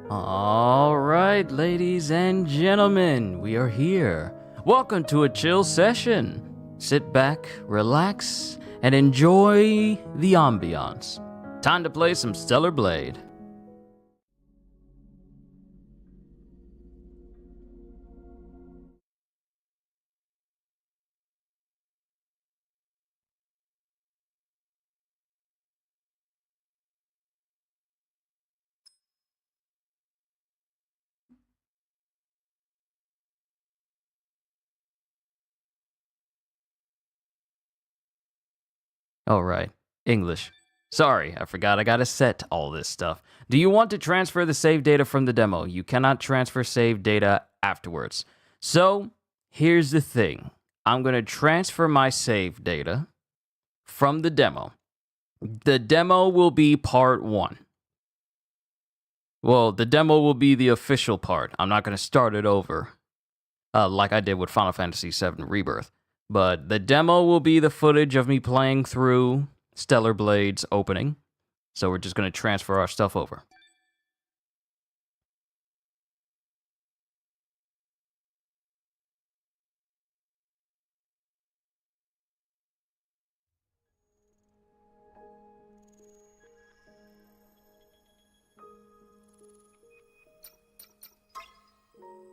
All right, ladies and gentlemen, we are here. Welcome to a chill session. Sit back, relax, and enjoy the ambiance. Time to play some Stellar Blade. All right, English. Sorry, I forgot I gotta set all this stuff. Do you want to transfer the save data from the demo? You cannot transfer save data afterwards. So, here's the thing. I'm gonna transfer my save data from the demo. The demo will be part 1. Well, the demo will be the official part. I'm not gonna start it over like I did with Final Fantasy VII Rebirth. But the demo will be the footage of me playing through Stellar Blade's opening. So we're just going to transfer our stuff over.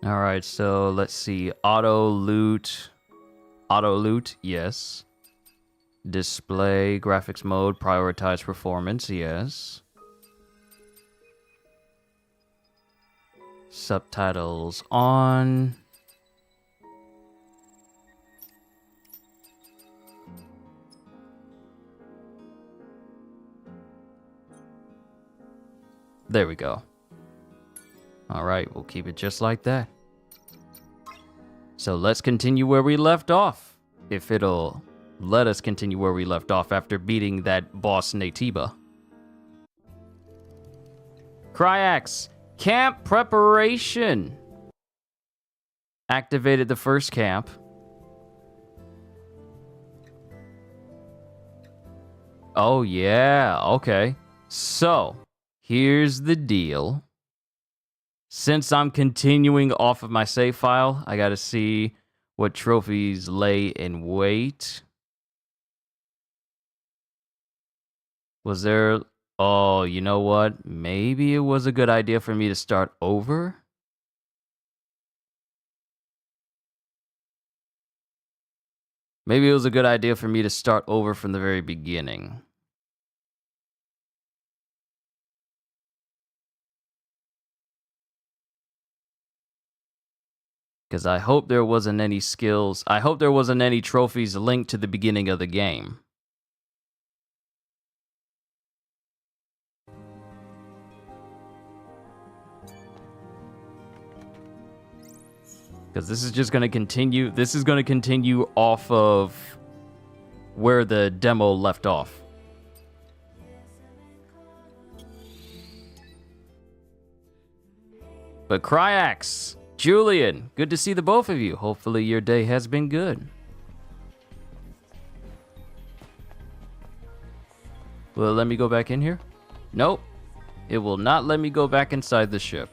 All right, so let's see. Auto loot, yes. Display, graphics mode, prioritize performance, yes. Subtitles on. There we go. All right, we'll keep it just like that. So let's continue where we left off, if it'll let us continue where we left off after beating that boss Natiba. Cryax, camp preparation. Activated the first camp. Oh yeah, okay. So, here's the deal. Since I'm continuing off of my save file, I gotta see what trophies lay in wait. Was there... Oh, you know what? Maybe it was a good idea for me to start over? Maybe it was a good idea for me to start over from the very beginning. Because I hope there wasn't any skills. I hope there wasn't any trophies linked to the beginning of the game. Because this is just going to continue. This is going to continue off of where the demo left off. But Cryax, Julian, good to see the both of you. Hopefully your day has been good. Will it let me go back in here? Nope. It will not let me go back inside the ship.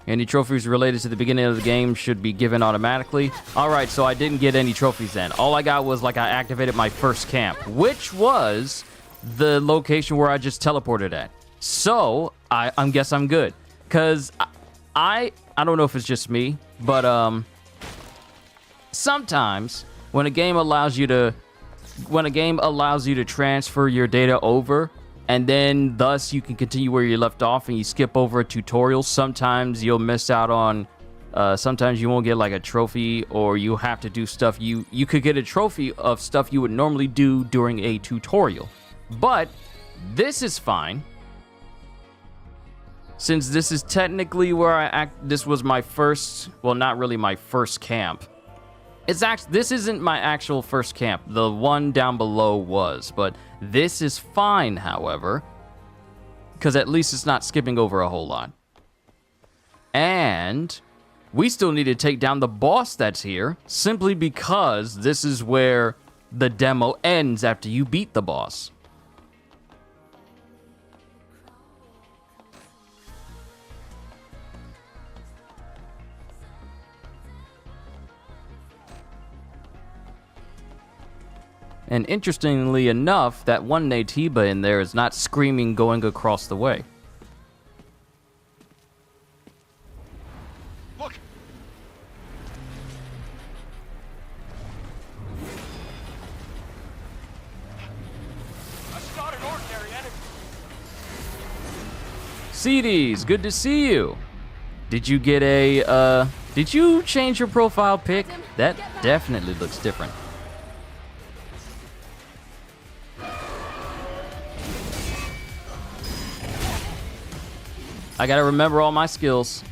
Any trophies related to the beginning of the game should be given automatically. Alright, so I didn't get any trophies then. All I got was, like, I activated my first camp, which was the location where I just teleported at. So, I guess I'm good. Because I don't know if it's just me, but sometimes when a game allows you to transfer your data over, and then thus you can continue where you left off and you skip over a tutorial, sometimes you'll miss out on, sometimes you won't get like a trophy, or you have to do stuff. You could get a trophy of stuff you would normally do during a tutorial. But this is fine. Since this is technically where this was my first, well, not really my first camp. This isn't my actual first camp. The one down below was, but this is fine, however, because at least it's not skipping over a whole lot. And we still need to take down the boss that's here, simply because this is where the demo ends after you beat the boss. And interestingly enough, that one Natiba in there is not screaming going across the way. Look! That's not an ordinary enemy. CDs, good to see you. Did you get a, did you change your profile pic? That definitely looks different. I gotta remember all my skills.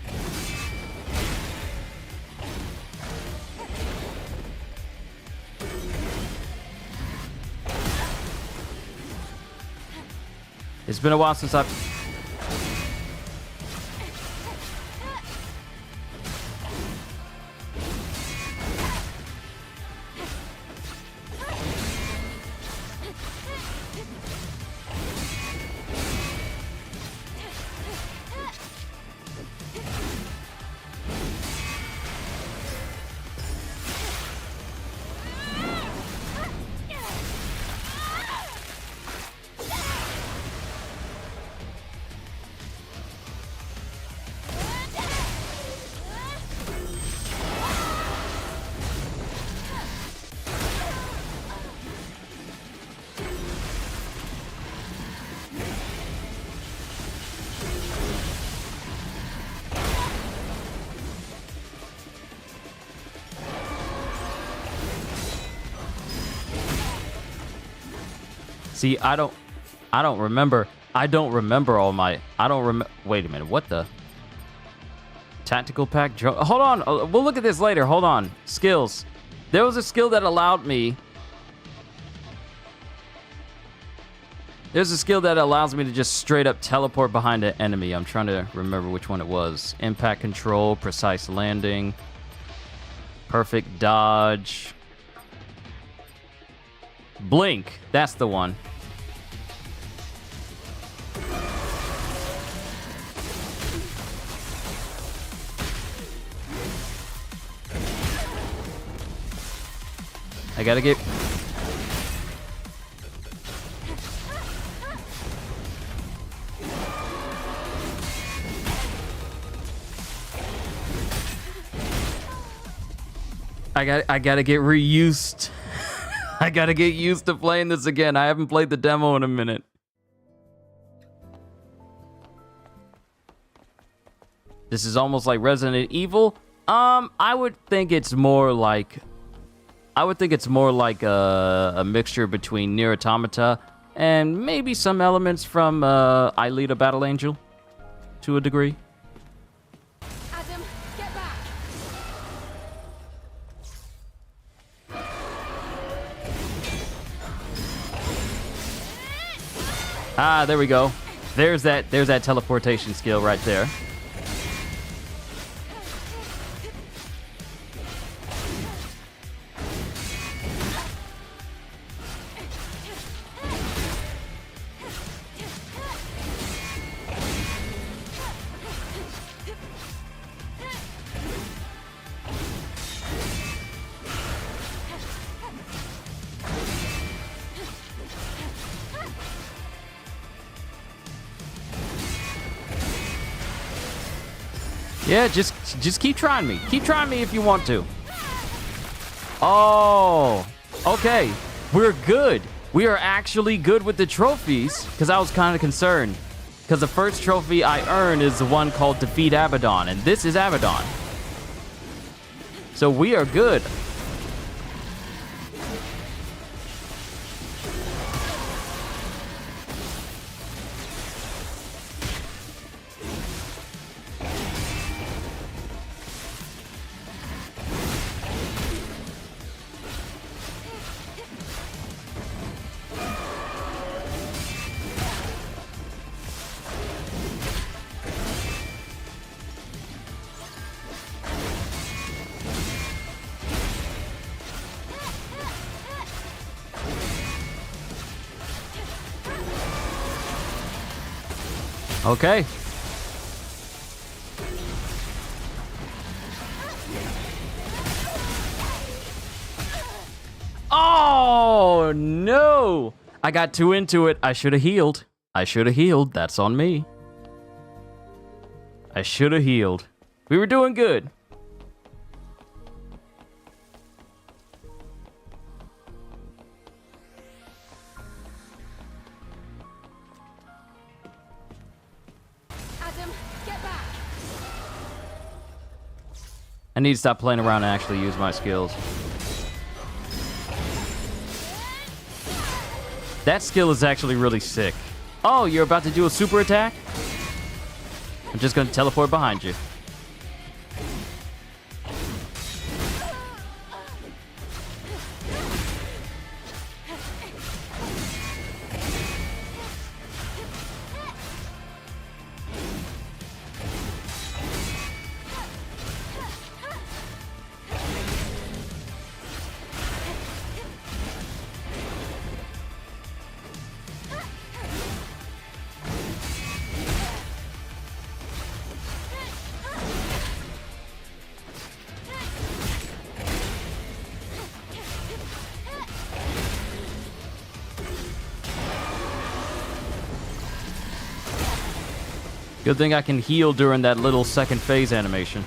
It's been a while since I've... See, I don't remember all my... Wait a minute, what the? Tactical pack... Hold on, we'll look at this later, hold on. Skills. There was a skill that allowed me... There's a skill that allows me to just straight up teleport behind an enemy. I'm trying to remember which one it was. Impact control, precise landing, perfect dodge... Blink, that's the one. I gotta get... I gotta get reused. I gotta get used to playing this again. I haven't played the demo in a minute. This is almost like Resident Evil. I would think it's more like... a mixture between Nier Automata and maybe some elements from Alita Battle Angel, to a degree. Adam, get back. Ah, there we go. There's that teleportation skill right there. Yeah, just keep trying me. Keep trying me if you want to. Oh, okay. We're good. We are actually good with the trophies, because I was kind of concerned. Because the first trophy I earned is the one called Defeat Abaddon, and this is Abaddon. So we are good. Okay. Oh, no. I got too into it. I should have healed. That's on me. I should have healed. We were doing good. Adam, get back. I need to stop playing around and actually use my skills. That skill is actually really sick. Oh, you're about to do a super attack? I'm just gonna teleport behind you. Good thing I can heal during that little second phase animation.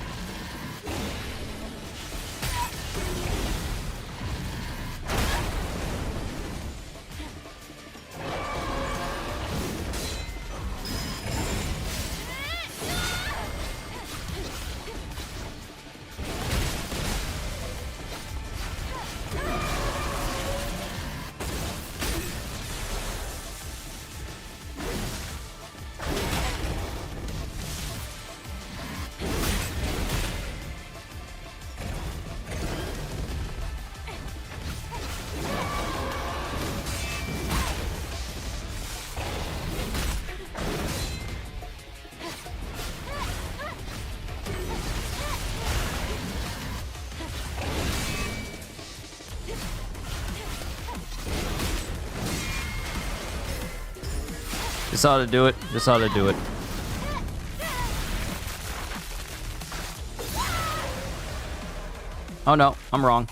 This ought to do it. This ought to do it. Oh no, I'm wrong.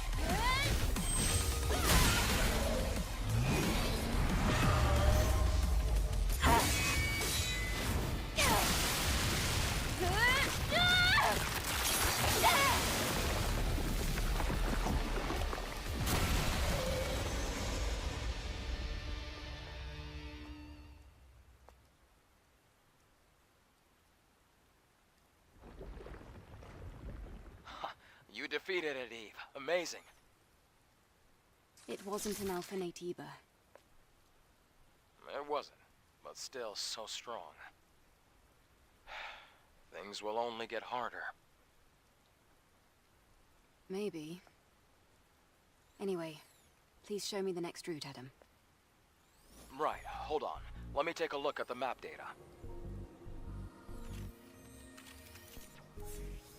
You defeated it, Eve. Amazing. It wasn't an Alpha Natiba. It wasn't, but still so strong. Things will only get harder. Maybe. Anyway, please show me the next route, Adam. Right, hold on. Let me take a look at the map data.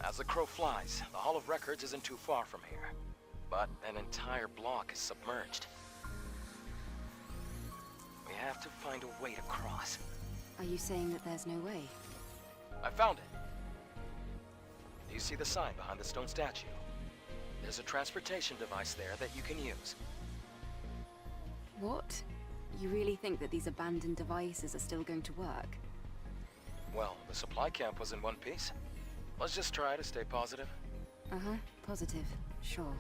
As the crow flies, the Hall of Records isn't too far from here. But an entire block is submerged. We have to find a way to cross. Are you saying that there's no way? I found it. Do you see the sign behind the stone statue? There's a transportation device there that you can use. What? You really think that these abandoned devices are still going to work? Well, the supply camp was in one piece. Let's just try to stay positive. Uh-huh, positive. Sure.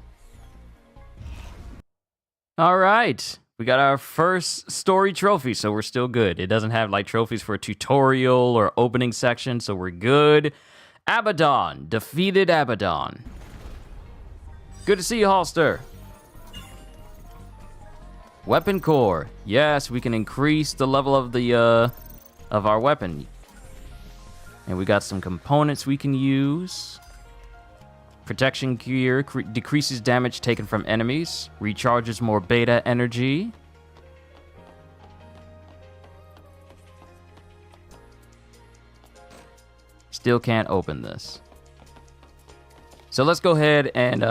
All right. We got our first story trophy, so we're still good. It doesn't have like trophies for a tutorial or opening section, so we're good. Abaddon. Defeated Abaddon. Good to see you, Holster. Weapon core. Yes, we can increase the level of the of our weapon. And we got some components we can use. Protection gear decreases damage taken from enemies. Recharges more beta energy. Still can't open this. So let's go ahead and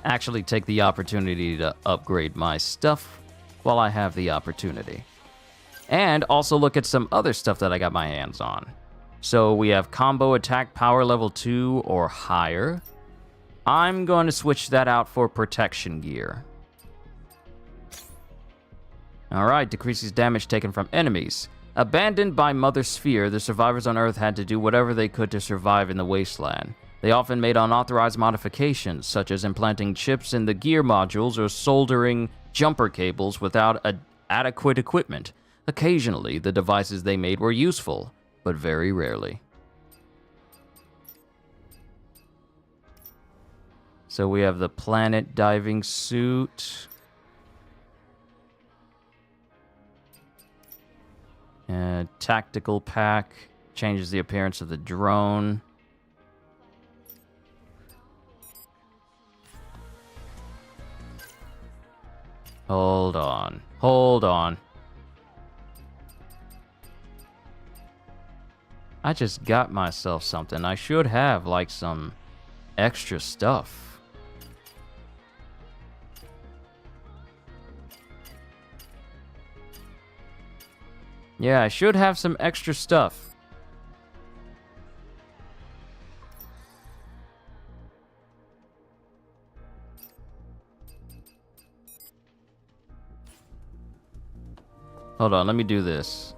actually take the opportunity to upgrade my stuff while I have the opportunity. and also look at some other stuff that I got my hands on. So we have combo attack power level 2 or higher. I'm going to switch that out for protection gear. Alright, decreases damage taken from enemies. Abandoned by Mother Sphere, the survivors on Earth had to do whatever they could to survive in the wasteland. They often made unauthorized modifications, such as implanting chips in the gear modules or soldering jumper cables without adequate equipment. Occasionally, the devices they made were useful, but very rarely. So we have the planet diving suit. Tactical pack. Changes the appearance of the drone. Hold on. Hold on. I just got myself something. I should have, like, some extra stuff. Yeah, I should have some extra stuff. Hold on, let me do this.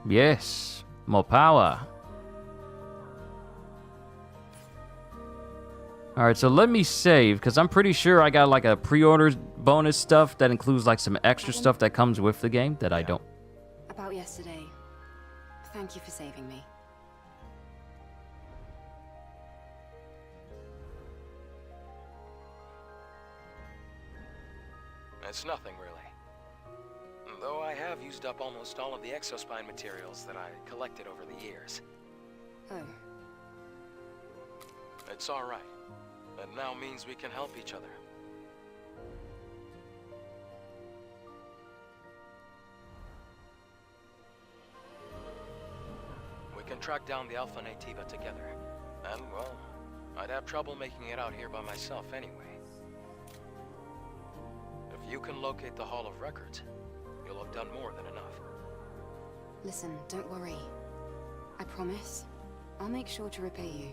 Yes, more power. Alright, so let me save, because I'm pretty sure I got like a pre-order bonus stuff that includes like some extra stuff that comes with the game that I don't. About yesterday. Thank you for saving me. It's nothing, really. Though I have used up almost all of the exospine materials that I collected over the years. Oh. It's alright. That now means we can help each other. We can track down the Alpha Nativa together. And, well, I'd have trouble making it out here by myself anyway. If you can locate the Hall of Records, you'll have done more than enough. Listen, don't worry. I promise. I'll make sure to repay you.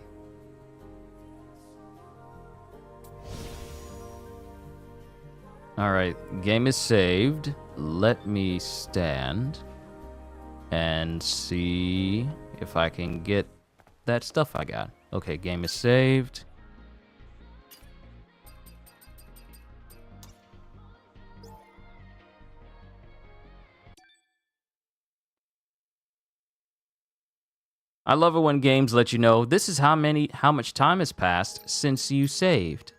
Alright, game is saved. Let me stand and see if I can get that stuff I got. Okay, game is saved. I love it when games let you know this is how much time has passed since you saved.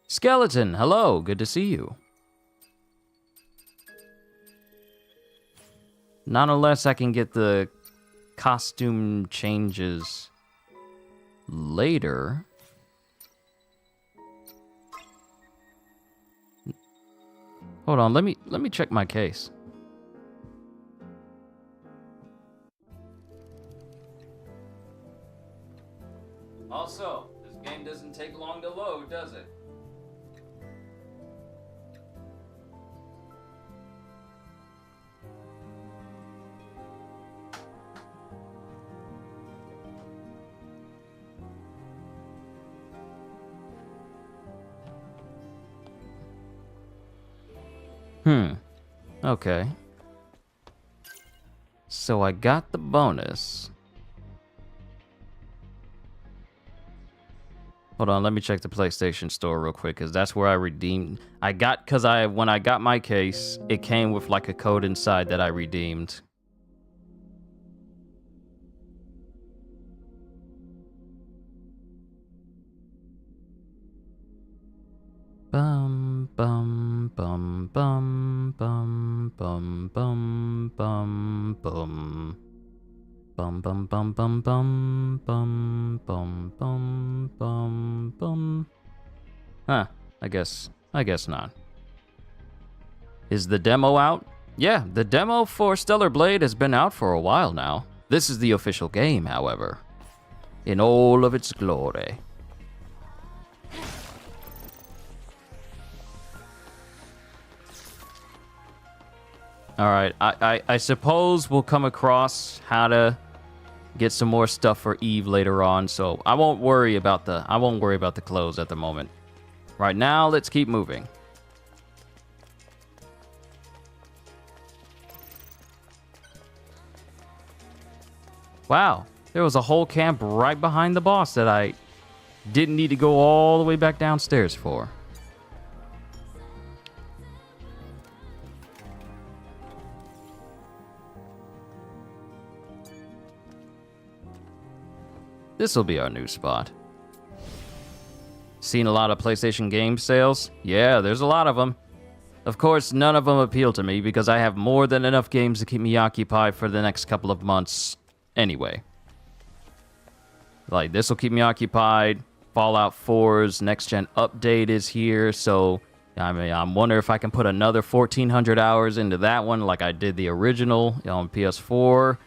Skeleton, hello, good to see you. Not unless I can get the costume changes later. Hold on, let me check my case. Also, this game doesn't take long to load, does it? Okay. So I got the bonus. Hold on, let me check the PlayStation Store real quick, because that's where I redeemed. When I got my case, it came with like a code inside that I redeemed. Bum bum bum bum bum bum bum bum bum. Bum bum bum bum bum bum bum bum bum bum. Huh, I guess not. Is the demo out? Yeah, the demo for Stellar Blade has been out for a while now. This is the official game, however, in all of its glory. Alright, I suppose we'll come across how to get some more stuff for Eve later on, so I won't worry about the clothes at the moment. Right now, let's keep moving. Wow, there was a whole camp right behind the boss that I didn't need to go all the way back downstairs for. This'll be our new spot. Seen a lot of PlayStation game sales? Yeah, there's a lot of them. Of course, none of them appeal to me because I have more than enough games to keep me occupied for the next couple of months anyway. Like, this'll keep me occupied. Fallout 4's next-gen update is here, so I mean, I'm wondering if I can put another 1,400 hours into that one like I did the original on PS4.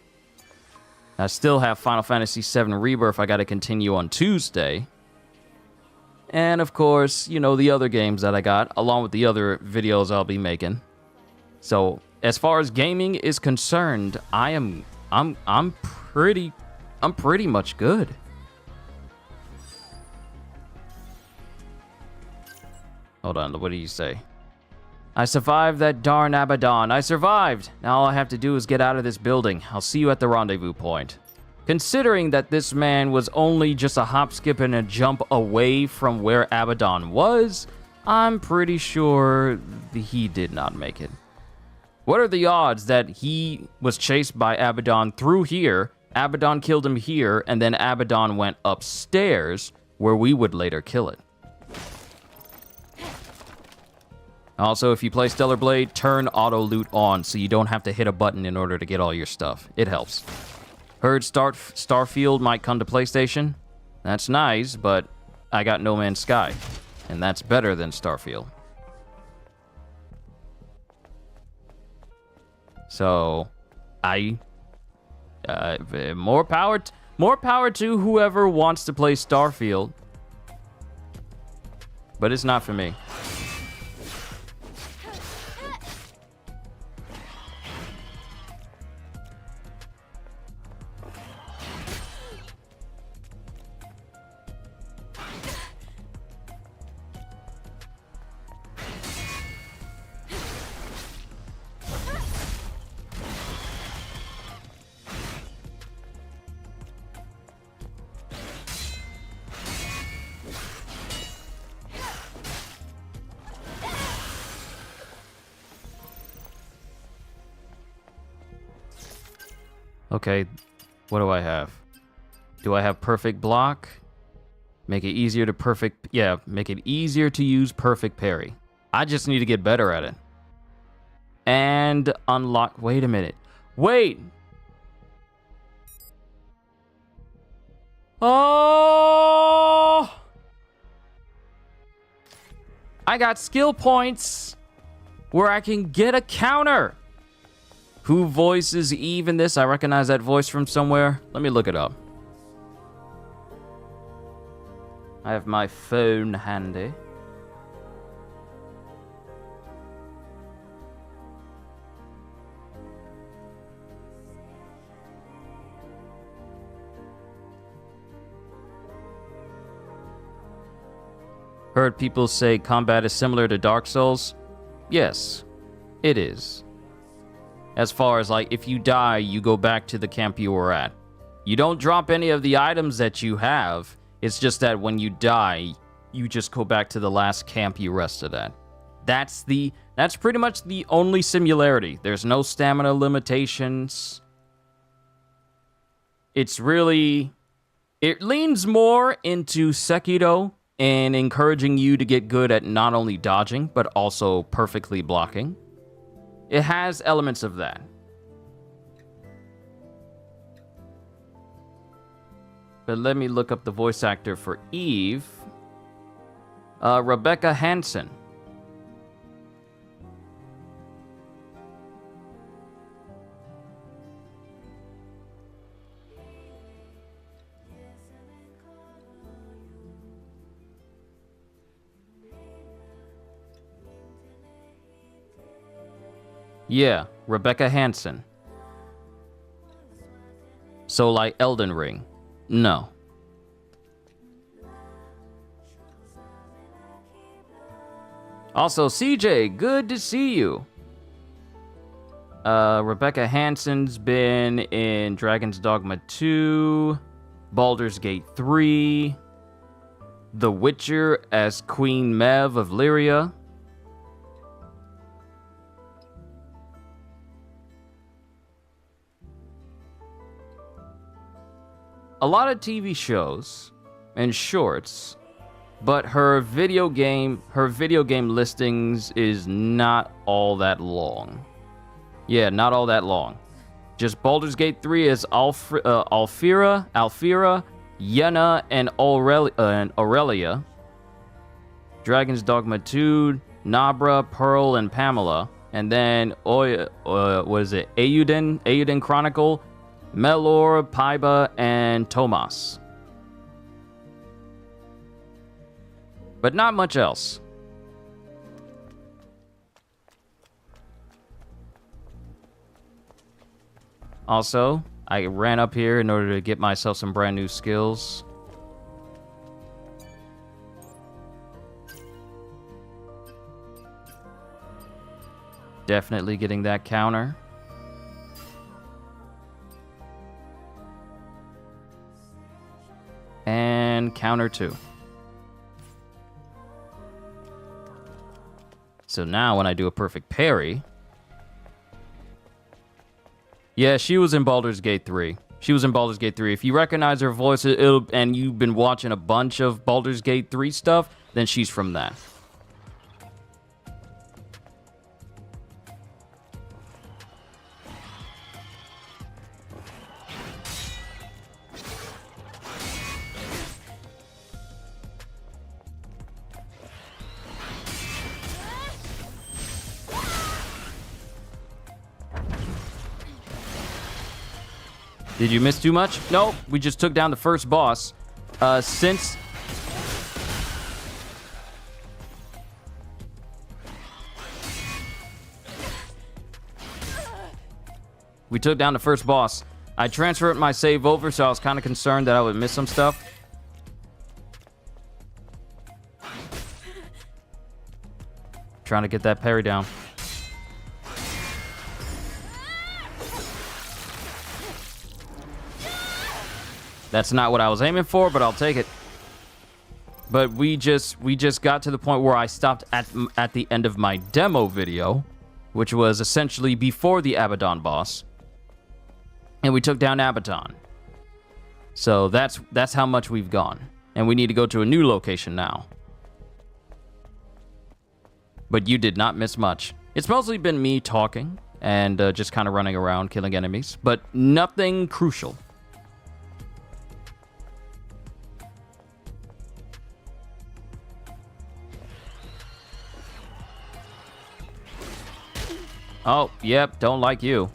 I still have Final Fantasy VII Rebirth I got to continue on Tuesday. And of course, you know, the other games that I got, along with the other videos I'll be making. So, as far as gaming is concerned, I'm pretty much good. Hold on, what do you say? I survived that darn Abaddon. I survived! Now all I have to do is get out of this building. I'll see you at the rendezvous point. Considering that this man was only just a hop, skip, and a jump away from where Abaddon was, I'm pretty sure he did not make it. What are the odds that he was chased by Abaddon through here, Abaddon killed him here, and then Abaddon went upstairs, where we would later kill it? Also, if you play Stellar Blade, turn auto loot on so you don't have to hit a button in order to get all your stuff. It helps. Heard Starfield might come to PlayStation. That's nice, but I got No Man's Sky, and that's better than Starfield. So, more power to whoever wants to play Starfield, but it's not for me. Okay, what do I have? Do I have perfect block? Make it easier to make it easier to use perfect parry. I just need to get better at it. And unlock, wait a minute. Wait! Oh! I got skill points where I can get a counter. Who voices Eve in this? I recognize that voice from somewhere. Let me look it up. I have my phone handy. Heard people say combat is similar to Dark Souls. Yes, it is. As far as, like, if you die, you go back to the camp you were at. You don't drop any of the items that you have. It's just that when you die, you just go back to the last camp you rested at. That's pretty much the only similarity. There's no stamina limitations. It leans more into Sekiro and encouraging you to get good at not only dodging, but also perfectly blocking. It has elements of that. But let me look up the voice actor for Eve. Rebecca Hansen. Yeah, Rebecca Hansen. So like Elden Ring? No. Also, CJ, good to see you. Rebecca Hansen's been in Dragon's Dogma 2, Baldur's Gate 3, The Witcher as Queen Mev of Lyria. A lot of TV shows and shorts, but her video game listings is not all that long. Yeah, not all that long. Just Baldur's Gate 3 is Alfira, Yenna, and Aurelia. Dragon's Dogma 2, Nabra, Pearl, and Pamela. And then, what is it? Eiyuden Chronicle, Melor, Paiba, and Tomas. But not much else. Also, I ran up here in order to get myself some brand new skills. Definitely getting that counter. And counter 2. So now when I do a perfect parry... Yeah, she was in Baldur's Gate 3. She was in Baldur's Gate 3. If you recognize her voice and you've been watching a bunch of Baldur's Gate 3 stuff, then she's from that. Did you miss too much? Nope, we just took down the first boss. Since... We took down the first boss. I transferred my save over, so I was kind of concerned that I would miss some stuff. Trying to get that parry down. That's not what I was aiming for, but I'll take it. But we just got to the point where I stopped at the end of my demo video, which was essentially before the Abaddon boss. And we took down Abaddon. So that's how much we've gone. And we need to go to a new location now. But you did not miss much. It's mostly been me talking and just kind of running around killing enemies, but nothing crucial. Oh, yep, don't like you.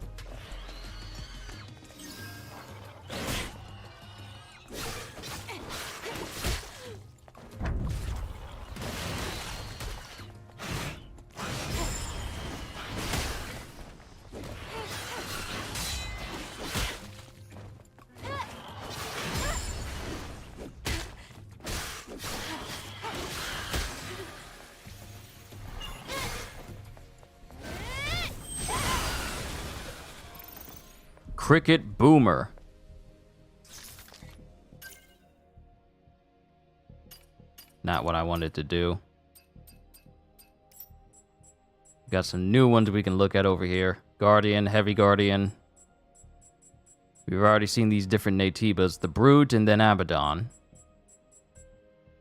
Cricket Boomer. Not what I wanted to do. Got some new ones we can look at over here. Guardian, Heavy Guardian. We've already seen these different Natibas. The Brute and then Abaddon.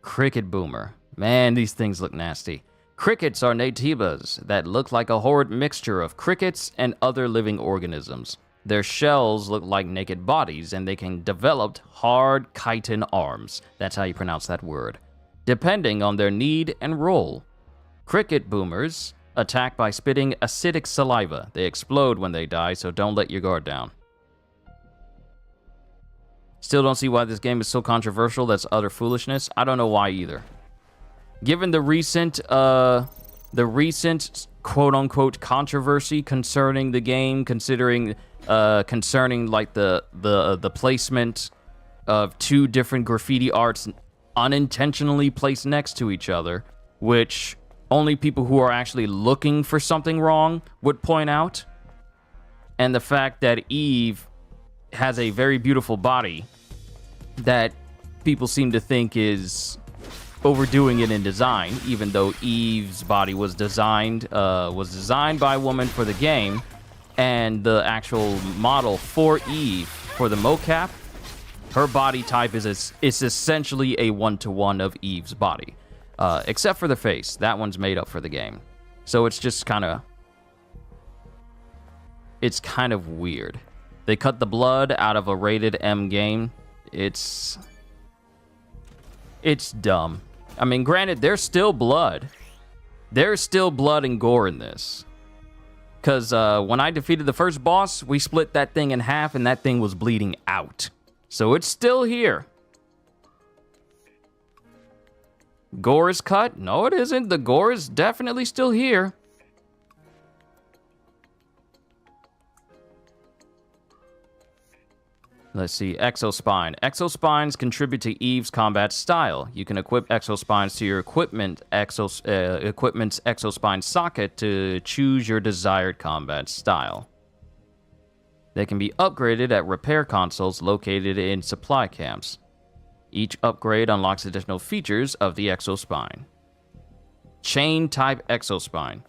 Cricket Boomer. Man, these things look nasty. Crickets are Natibas that look like a horrid mixture of crickets and other living organisms. Their shells look like naked bodies, and they can develop hard chitin arms. That's how you pronounce that word. Depending on their need and role. Cricket boomers attack by spitting acidic saliva. They explode when they die, so don't let your guard down. Still don't see why this game is so controversial. That's utter foolishness. I don't know why either. Given the recent quote-unquote controversy concerning the game, concerning like the placement of two different graffiti arts unintentionally placed next to each other, which only people who are actually looking for something wrong would point out, and the fact that Eve has a very beautiful body that people seem to think is overdoing it in design, even though Eve's body was designed by a woman for the game, and the actual model for Eve for the mocap, her body type is essentially a one-to-one of Eve's body, except for the face. That one's made up for the game, so it's just kind of weird. They cut the blood out of a rated M game. It's dumb. I mean, granted, there's still blood. There's still blood and gore in this. Because when I defeated the first boss, we split that thing in half, and that thing was bleeding out. So it's still here. Gore is cut? No, it isn't. The gore is definitely still here. Let's see, Exospine. Exospines contribute to Eve's combat style. You can equip Exospines to your equipment's Exospine socket to choose your desired combat style. They can be upgraded at repair consoles located in supply camps. Each upgrade unlocks additional features of the Exospine. Chain-type Exospine.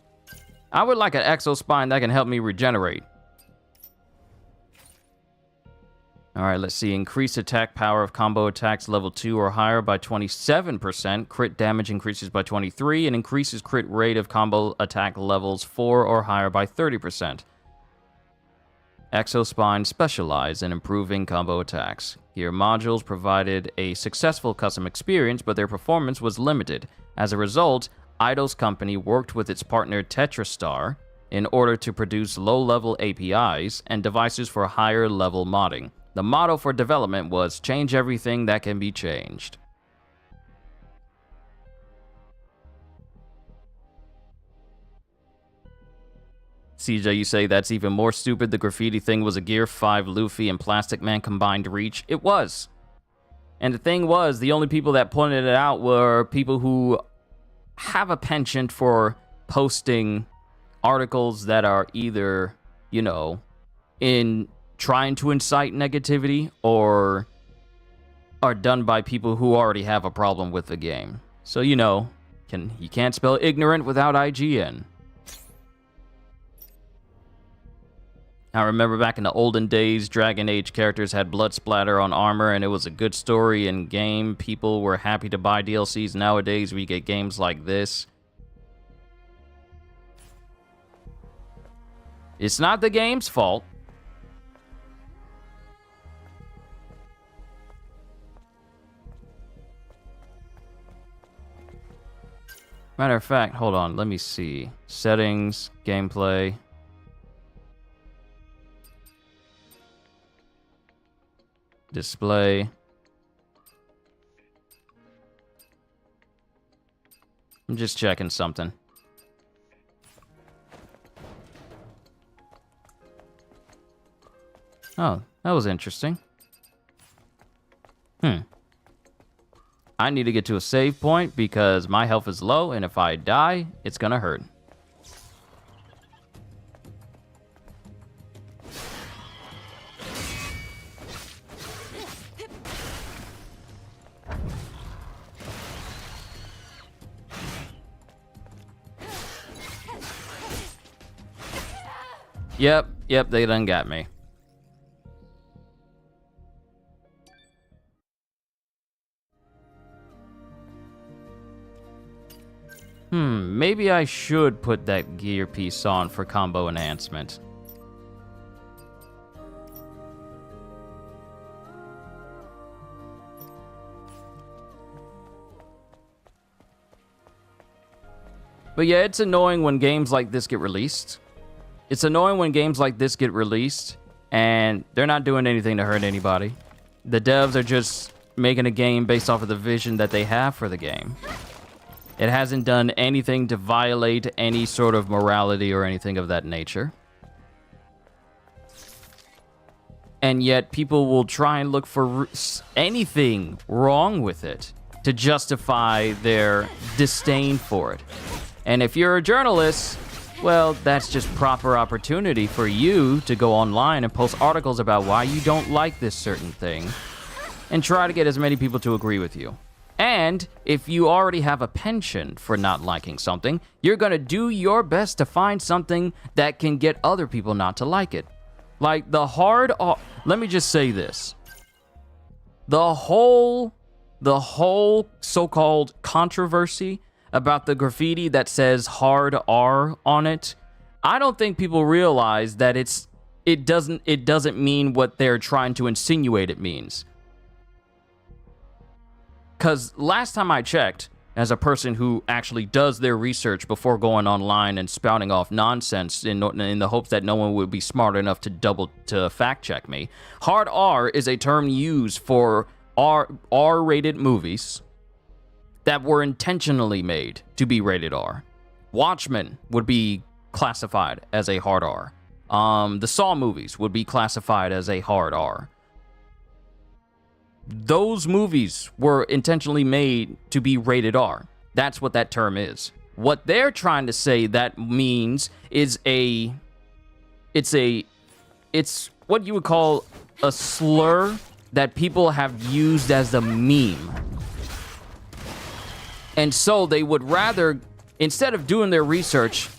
I would like an Exospine that can help me regenerate. Alright, let's see. Increased attack power of combo attacks level 2 or higher by 27%. Crit damage increases by 23%, and increases crit rate of combo attack levels 4 or higher by 30%. Exospine specialize in improving combo attacks. Gear modules provided a successful custom experience, but their performance was limited. As a result, Eidos Company worked with its partner TetraStar in order to produce low-level APIs and devices for higher-level modding. The motto for development was, change everything that can be changed. CJ, you say that's even more stupid. The graffiti thing was a Gear 5 Luffy and Plastic Man combined reach. It was. And the thing was, the only people that pointed it out were people who have a penchant for posting articles that are either, you know, in trying to incite negativity or are done by people who already have a problem with the game. So, you know, you can't spell ignorant without IGN. I remember back in the olden days, Dragon Age characters had blood splatter on armor, and it was a good story in game. People were happy to buy DLCs. Nowadays, we get games like this. It's not the game's fault. Matter of fact, hold on, let me see. Settings, gameplay. Display. I'm just checking something. Oh, that was interesting. I need to get to a save point because my health is low, and if I die, it's gonna hurt. Yep, they done got me. Maybe I should put that gear piece on for combo enhancement. But yeah, it's annoying when games like this get released. It's annoying when games like this get released and they're not doing anything to hurt anybody. The devs are just making a game based off of the vision that they have for the game. It hasn't done anything to violate any sort of morality or anything of that nature. And yet people will try and look for anything wrong with it to justify their disdain for it. And if you're a journalist, well, that's just proper opportunity for you to go online and post articles about why you don't like this certain thing and try to get as many people to agree with you. And if you already have a penchant for not liking something, you're going to do your best to find something that can get other people not to like it. Like the hard... let me just say this. The whole so-called controversy about the graffiti that says hard R on it, I don't think people realize that it doesn't mean what they're trying to insinuate it means. Because last time I checked, as a person who actually does their research before going online and spouting off nonsense in the hopes that no one would be smart enough to fact check me, hard R is a term used for R-rated movies that were intentionally made to be rated R. Watchmen would be classified as a hard R. The Saw movies would be classified as a hard R. Those movies were intentionally made to be rated R. That's what that term is. What they're trying to say that means is it's what you would call a slur that people have used as a meme. And so they would rather, instead of doing their research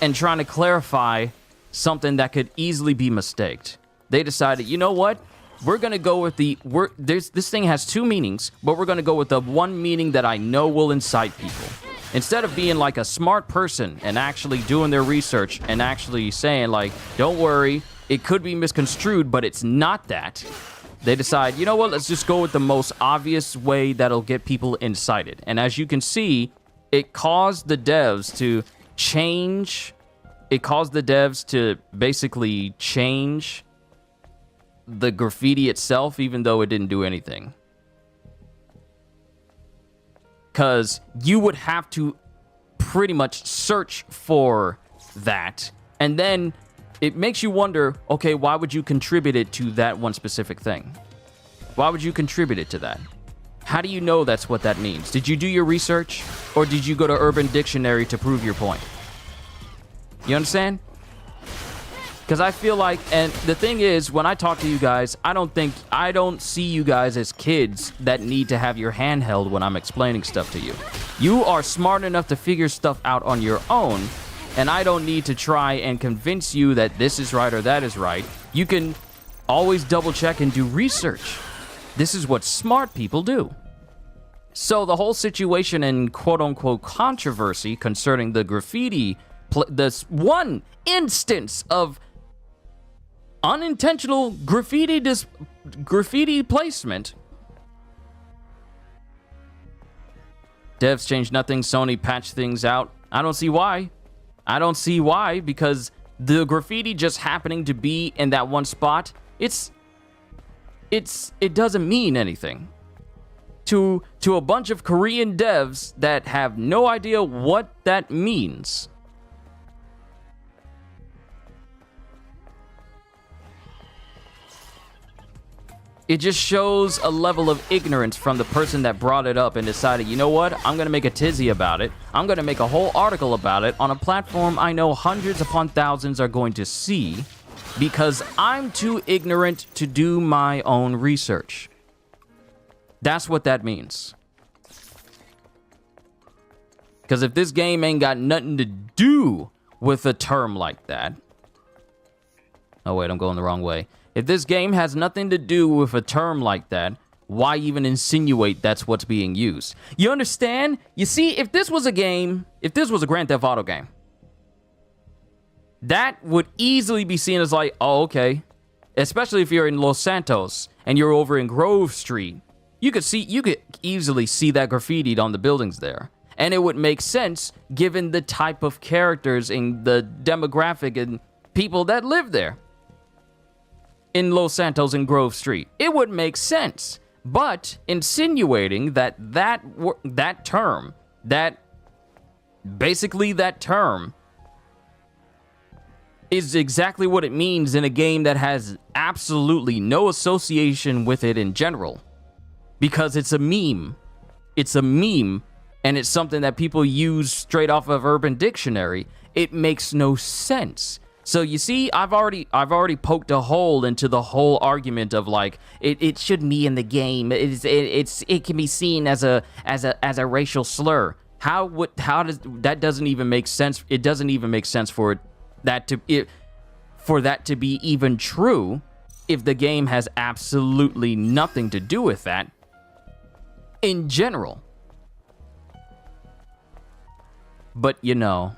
and trying to clarify something that could easily be mistaked, they decided, you know what? We're going to go with this thing has two meanings, but we're going to go with the one meaning that I know will incite people. Instead of being like a smart person and actually doing their research and actually saying like, don't worry, it could be misconstrued, but it's not that. They decide, you know what, let's just go with the most obvious way that'll get people incited. And as you can see, it caused the devs to change. It caused the devs to basically change the graffiti itself, even though it didn't do anything. Because you would have to pretty much search for that. And then it makes you wonder, okay, why would you contribute it to that one specific thing? Why would you contribute it to that? How do you know that's what that means? Did you do your research? Or did you go to Urban Dictionary to prove your point? You understand? Because I feel like, and the thing is, when I talk to you guys, I don't see you guys as kids that need to have your hand held when I'm explaining stuff to you. You are smart enough to figure stuff out on your own, and I don't need to try and convince you that this is right or that is right. You can always double check and do research. This is what smart people do. So the whole situation and quote-unquote controversy concerning the graffiti, this one instance of unintentional graffiti placement. Devs changed nothing. Sony patched things out. I don't see why. I don't see why, because the graffiti just happening to be in that one spot, it doesn't mean anything to a bunch of Korean devs that have no idea what that means. It just shows a level of ignorance from the person that brought it up and decided, you know what, I'm going to make a tizzy about it. I'm going to make a whole article about it on a platform I know hundreds upon thousands are going to see because I'm too ignorant to do my own research. That's what that means. Because if this game ain't got nothing to do with a term like that... Oh, wait, I'm going the wrong way. If this game has nothing to do with a term like that, why even insinuate that's what's being used? You understand? You see, if this was a game, if this was a Grand Theft Auto game, that would easily be seen as like, oh, okay. Especially if you're in Los Santos and you're over in Grove Street. You could easily see that graffitied on the buildings there. And it would make sense given the type of characters and the demographic and people that live there in Los Santos and Grove Street. It would make sense. But insinuating that term is exactly what it means in a game that has absolutely no association with it in general. Because it's a meme. It's a meme, and it's something that people use straight off of Urban Dictionary. It makes no sense. So you see, I've already poked a hole into the whole argument of like it shouldn't be in the game. It can be seen as a racial slur. How does that doesn't even make sense? It doesn't even make sense for that to be even true if the game has absolutely nothing to do with that in general. But you know,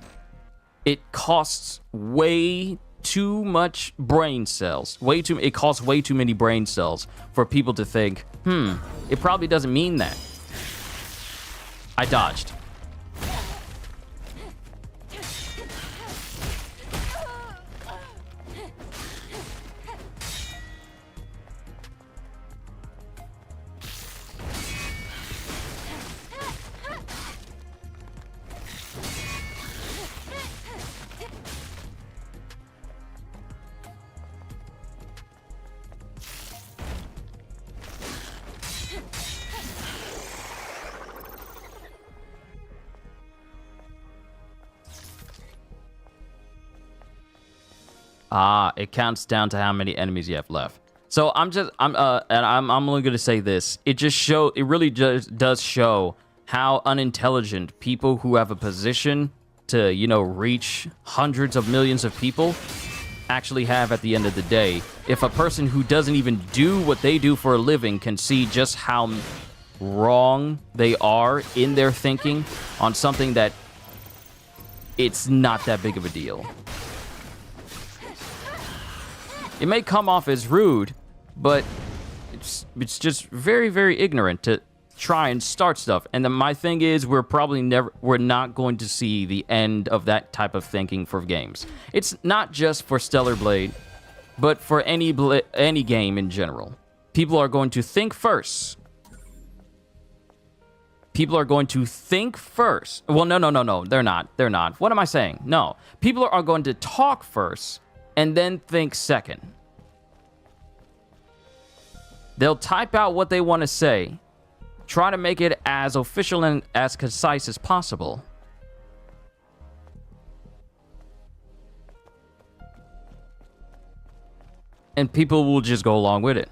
it costs way too much brain cells. It costs way too many brain cells for people to think, it probably doesn't mean that. I dodged. It counts down to how many enemies you have left. So I'm only gonna say this. It really just does show how unintelligent people who have a position to, reach hundreds of millions of people actually have at the end of the day. If a person who doesn't even do what they do for a living can see just how wrong they are in their thinking on something that it's not that big of a deal. It may come off as rude, but it's just very, very ignorant to try and start stuff. And then my thing is, we're not going to see the end of that type of thinking for games. It's not just for Stellar Blade, but for any game in general. People are going to think first. People are going to think first. Well, no. They're not. What am I saying? No. People are going to talk first and then think second. They'll type out what they want to say, try to make it as official and as concise as possible. And people will just go along with it.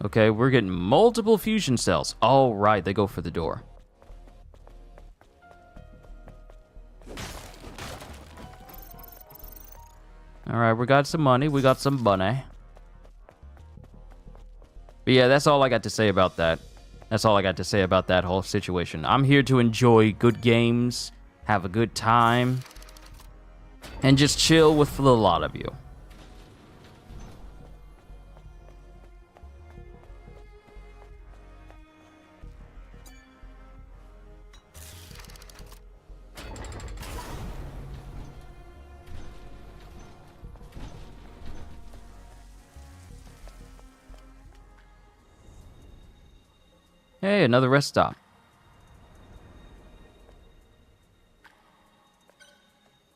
Okay, we're getting multiple fusion cells. All right, they go for the door. All right, we got some money. We got some money. But yeah, that's all I got to say about that. That's all I got to say about that whole situation. I'm here to enjoy good games, have a good time, and just chill with a lot of you. Hey, another rest stop.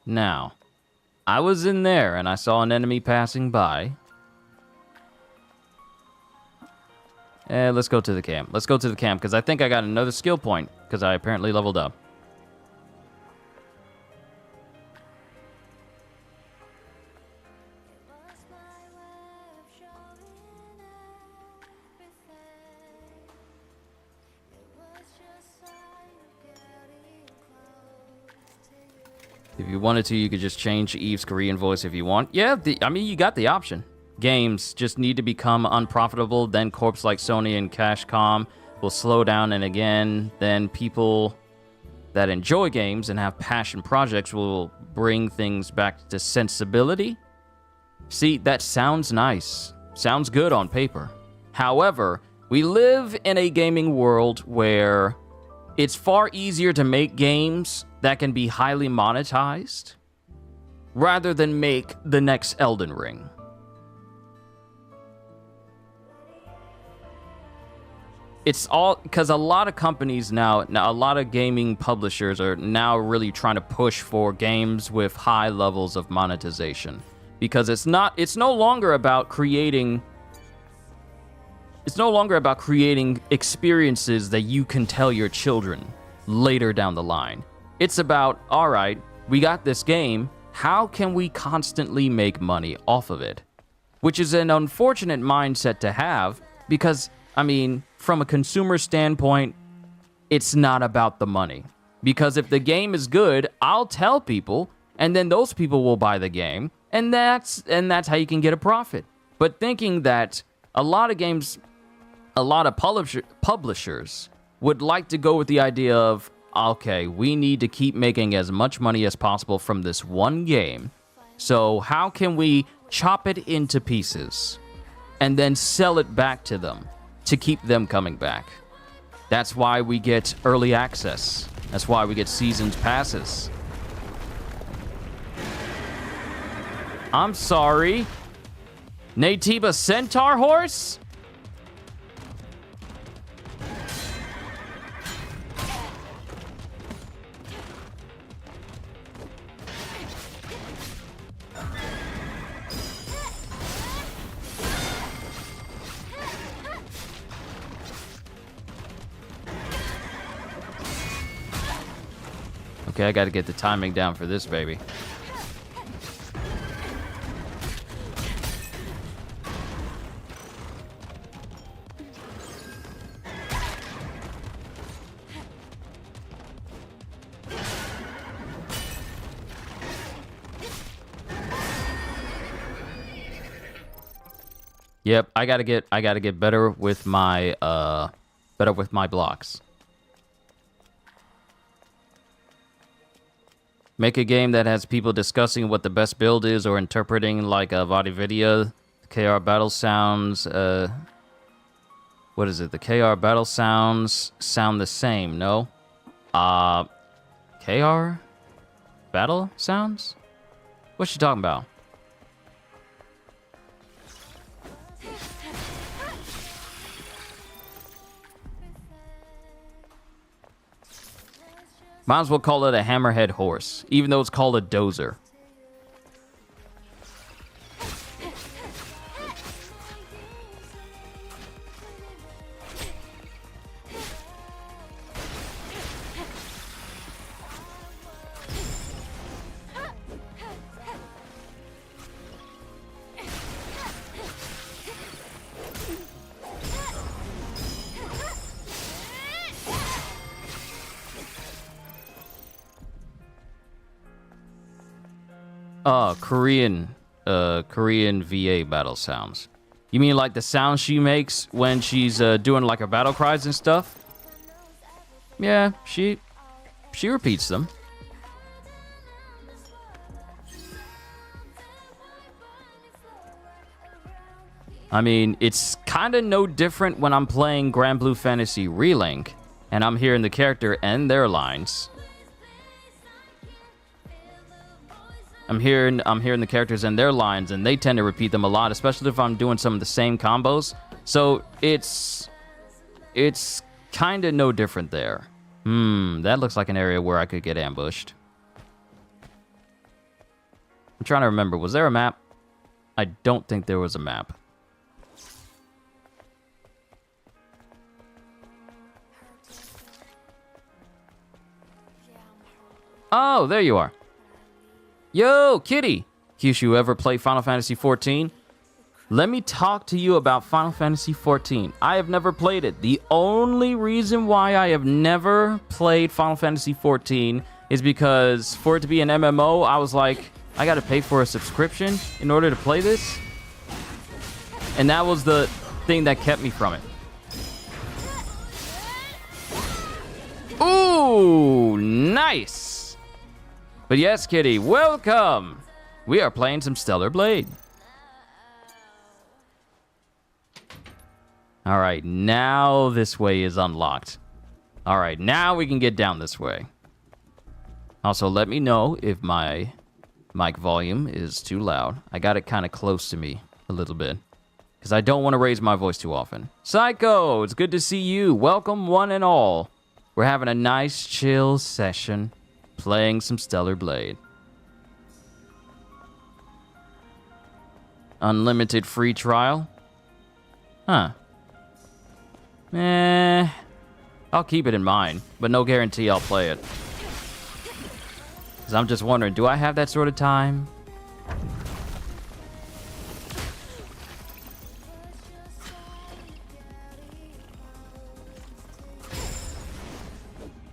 Now, I was in there and I saw an enemy passing by. Let's go to the camp. Let's go to the camp because I think I got another skill point because I apparently leveled up. If you wanted to, you could just change Eve's Korean voice if you want. Yeah, you got the option. Games just need to become unprofitable, then corps like Sony and Cashcom will slow down, and again, then people that enjoy games and have passion projects will bring things back to sensibility. See, that sounds nice. Sounds good on paper. However, we live in a gaming world where it's far easier to make games that can be highly monetized rather than make the next Elden Ring. It's all because a lot of companies now, a lot of gaming publishers are now really trying to push for games with high levels of monetization, because it's no longer about creating experiences that you can tell your children later down the line. It's about, all right, we got this game, how can we constantly make money off of it? Which is an unfortunate mindset to have, because I mean, from a consumer standpoint, it's not about the money. Because if the game is good, I'll tell people, and then those people will buy the game, and that's how you can get a profit. But thinking that a lot of publishers would like to go with the idea of, okay, we need to keep making as much money as possible from this one game. So how can we chop it into pieces and then sell it back to them to keep them coming back? That's why we get early access. That's why we get seasons passes. I'm sorry. Natiba Centaur Horse? Okay, I gotta get the timing down for this baby. Yep, I gotta get better with my blocks. Make a game that has people discussing what the best build is or interpreting like a VOD video. KR battle sounds, what is it? The KR battle sounds sound the same, no? KR battle sounds? What's she talking about? Might as well call it a hammerhead horse, even though it's called a dozer. Korean VA battle sounds. You mean like the sound she makes when she's doing like her battle cries and stuff? Yeah, she repeats them. I mean, it's kind of no different when I'm playing Grand Blue Fantasy Relink and I'm hearing the character and their lines. I'm hearing the characters and their lines, and they tend to repeat them a lot, especially if I'm doing some of the same combos. So it's kind of no different there. That looks like an area where I could get ambushed. I'm trying to remember, was there a map? I don't think there was a map. Oh, there you are. Yo, Kitty! Kyushu, ever play Final Fantasy XIV? Let me talk to you about Final Fantasy XIV. I have never played it. The only reason why I have never played Final Fantasy XIV is because for it to be an MMO, I was like, I gotta pay for a subscription in order to play this? And that was the thing that kept me from it. Ooh! Ooh, nice. But yes, Kitty, welcome. We are playing some Stellar Blade. All right, now this way is unlocked. All right, now we can get down this way. Also, let me know if my mic volume is too loud. I got it kind of close to me a little bit, because I don't want to raise my voice too often. Psycho, it's good to see you. Welcome, one and all. We're having a nice, chill session, playing some Stellar Blade. Unlimited free trial? Huh. I'll keep it in mind, but no guarantee I'll play it. Because I'm just wondering, do I have that sort of time?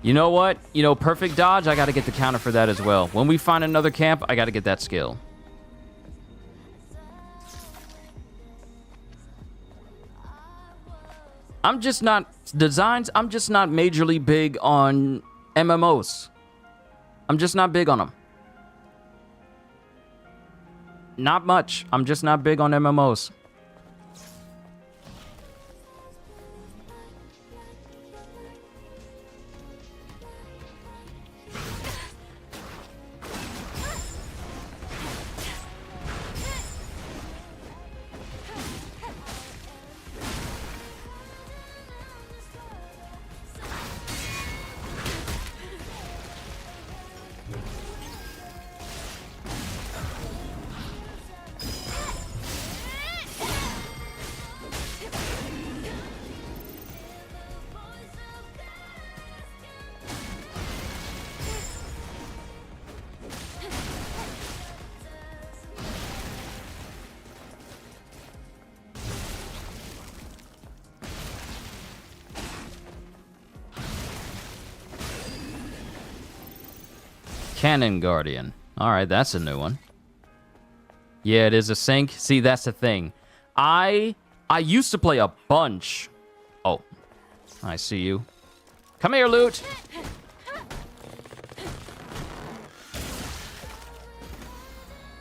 You know what? You know, perfect dodge, I gotta get the counter for that as well. When we find another camp, I gotta get that skill. I'm just not majorly big on MMOs. I'm just not big on them. Not much. I'm just not big on MMOs. Cannon Guardian. Alright, that's a new one. Yeah, it is a sync. See, that's the thing. I used to play a bunch. Oh, I see you. Come here, Loot.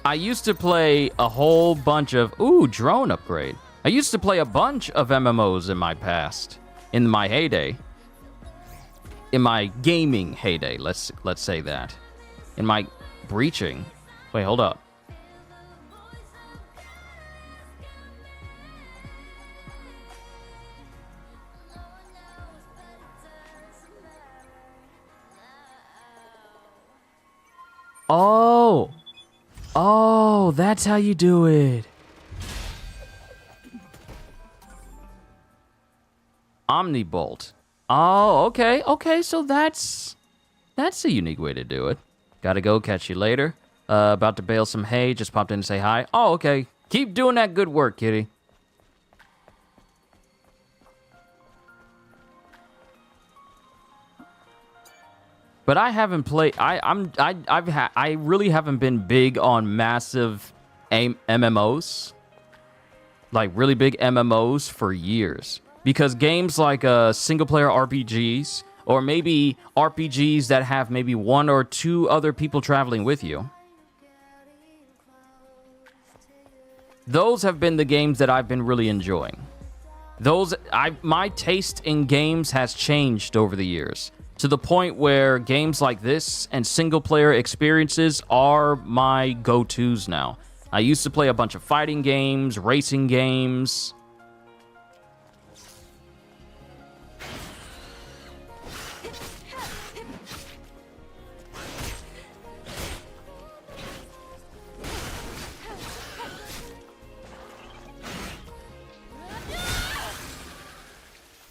I used to play a whole bunch of... Ooh, drone upgrade. I used to play a bunch of MMOs in my past. In my heyday. In my gaming heyday, let's say that. In my breaching. Wait, hold up. Oh, that's how you do it. Omnibolt. Oh, okay, so that's a unique way to do it. Gotta go, catch you later. About to bale some hay, just popped in to say hi. Oh, okay. Keep doing that good work, kitty. But I haven't played. I really haven't been big on massive MMOs, like really big MMOs for years. Because games like single player RPGs, or maybe RPGs that have maybe one or two other people traveling with you, those have been the games that I've been really enjoying. My taste in games has changed over the years, to the point where games like this and single-player experiences are my go-tos now. I used to play a bunch of fighting games, racing games.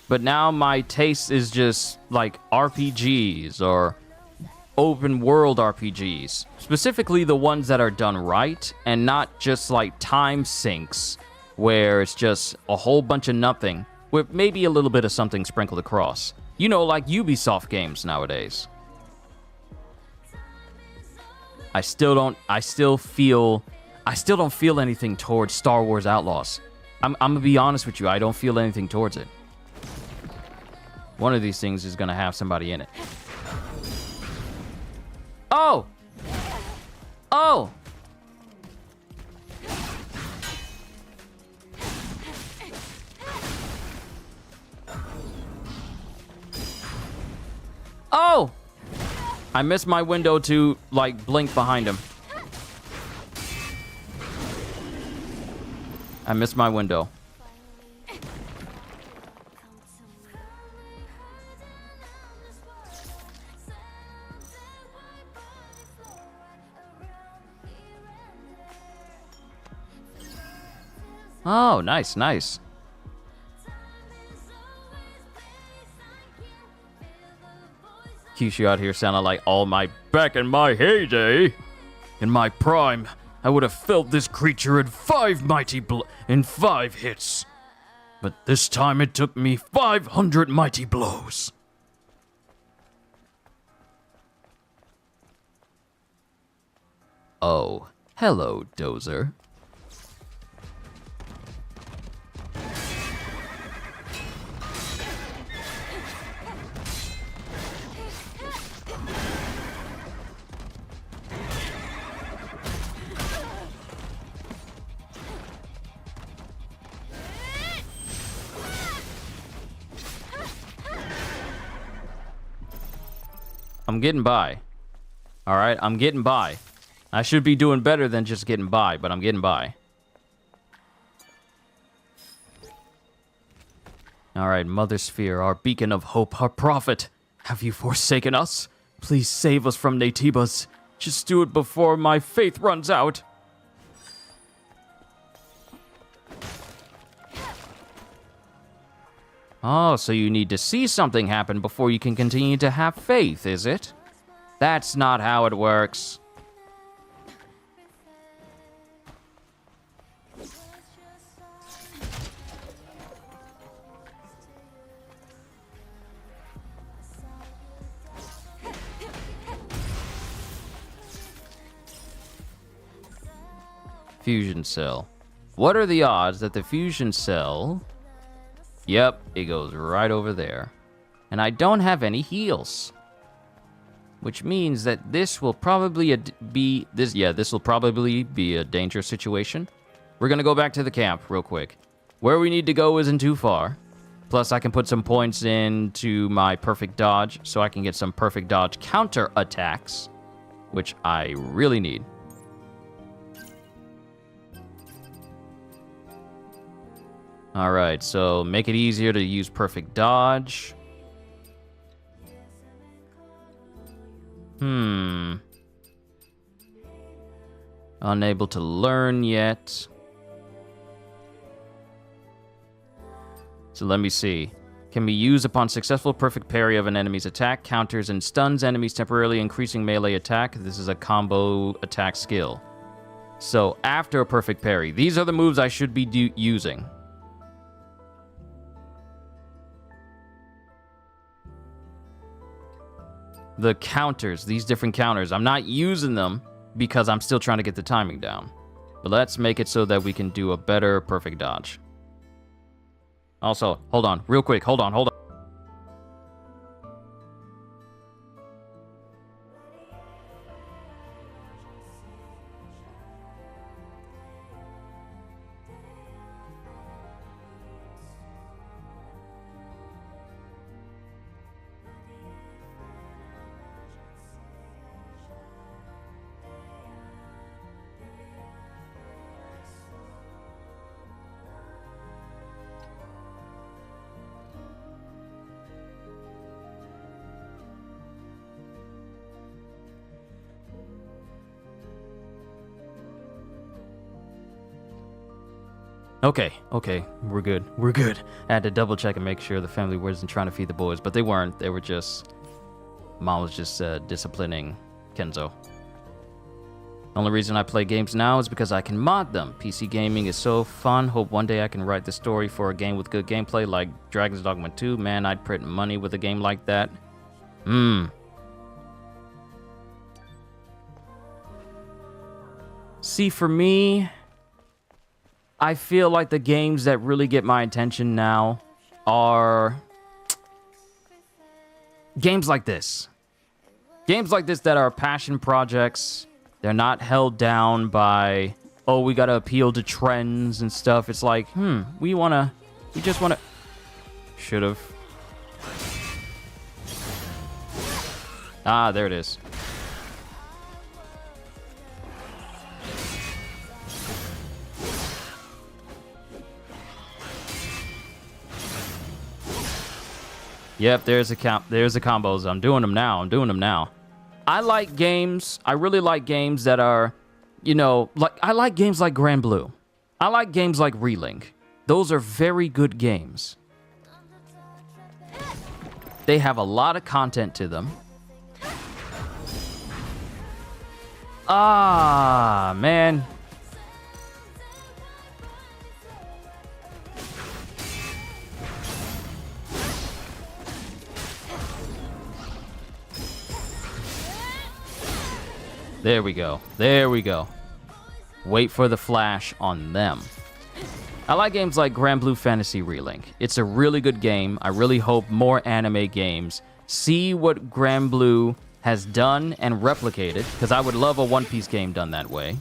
But now my taste is just like RPGs or open world RPGs. Specifically the ones that are done right and not just like time sinks where it's just a whole bunch of nothing with maybe a little bit of something sprinkled across. You know, like Ubisoft games nowadays. I still don't feel anything towards Star Wars Outlaws. I'm gonna be honest with you, I don't feel anything towards it. One of these things is gonna have somebody in it. Oh! Oh! Oh! I missed my window to, like, blink behind him. I missed my window. Oh, nice, nice. Kyushu out here sounding like all my... Back in my heyday, in my prime, I would have felt this creature in 5 hits. But this time it took me 500 mighty blows. Oh, hello, Dozer. I'm getting by. All right, I'm getting by. I should be doing better than just getting by, but I'm getting by. All right, Mother Sphere, our beacon of hope, our prophet. Have you forsaken us? Please save us from Natibas. Just do it before my faith runs out. Oh, so you need to see something happen before you can continue to have faith, is it? That's not how it works. Fusion cell. What are the odds that the fusion cell... Yep, it goes right over there. And I don't have any heals. Which means that this will probably be... This will probably be a dangerous situation. We're going to go back to the camp real quick. Where we need to go isn't too far. Plus, I can put some points into my perfect dodge so I can get some perfect dodge counter attacks, which I really need. Alright, so make it easier to use perfect dodge. Unable to learn yet. So let me see. Can be used upon successful perfect parry of an enemy's attack, counters and stuns enemies temporarily, increasing melee attack. This is a combo attack skill. So after a perfect parry, these are the moves I should be using. The counters, these different counters, I'm not using them because I'm still trying to get the timing down. But let's make it so that we can do a better perfect dodge. Also, hold on, real quick, hold on. Okay, we're good. I had to double check and make sure the family wasn't trying to feed the boys, but they weren't. They were just... Mom was just disciplining Kenzo. Only reason I play games now is because I can mod them. PC gaming is so fun. Hope one day I can write the story for a game with good gameplay like Dragon's Dogma 2. Man, I'd print money with a game like that. See, for me... I feel like the games that really get my attention now are games like this. Games like this that are passion projects, they're not held down by, oh, we gotta appeal to trends and stuff. It's like, we just wanna... Should've. Ah, there it is. Yep, there's the combos. I'm doing them now. I like games. I really like games that are, you know, like I like games like Grand Blue. I like games like Relink. Those are very good games. They have a lot of content to them. Ah, man. There we go. There we go. Wait for the flash on them. I like games like Grand Blue Fantasy Relink. It's a really good game. I really hope more anime games see what Grand Blue has done and replicated, because I would love a One Piece game done that way.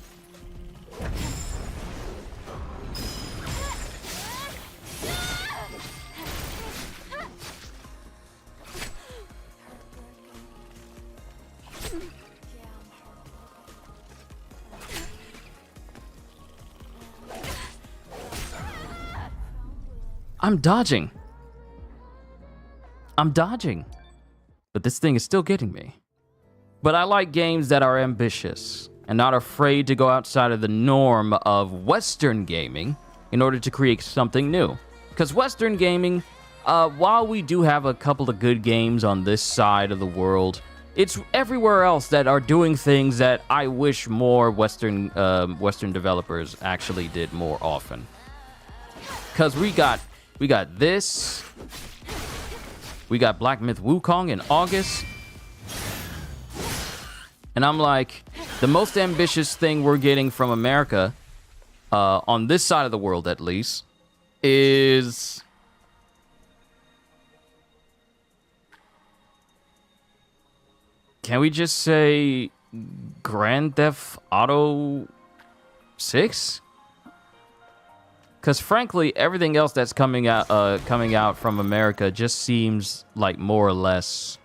I'm dodging. But this thing is still getting me. But I like games that are ambitious and not afraid to go outside of the norm of Western gaming in order to create something new. Because Western gaming, while we do have a couple of good games on this side of the world, it's everywhere else that are doing things that I wish more Western developers actually did more often. Because we got this. We got Black Myth Wukong in August. And I'm like, the most ambitious thing we're getting from America, on this side of the world at least, is... Can we just say Grand Theft Auto 6? Because frankly, everything else that's coming out from America just seems like more or less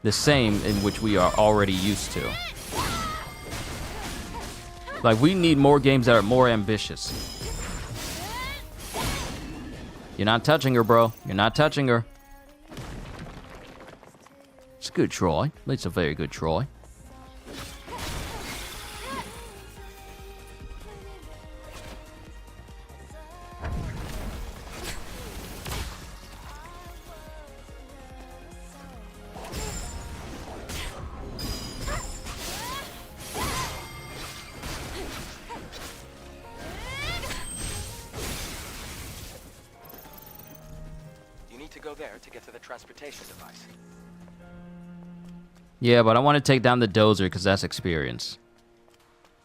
the same, in which we are already used to. Like, we need more games that are more ambitious. You're not touching her, bro. You're not touching her. It's a good Troy. It's a very good Troy. To get to the transportation device. Yeah, but I want to take down the dozer because that's experience.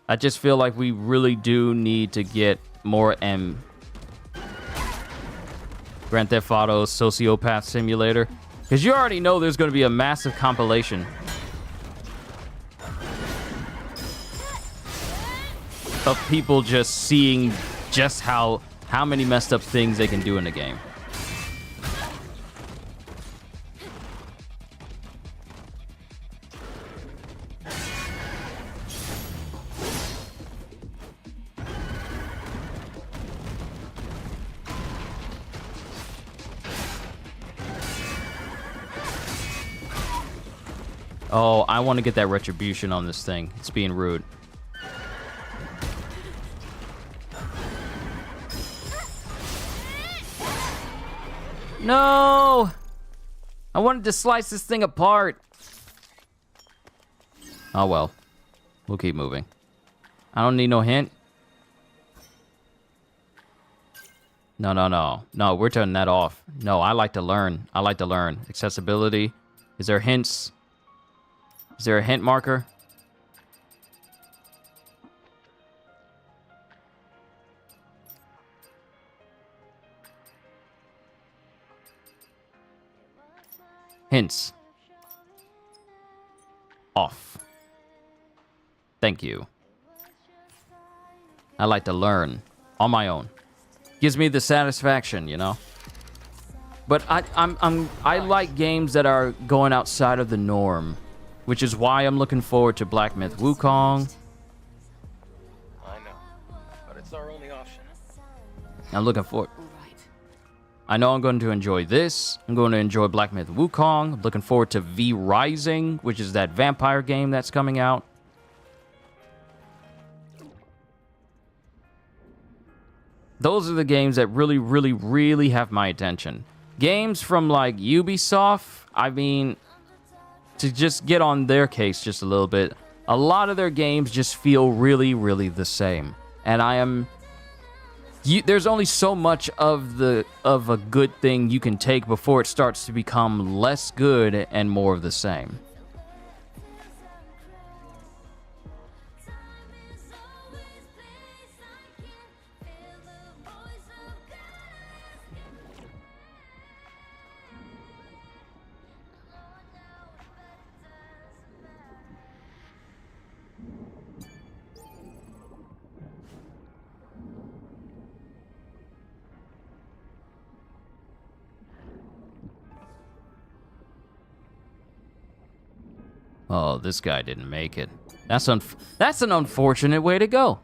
I just feel like we really do need to get more Grand Theft Auto Sociopath Simulator, because you already know there's going to be a massive compilation of people just seeing just how many messed up things they can do in the game. Oh, I want to get that retribution on this thing. It's being rude. No! I wanted to slice this thing apart. Oh, well. We'll keep moving. I don't need no hint. No. No, we're turning that off. No, I like to learn. Accessibility. Is there hints? Is there a hint marker? Hints. Off. Thank you. I like to learn on my own. Gives me the satisfaction, you know? But I like games that are going outside of the norm, which is why I'm looking forward to Black Myth Wukong. I know, but it's our only option. I'm looking forward. All right. I know I'm going to enjoy this. I'm going to enjoy Black Myth Wukong. I'm looking forward to V Rising, which is that vampire game that's coming out. Those are the games that really, really, really have my attention. Games from, like, Ubisoft, I mean, to just get on their case just a little bit, a lot of their games just feel really, really the same. And there's only so much of a good thing you can take before it starts to become less good and more of the same. Oh, this guy didn't make it. That's an unfortunate way to go.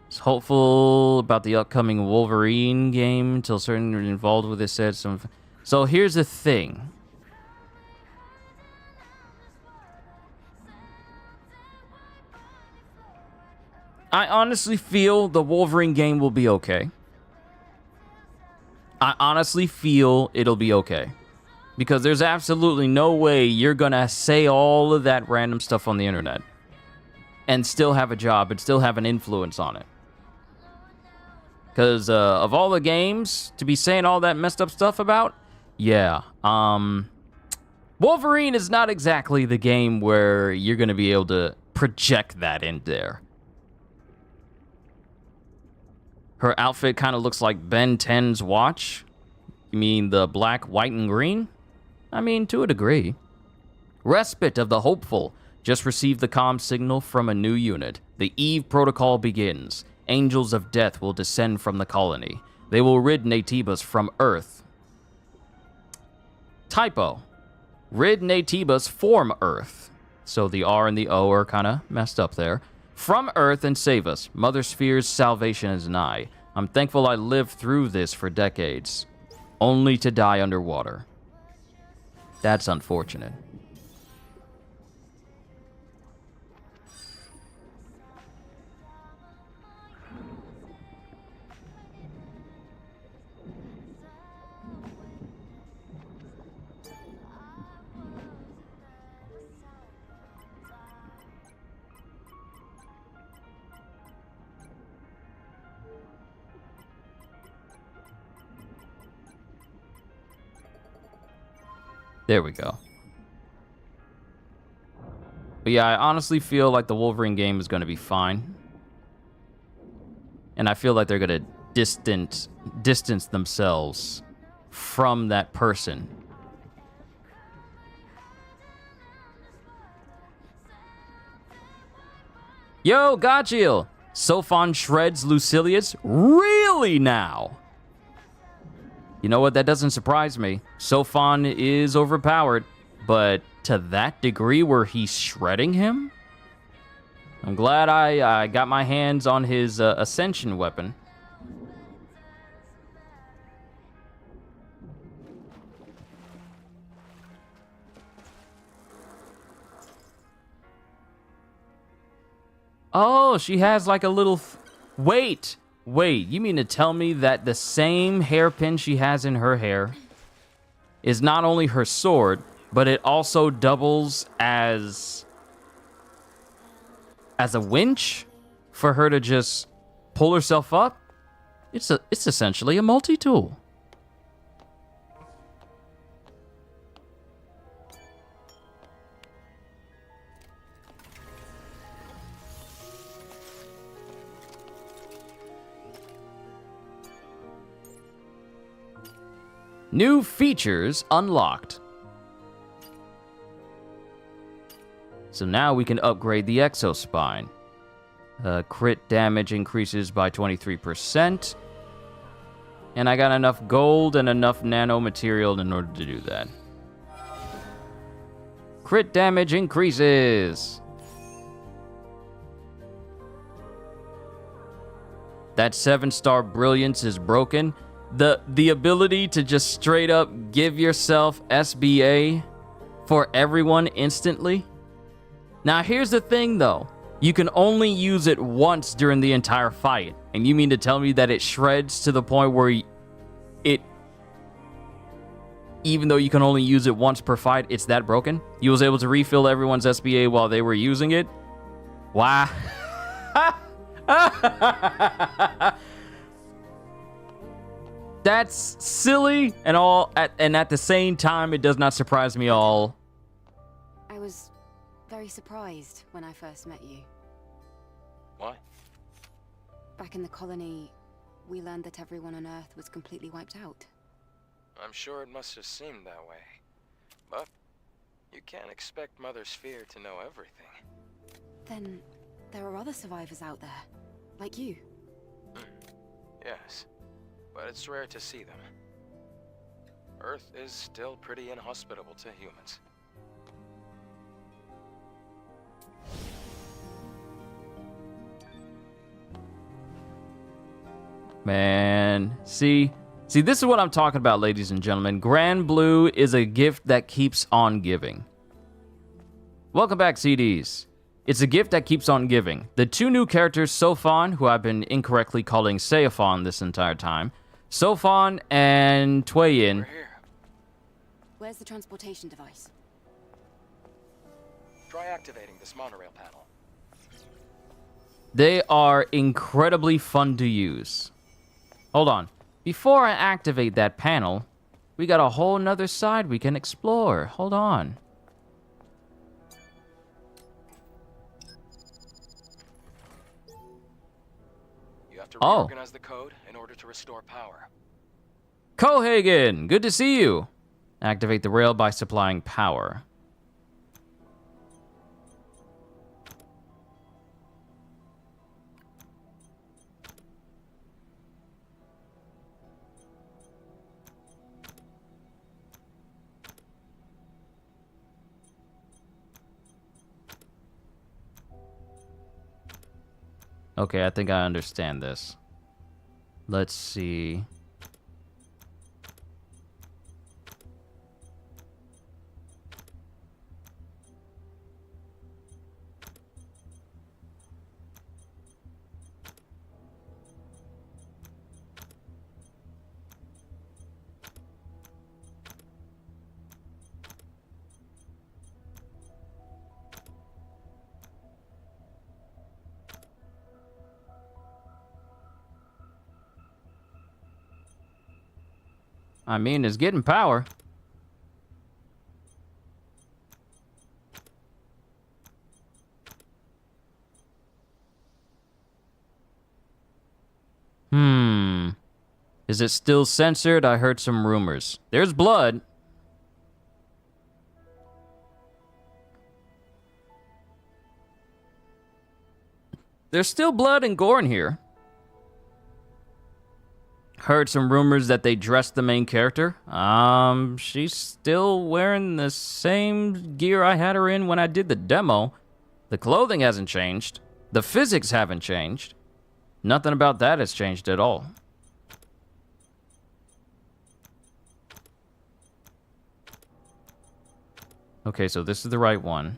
It's hopeful about the upcoming Wolverine game until certain involved with it said some. So here's the thing. I honestly feel the Wolverine game will be okay. I honestly feel it'll be okay. Because there's absolutely no way you're gonna say all of that random stuff on the internet and still have a job and still have an influence on it. Because of all the games to be saying all that messed up stuff about, yeah. Wolverine is not exactly the game where you're gonna be able to project that in there. Her outfit kind of looks like Ben 10's watch. You mean the black, white, and green? I mean, to a degree. Respite of the hopeful. Just received the comm signal from a new unit. The Eve protocol begins. Angels of death will descend from the colony. They will rid Natibas from Earth. Typo. Rid Natibas from Earth. So the R and the O are kind of messed up there. From Earth and save us. Mother Sphere's salvation is nigh. I'm thankful I lived through this for decades. Only to die underwater. That's unfortunate. There we go. But yeah, I honestly feel like the Wolverine game is going to be fine. And I feel like they're going to distance themselves from that person. Yo, Gachil! Sophon shreds Lucilius? Really now? You know what? That doesn't surprise me. Sophon is overpowered, but to that degree where he's shredding him? I'm glad I got my hands on his ascension weapon. Oh, she has like a little... Wait, you mean to tell me that the same hairpin she has in her hair is not only her sword, but it also doubles as a winch for her to just pull herself up? It's essentially a multi-tool. New features unlocked. So now we can upgrade the exospine. Crit damage increases by 23%. And I got enough gold and enough nanomaterial in order to do that. Crit damage increases. That 7-star brilliance is broken. The ability to just straight up give yourself SBA for everyone instantly. Now here's the thing though. You can only use it once during the entire fight. And you mean to tell me that it shreds to the point where even though you can only use it once per fight, it's that broken? You was able to refill everyone's SBA while they were using it? Wow. That's silly and all, and at the same time, it does not surprise me all. I was very surprised when I first met you. Why? Back in the colony, we learned that everyone on Earth was completely wiped out. I'm sure it must have seemed that way. But you can't expect Mother Sphere to know everything. Then there are other survivors out there, like you. Yes, but it's rare to see them. Earth is still pretty inhospitable to humans. Man, see, this is what I'm talking about, ladies and gentlemen. Grand Blue is a gift that keeps on giving. Welcome back, CDs. It's a gift that keeps on giving. The two new characters, Sophon, who I've been incorrectly calling Seophon this entire time, Sophon and Twayin. We're here. Where's the transportation device? Try activating this monorail panel. They are incredibly fun to use. Hold on. Before I activate that panel, we got a whole nother side we can explore. Hold on. You have to Oh. reorganize the code in order to restore power. Cohagen, good to see you. Activate the rail by supplying power. Okay, I think I understand this. Let's see. I mean, it's getting power. Is it still censored? I heard some rumors. There's blood. There's still blood and gore in here. Heard some rumors that they dressed the main character. She's still wearing the same gear I had her in when I did the demo. The clothing hasn't changed. The physics haven't changed. Nothing about that has changed at all. Okay, so this is the right one.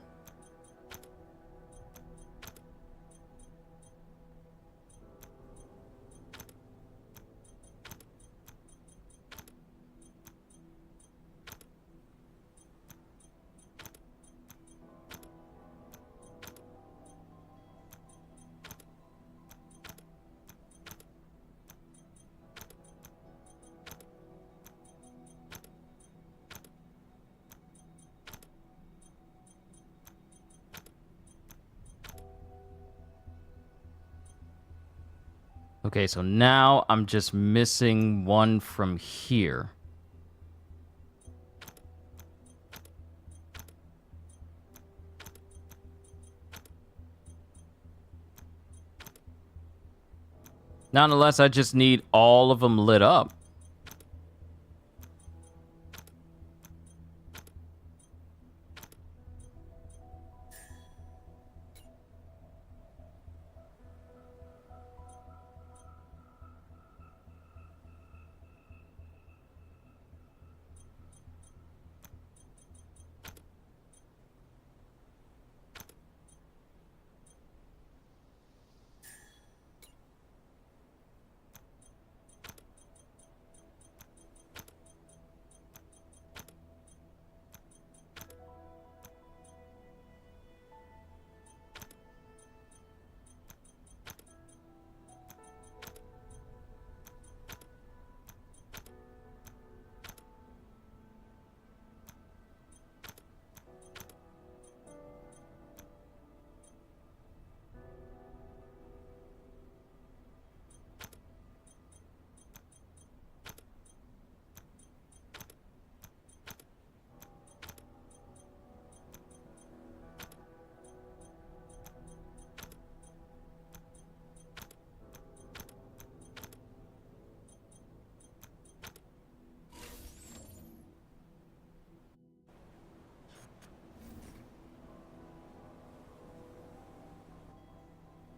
Okay, so now I'm just missing one from here. Not unless I just need all of them lit up.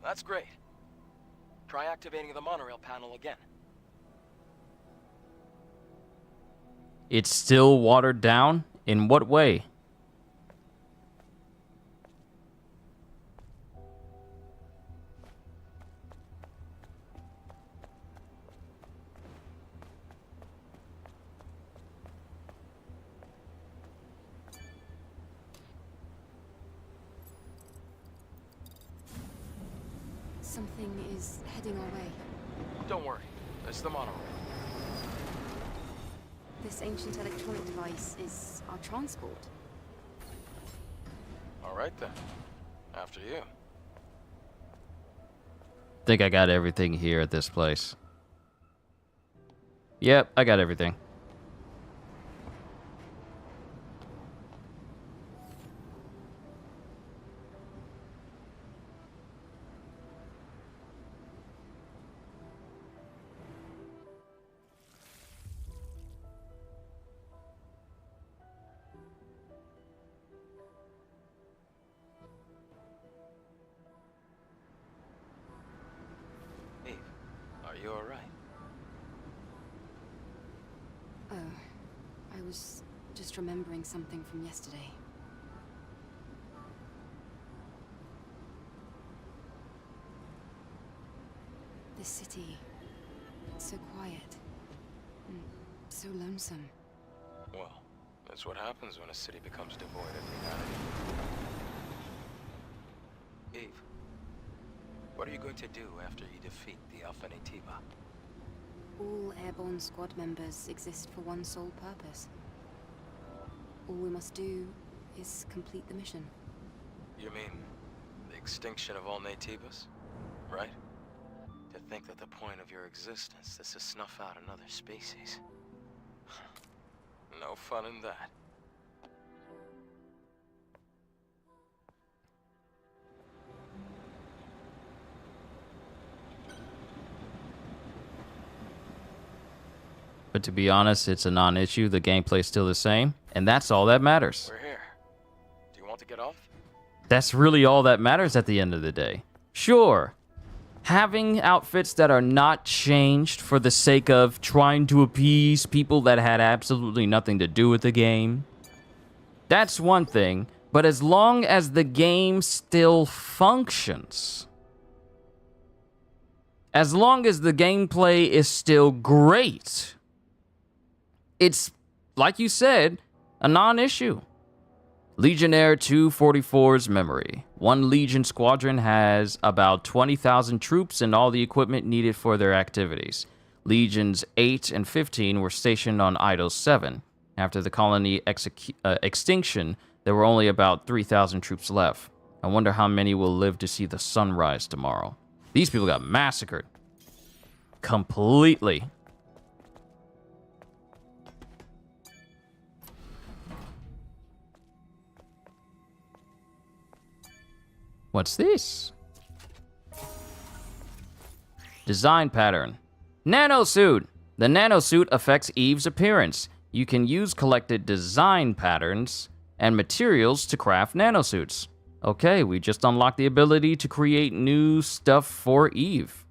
That's great. Try activating the monorail panel again. It's still watered down? In what way? Something is heading our way. Don't worry. It's the monorail. This ancient electronic device is our transport. All right then. After you. Think I got everything here at this place. Yep, I got everything. Eve, are you all right? Oh, I was just remembering something from yesterday. This city, it's so quiet and so lonesome. Well, that's what happens when a city becomes devoid of humanity. Eve, what are you going to do after you defeat the Alpha Natiba? All airborne squad members exist for one sole purpose. All we must do is complete the mission. You mean the extinction of all Natibas? Right? To think that the point of your existence is to snuff out another species. No fun in that. But to be honest, it's a non-issue. The gameplay's still the same, and that's all that matters. We're here. Do you want to get off? That's really all that matters at the end of the day. Sure, having outfits that are not changed for the sake of trying to appease people that had absolutely nothing to do with the game, that's one thing. But as long as the game still functions, as long as the gameplay is still great, it's, like you said, a non-issue. Legionnaire 244's memory. One Legion squadron has about 20,000 troops and all the equipment needed for their activities. Legions 8 and 15 were stationed on Idle 7. After the colony extinction, there were only about 3,000 troops left. I wonder how many will live to see the sunrise tomorrow. These people got massacred. Completely. What's this? Design pattern. Nanosuit. The nanosuit affects Eve's appearance. You can use collected design patterns and materials to craft nanosuits. Okay, we just unlocked the ability to create new stuff for Eve.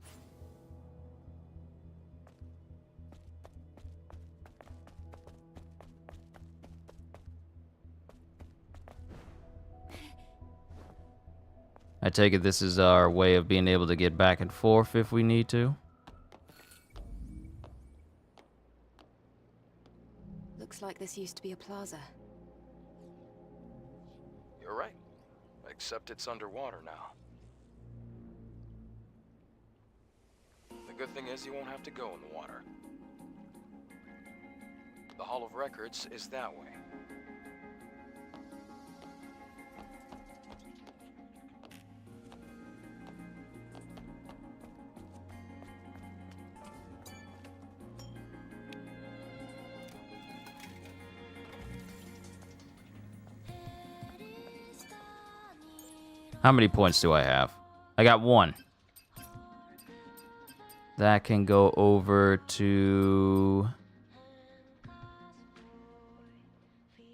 I take it this is our way of being able to get back and forth if we need to. Looks like this used to be a plaza. You're right. Except it's underwater now. The good thing is you won't have to go in the water. The Hall of Records is that way. How many points do I have? I got 1. That can go over to...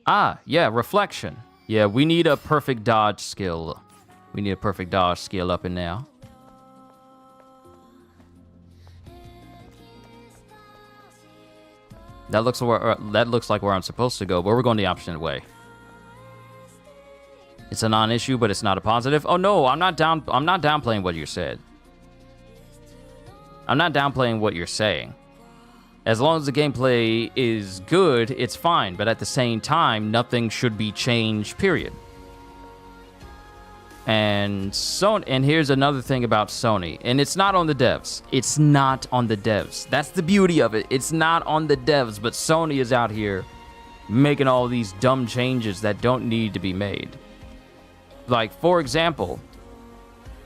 yeah, reflection. Yeah, we need a perfect dodge skill. We need a perfect dodge skill up in now. That looks like where I'm supposed to go, but we're going the opposite way. It's a non-issue, but it's not a positive. Oh no, I'm not downplaying what you said. I'm not downplaying what you're saying. As long as the gameplay is good, it's fine. But at the same time, nothing should be changed, period. And here's another thing about Sony. And it's not on the devs. It's not on the devs. That's the beauty of it. It's not on the devs, but Sony is out here making all these dumb changes that don't need to be made. Like, for example,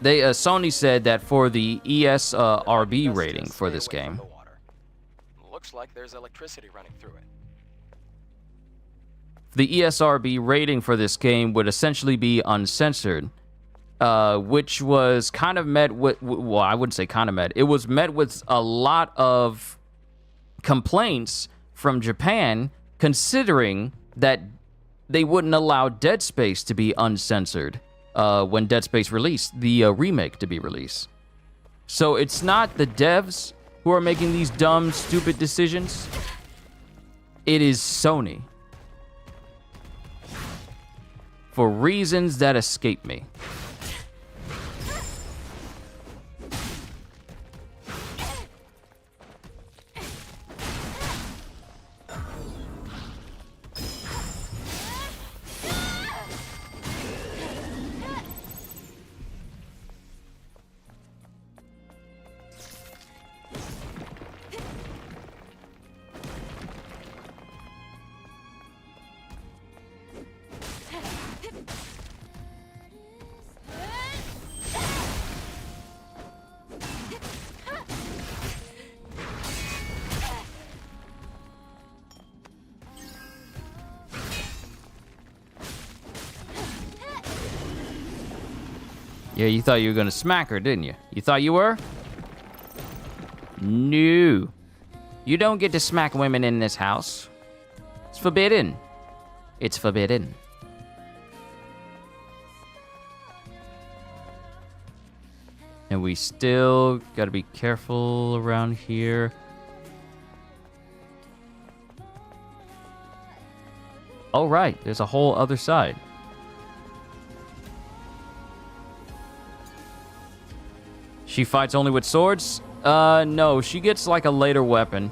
Sony said that for the ESRB rating for this game, looks like there's electricity running through it. The ESRB rating for this game would essentially be uncensored, which was kind of met with, well, I wouldn't say kind of met, it was met with a lot of complaints from Japan, considering that they wouldn't allow Dead Space to be uncensored when Dead Space released, the remake to be released. So it's not the devs who are making these dumb, stupid decisions. It is Sony. For reasons that escape me. Yeah, you thought you were gonna smack her, didn't you? You thought you were? No. You don't get to smack women in this house. It's forbidden. It's forbidden. And we still gotta be careful around here. Oh, right. There's a whole other side. She fights only with swords? No, she gets like a later weapon.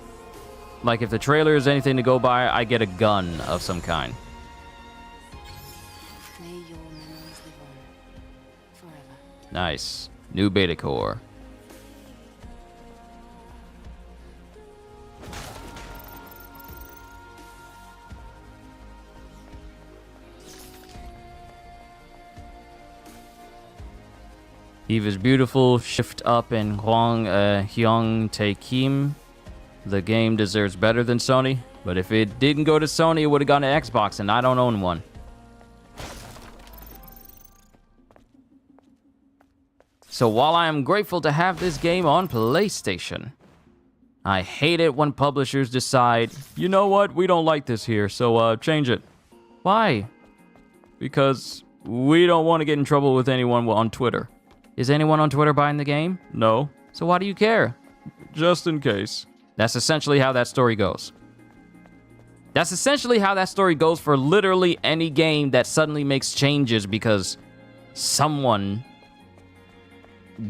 Like if the trailer is anything to go by, I get a gun of some kind. May your memories live on forever. Nice. New beta core. Eve is beautiful. Shift up in Hyung Tae Kim. The game deserves better than Sony, but if it didn't go to Sony, it would have gone to Xbox, and I don't own one. So while I am grateful to have this game on PlayStation, I hate it when publishers decide, you know what, we don't like this here, so change it. Why? Because we don't want to get in trouble with anyone on Twitter. Is anyone on Twitter buying the game? No. So why do you care? Just in case. That's essentially how that story goes. That's essentially how that story goes for literally any game that suddenly makes changes because someone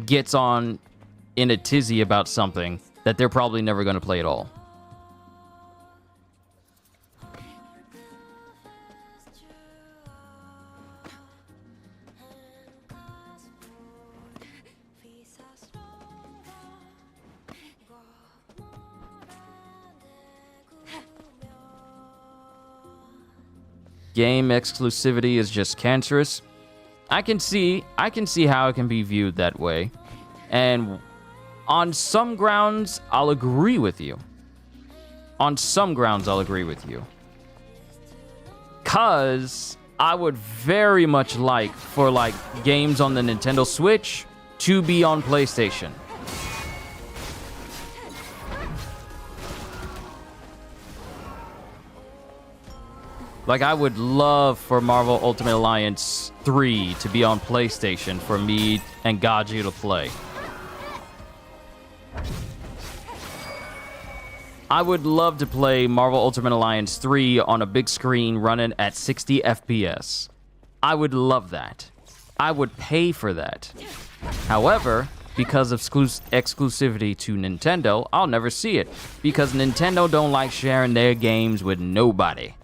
gets on in a tizzy about something that they're probably never going to play at all. Game exclusivity is just cancerous. I can see how it can be viewed that way. And on some grounds, I'll agree with you. On some grounds, I'll agree with you. 'Cause I would very much like for like games on the Nintendo Switch to be on PlayStation. Like, I would love for Marvel Ultimate Alliance 3 to be on PlayStation for me and Gaji to play. I would love to play Marvel Ultimate Alliance 3 on a big screen running at 60 FPS. I would love that. I would pay for that. However, because of exclusivity to Nintendo, I'll never see it. Because Nintendo don't like sharing their games with nobody.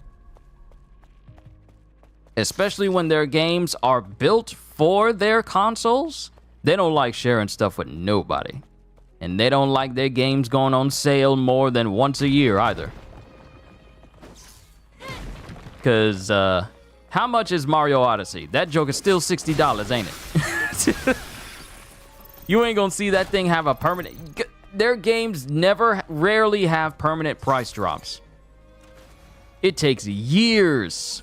Especially when their games are built for their consoles, they don't like sharing stuff with nobody. And they don't like their games going on sale more than once a year either. Because, how much is Mario Odyssey? That joke is still $60, ain't it? You ain't gonna see that thing have a permanent... Their games rarely have permanent price drops. It takes years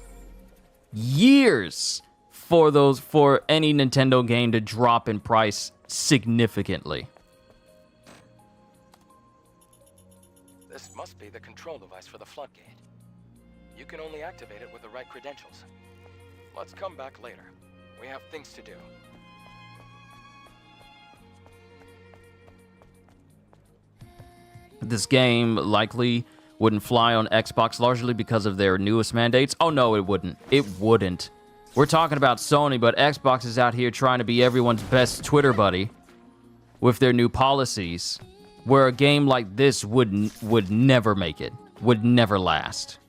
for any Nintendo game to drop in price significantly. This must be the control device for the floodgate. You can only activate it with the right credentials. Let's come back later. We have things to do. This game likely wouldn't fly on Xbox largely because of their newest mandates. Oh no, it wouldn't. It wouldn't. We're talking about Sony, but Xbox is out here trying to be everyone's best Twitter buddy with their new policies, where a game like this would never make it, would never last.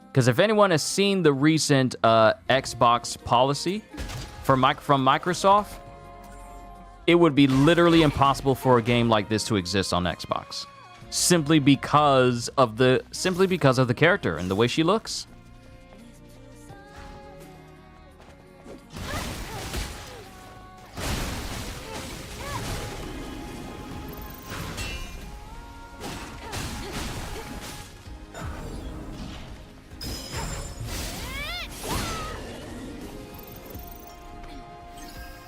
Because if anyone has seen the recent Xbox policy from Microsoft, it would be literally impossible for a game like this to exist on Xbox. Simply because of the character and the way she looks.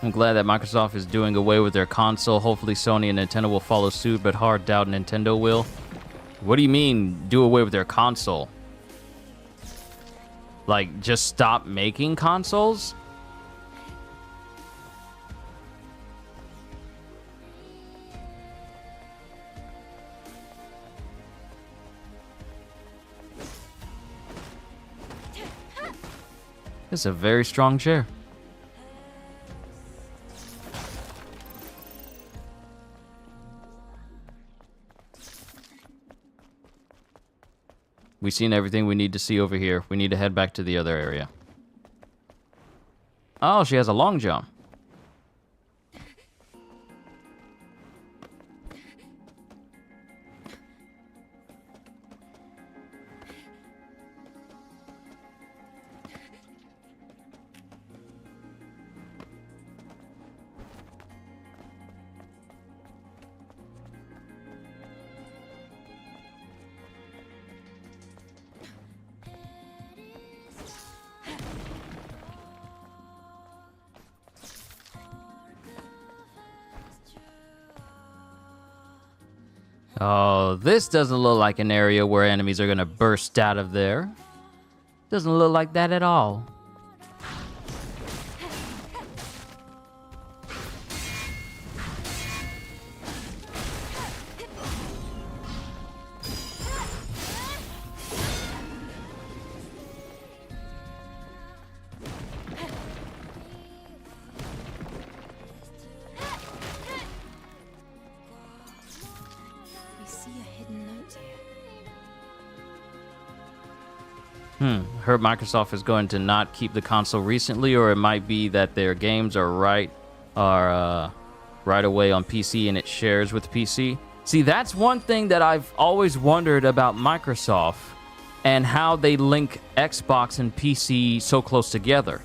I'm glad that Microsoft is doing away with their console. Hopefully Sony and Nintendo will follow suit, but hard doubt Nintendo will. What do you mean, do away with their console? Like, just stop making consoles? It's a very strong chair. We've seen everything we need to see over here. We need to head back to the other area. Oh, she has a long jump. Oh, this doesn't look like an area where enemies are gonna burst out of there. Doesn't look like that at all. Heard Microsoft is going to not keep the console recently, or it might be that their games are right away on PC and it shares with PC. See, that's one thing that I've always wondered about Microsoft and how they link Xbox and PC so close together.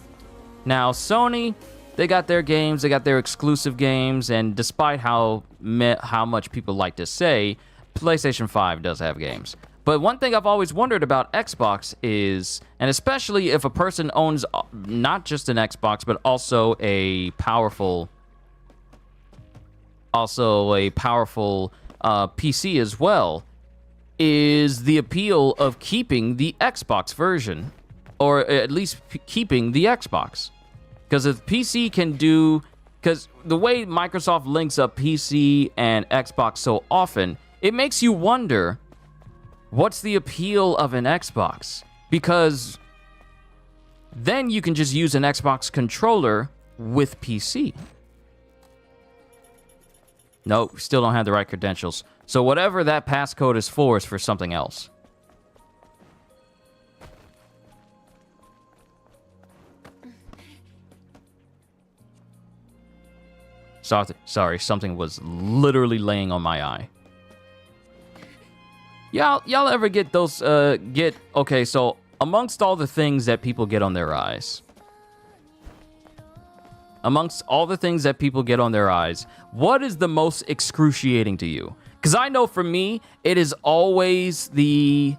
Now, Sony, they got their games, they got their exclusive games, and despite how much people like to say, PlayStation 5 does have games. But one thing I've always wondered about Xbox is, and especially if a person owns not just an Xbox, but also a powerful PC as well, is the appeal of keeping the Xbox version, or at least keeping the Xbox. Because if PC can do, because the way Microsoft links up PC and Xbox so often, it makes you wonder, what's the appeal of an Xbox? Because then you can just use an Xbox controller with PC. No, still don't have the right credentials. So whatever that passcode is for something else. Sorry, something was literally laying on my eye. Y'all ever get those, okay, so amongst all the things that people get on their eyes, what is the most excruciating to you? Because I know for me, it's always the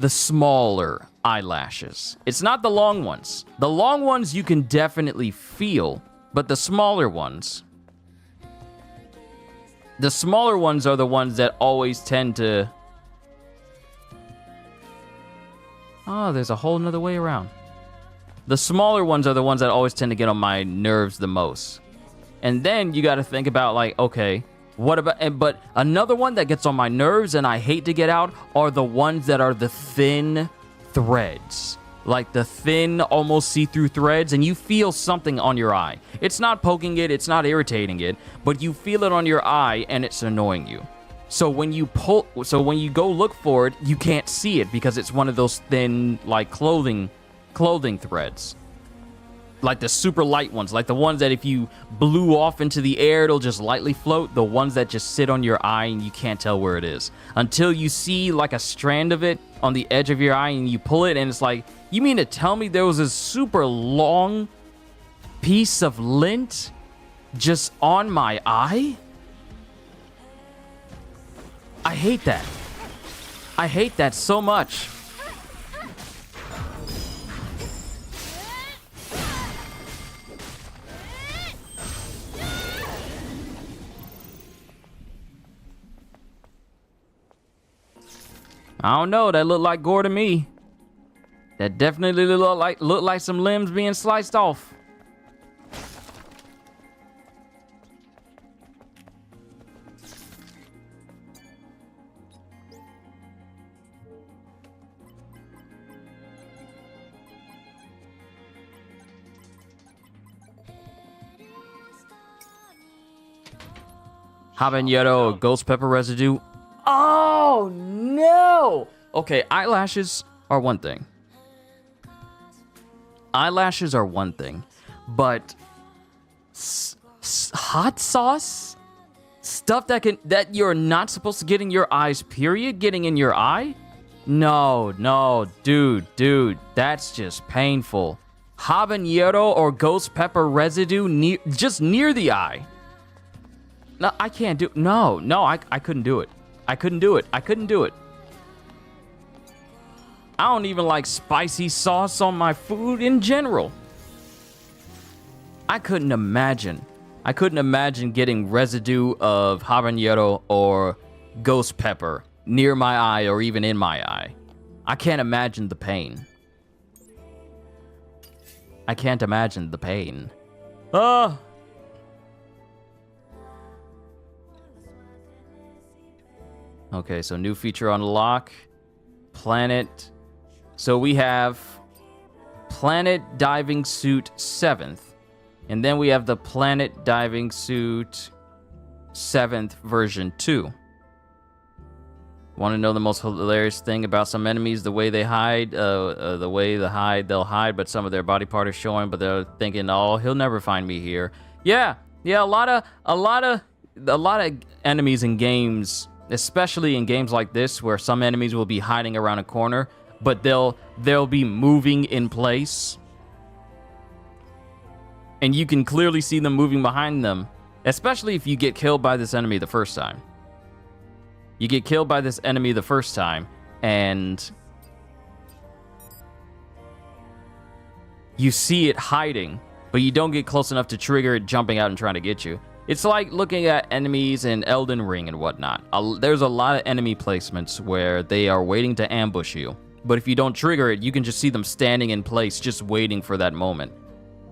smaller eyelashes. It's not the long ones. The long ones you can definitely feel, but the smaller ones are the ones that always tend to... Oh, there's a whole nother way around. The smaller ones are the ones that always tend to get on my nerves the most. And then you got to think about, like, okay, what about... But another one that gets on my nerves and I hate to get out are the ones that are the thin threads. Like the thin, almost see-through threads, and you feel something on your eye. It's not poking it, it's not irritating it, but you feel it on your eye and it's annoying you. So when you go look for it, you can't see it because it's one of those thin, like, clothing threads. Like the super light ones, like the ones that if you blew off into the air, it'll just lightly float. The ones that just sit on your eye and you can't tell where it is. Until you see like a strand of it on the edge of your eye and you pull it and it's like, you mean to tell me there was a super long piece of lint just on my eye? I hate that. I hate that so much. I don't know, that looked like gore to me. That definitely looked like some limbs being sliced off. Habanero ghost pepper residue. Oh, no! Okay, eyelashes are one thing. But hot sauce? Stuff that you're not supposed to get in your eyes, period, getting in your eye? No, dude, that's just painful. Habanero or ghost pepper residue just near the eye. No, I can't do... No, I couldn't do it. I couldn't do it. I don't even like spicy sauce on my food in general. I couldn't imagine I couldn't imagine getting residue of habanero or ghost pepper near my eye or even in my eye. I can't imagine the pain. I can't imagine the pain. Ah! Okay, so new feature unlock. Planet. So we have Planet Diving Suit 7th. And then we have the Planet Diving Suit 7th version 2. Want to know the most hilarious thing about some enemies? The way they hide, they'll hide, but some of their body part is showing, but they're thinking, oh, he'll never find me here. Yeah, a lot of enemies in games, especially in games like this, where some enemies will be hiding around a corner, but they'll be moving in place. And you can clearly see them moving behind them, especially if you get killed by this enemy the first time. You get killed by this enemy the first time, and you see it hiding, but you don't get close enough to trigger it jumping out and trying to get you. It's like looking at enemies in Elden Ring and whatnot. There's a lot of enemy placements where they are waiting to ambush you, but if you don't trigger it, you can just see them standing in place, just waiting for that moment.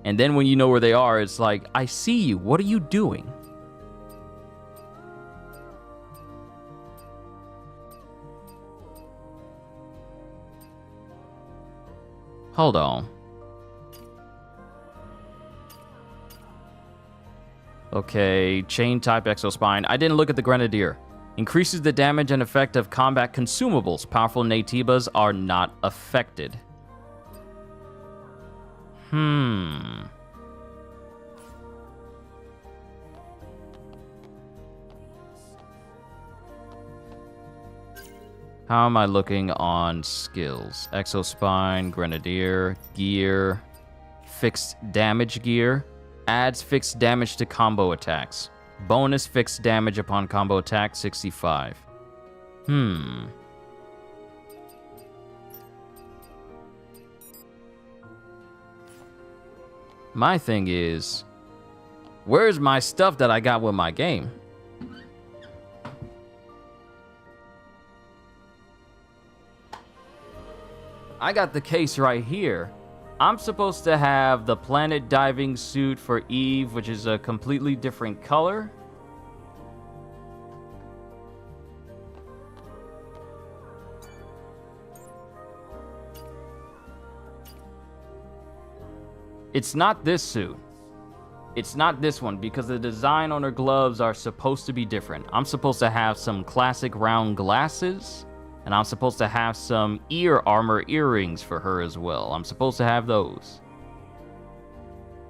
And then when you know where they are, it's like, I see you. What are you doing? Hold on. Okay, chain type exospine. I didn't look at the grenadier. Increases the damage and effect of combat consumables. Powerful Natibas are not affected. How am I looking on skills? Exospine, Grenadier, Gear, Fixed Damage Gear. Adds fixed damage to combo attacks. Bonus fixed damage upon combo attack, 65. My thing is, where's my stuff that I got with my game? I got the case right here. I'm supposed to have the Planet Diving Suit for Eve, which is a completely different color. It's not this suit. It's not this one, because the design on her gloves are supposed to be different. I'm supposed to have some classic round glasses, and I'm supposed to have some ear armor earrings for her as well. I'm supposed to have those.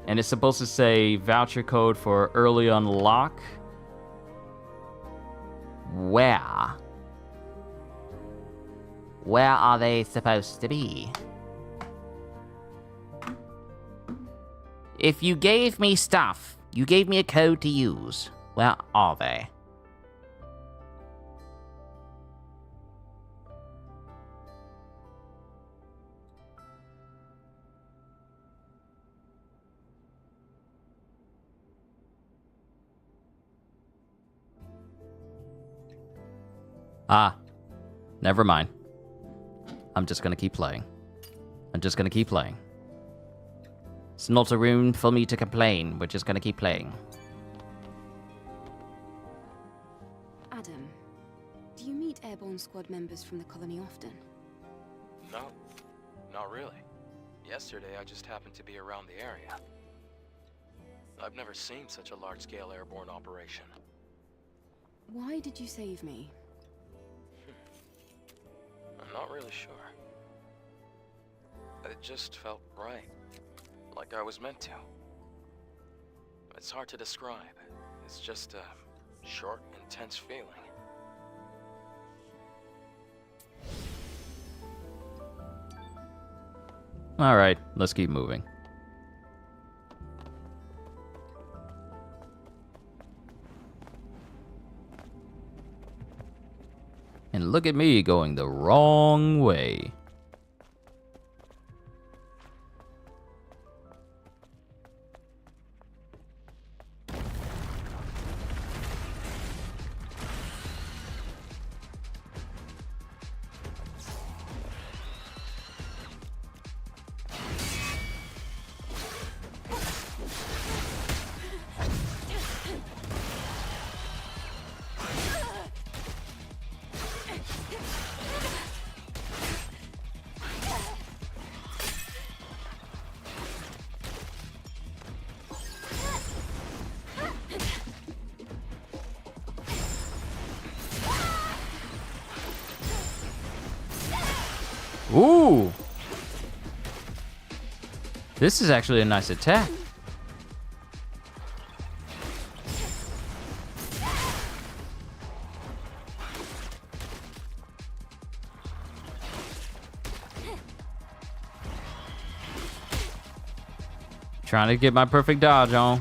And it's supposed to say voucher code for early unlock. Where? Where are they supposed to be? If you gave me stuff, you gave me a code to use. Where are they? Ah, never mind. I'm just gonna keep playing. It's not a room for me to complain. We're just gonna keep playing. Adam, do you meet airborne squad members from the colony often? No, not really. Yesterday, I just happened to be around the area. I've never seen such a large-scale airborne operation. Why did you save me? I'm not really sure. It just felt right. Like I was meant to. It's hard to describe. It's just a short, intense feeling. Alright, let's keep moving. And look at me going the wrong way. Ooh! This is actually a nice attack. Trying to get my perfect dodge on.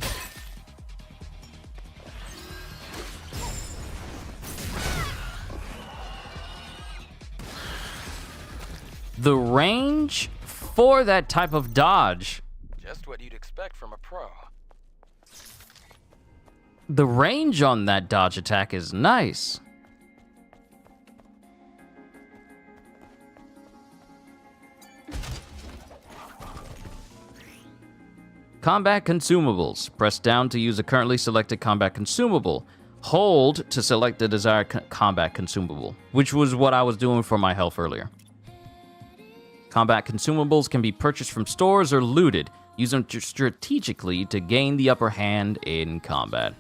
The range for that type of dodge. Just what you'd expect from a pro. The range on that dodge attack is nice. Combat consumables. Press down to use a currently selected combat consumable. Hold to select the desired combat consumable, which was what I was doing for my health earlier. Combat consumables can be purchased from stores or looted. Use them strategically to gain the upper hand in combat.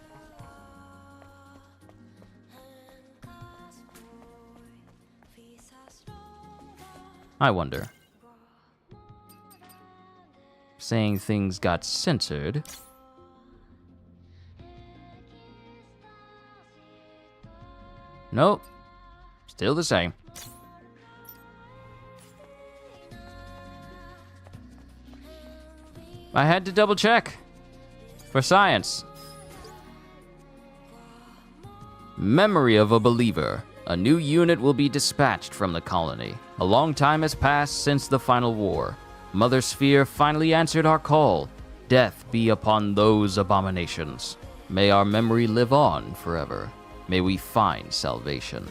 I wonder. Saying things got censored. Nope. Still the same. I had to double check. For science. Memory of a believer. A new unit will be dispatched from the colony. A long time has passed since the final war. Mother Sphere finally answered our call. Death be upon those abominations. May our memory live on forever. May we find salvation.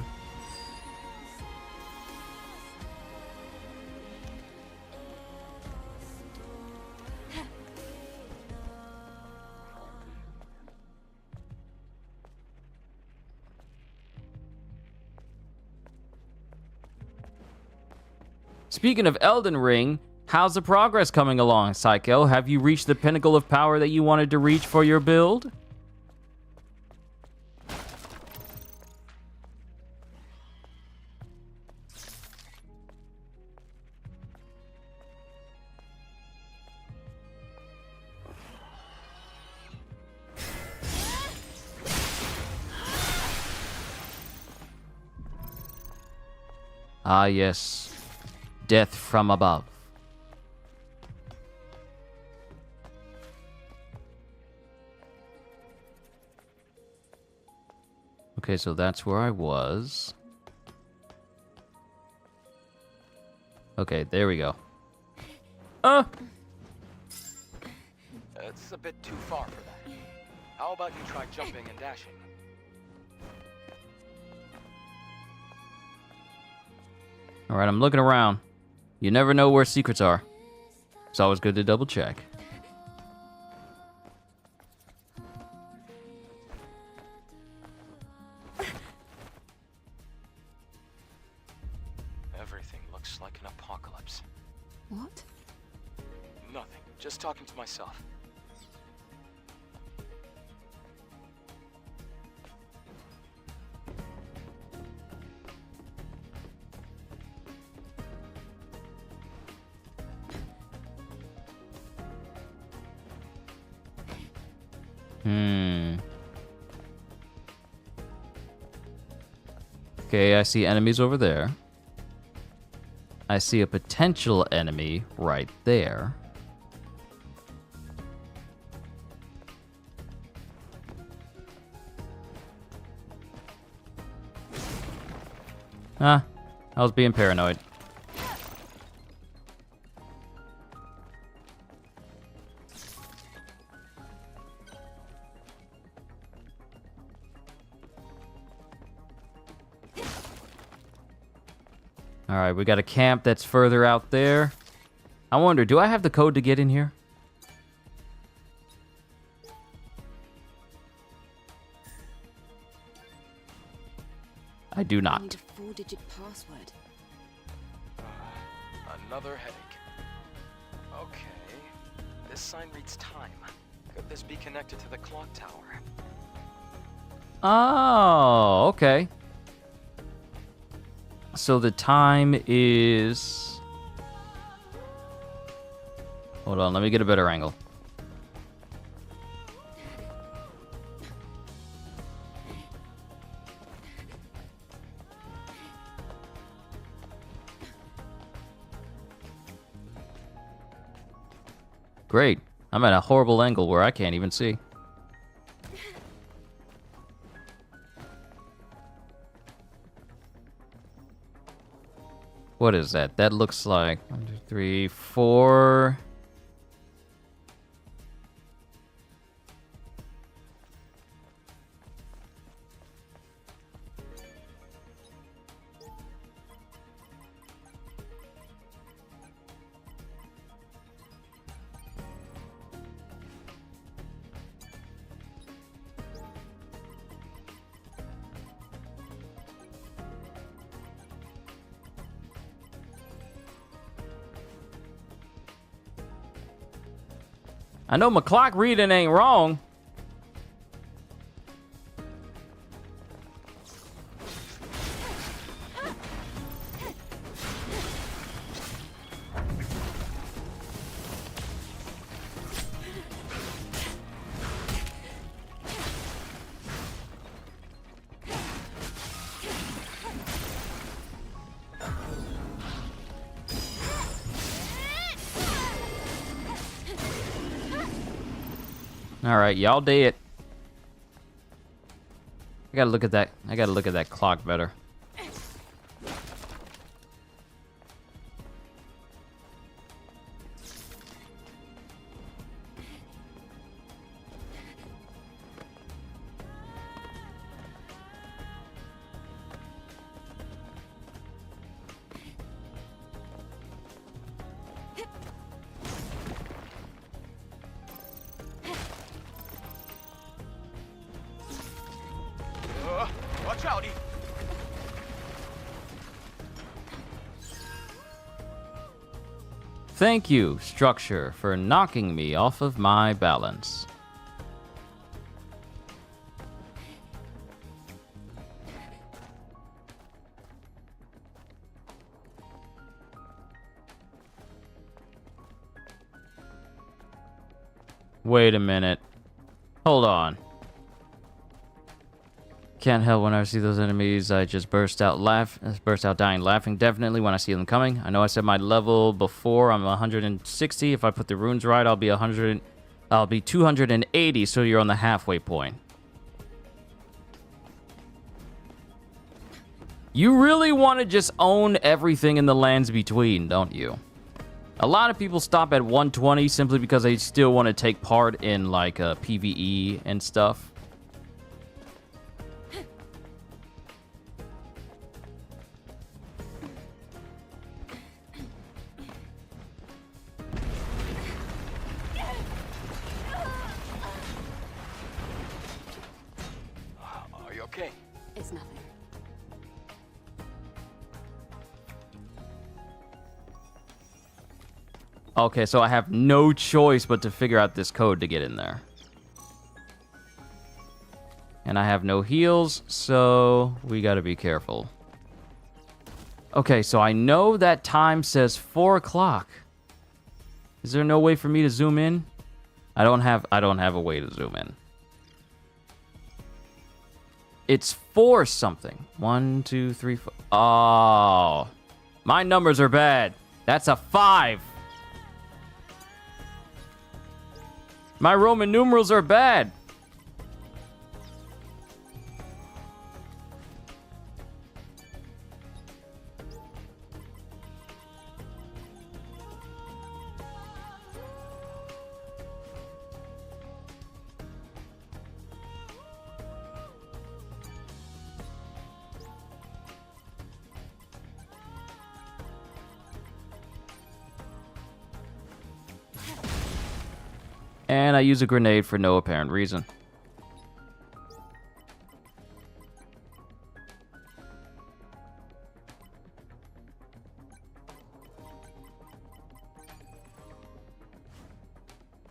Speaking of Elden Ring, how's the progress coming along, Psycho? Have you reached the pinnacle of power that you wanted to reach for your build? Ah, yes. Death from above. Okay, so that's where I was. Okay, there we go. It's a bit too far for that. How about you try jumping and dashing? All right, I'm looking around. You never know where secrets are. It's always good to double check. Everything looks like an apocalypse. What? Nothing. Just talking to myself. Okay, I see enemies over there. I see a potential enemy right there. I was being paranoid. All right, we got a camp that's further out there. I wonder, do I have the code to get in here? I I do I need not. a 4-digit password. Another headache. Okay. This sign reads time. Could this be connected to the clock tower? Oh, okay. So the time is... Hold on, let me get a better angle. Great. I'm at a horrible angle where I can't even see. What is that? That looks like 1, 2, 3, 4. I know my clock reading ain't wrong. All right, y'all did. I gotta look at that. I gotta look at that clock better. Watch out! Thank you, structure, for knocking me off of my balance. Wait a minute. Hold on. Can't help when I see those enemies, I just burst out dying laughing. Definitely when I see them coming. I know I said my level before, I'm 160. If I put the runes right, I'll be 280, so you're on the halfway point. You really want to just own everything in the lands between, don't you? A lot of people stop at 120 simply because they still want to take part in like PvE and stuff. Are you okay? It's nothing. Okay, so I have no choice but to figure out this code to get in there. And I have no heals, so we gotta be careful. Okay, so I know that time says 4 o'clock. Is there no way for me to zoom in? I don't have a way to zoom in. It's 4 something. 1, 2, 3, 4. Oh, my numbers are bad. That's a 5. My Roman numerals are bad. And I use a grenade for no apparent reason.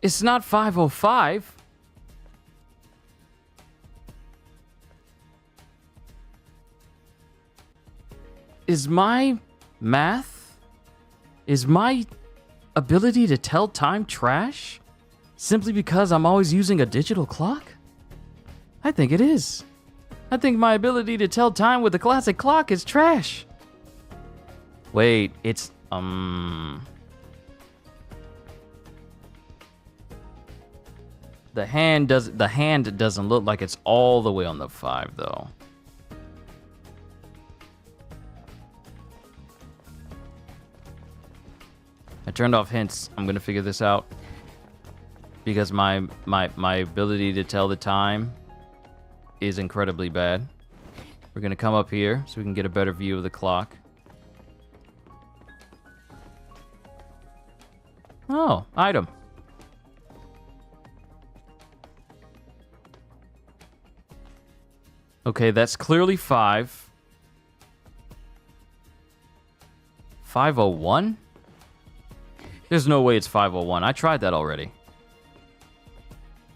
It's not 5:05. Is my math? Is my ability to tell time trash? Simply because I'm always using a digital clock? I think it is. I think my ability to tell time with a classic clock is trash. Wait, it's, The hand doesn't look like it's all the way on the 5, though. I turned off hints. I'm gonna figure this out. Because my ability to tell the time is incredibly bad. We're gonna come up here so we can get a better view of the clock. Oh, item. Okay, that's clearly 5. 5:01? There's no way it's 5:01. I tried that already.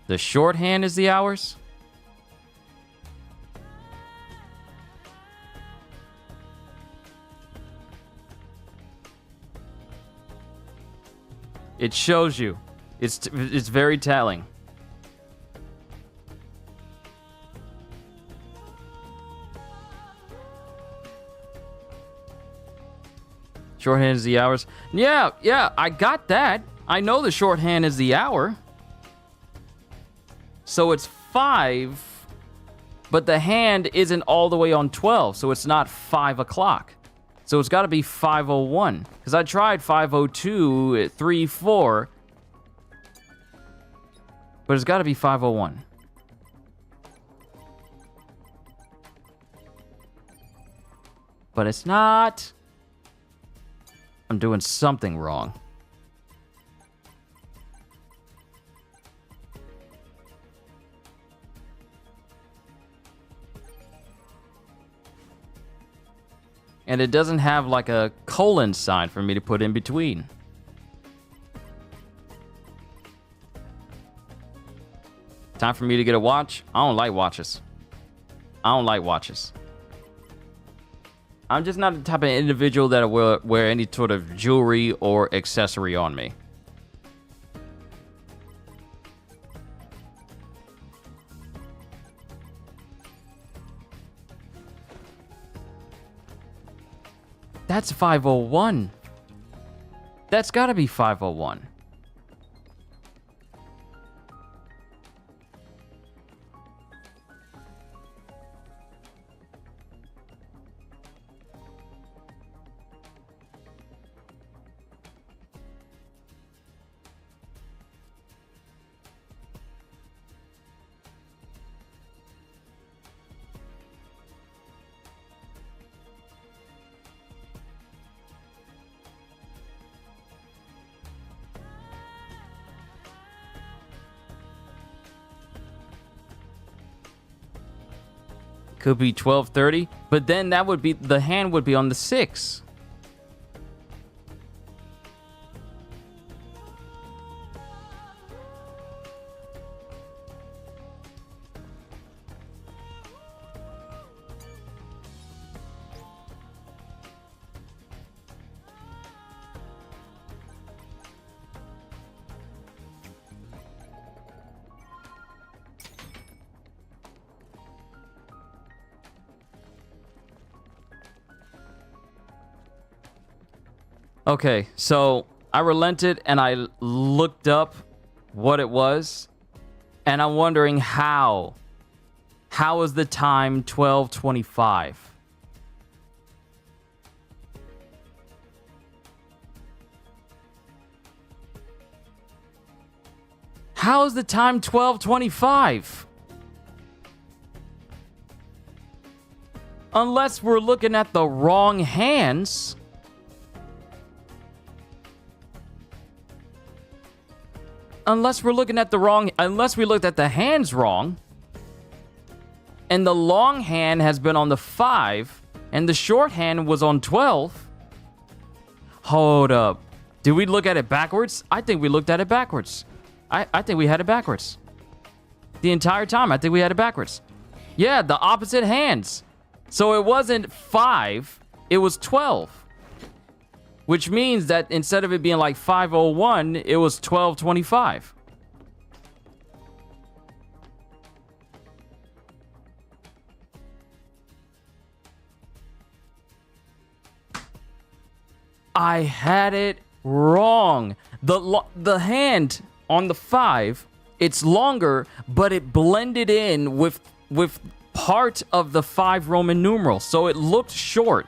The shorthand is the hours? It shows you. It's very telling. Shorthand is the hours. Yeah, I got that. I know the shorthand is the hour. So it's 5, but the hand isn't all the way on 12, so it's not 5 o'clock. So it's got to be 5:01. Because I tried 5:02, 3, 4. But it's got to be 5:01. But it's not. I'm doing something wrong. And it doesn't have like a colon sign for me to put in between. Time for me to get a watch? I don't like watches. I'm just not the type of individual that will wear any sort of jewelry or accessory on me. That's 5:01. That's gotta be 5:01. Could be 12:30, but then that would be, the hand would be on the 6. Okay, so I relented and I looked up what it was, and I'm wondering how. How is the time 12:25? How is the time 12:25? Unless we're looking at the wrong hands. Unless we looked at the hands wrong, and the long hand has been on the 5, and the short hand was on 12. Hold up. Did we look at it backwards? I think we looked at it backwards. I think we had it backwards. The entire time, I think we had it backwards. Yeah, the opposite hands. So it wasn't 5, it was 12. Which means that instead of it being like 5:01, it was 12:25. I had it wrong. The hand on the 5, it's longer, but it blended in with part of the 5 Roman numerals, so it looked short.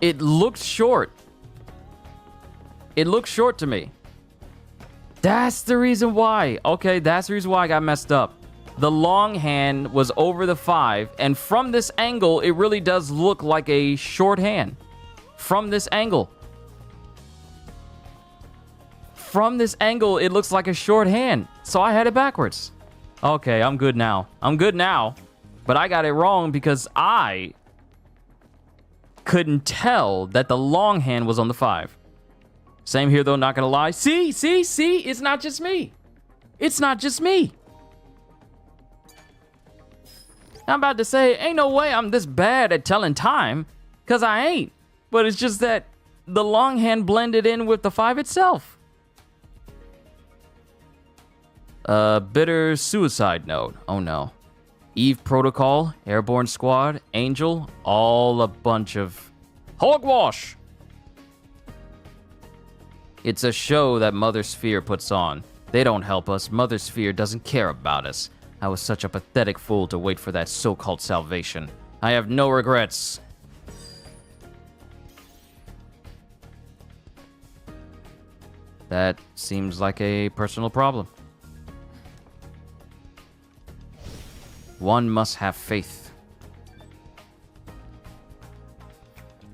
It looked short. It looked short to me. That's the reason why. Okay, that's the reason why I got messed up. The long hand was over the 5, and from this angle, it really does look like a short hand. From this angle. From this angle, it looks like a short hand. So I had it backwards. Okay, I'm good now. I'm good now. But I got it wrong because I couldn't tell that the long hand was on the 5. Same here, though, not gonna lie. See? It's not just me. It's not just me. I'm about to say, ain't no way I'm this bad at telling time, because I ain't. But it's just that the long hand blended in with the 5 itself. Bitter suicide note. Oh no. Eve Protocol, Airborne Squad, Angel, all a bunch of hogwash. It's a show that Mother Sphere puts on. They don't help us. Mother Sphere doesn't care about us. I was such a pathetic fool to wait for that so-called salvation. I have no regrets. That seems like a personal problem. One must have faith.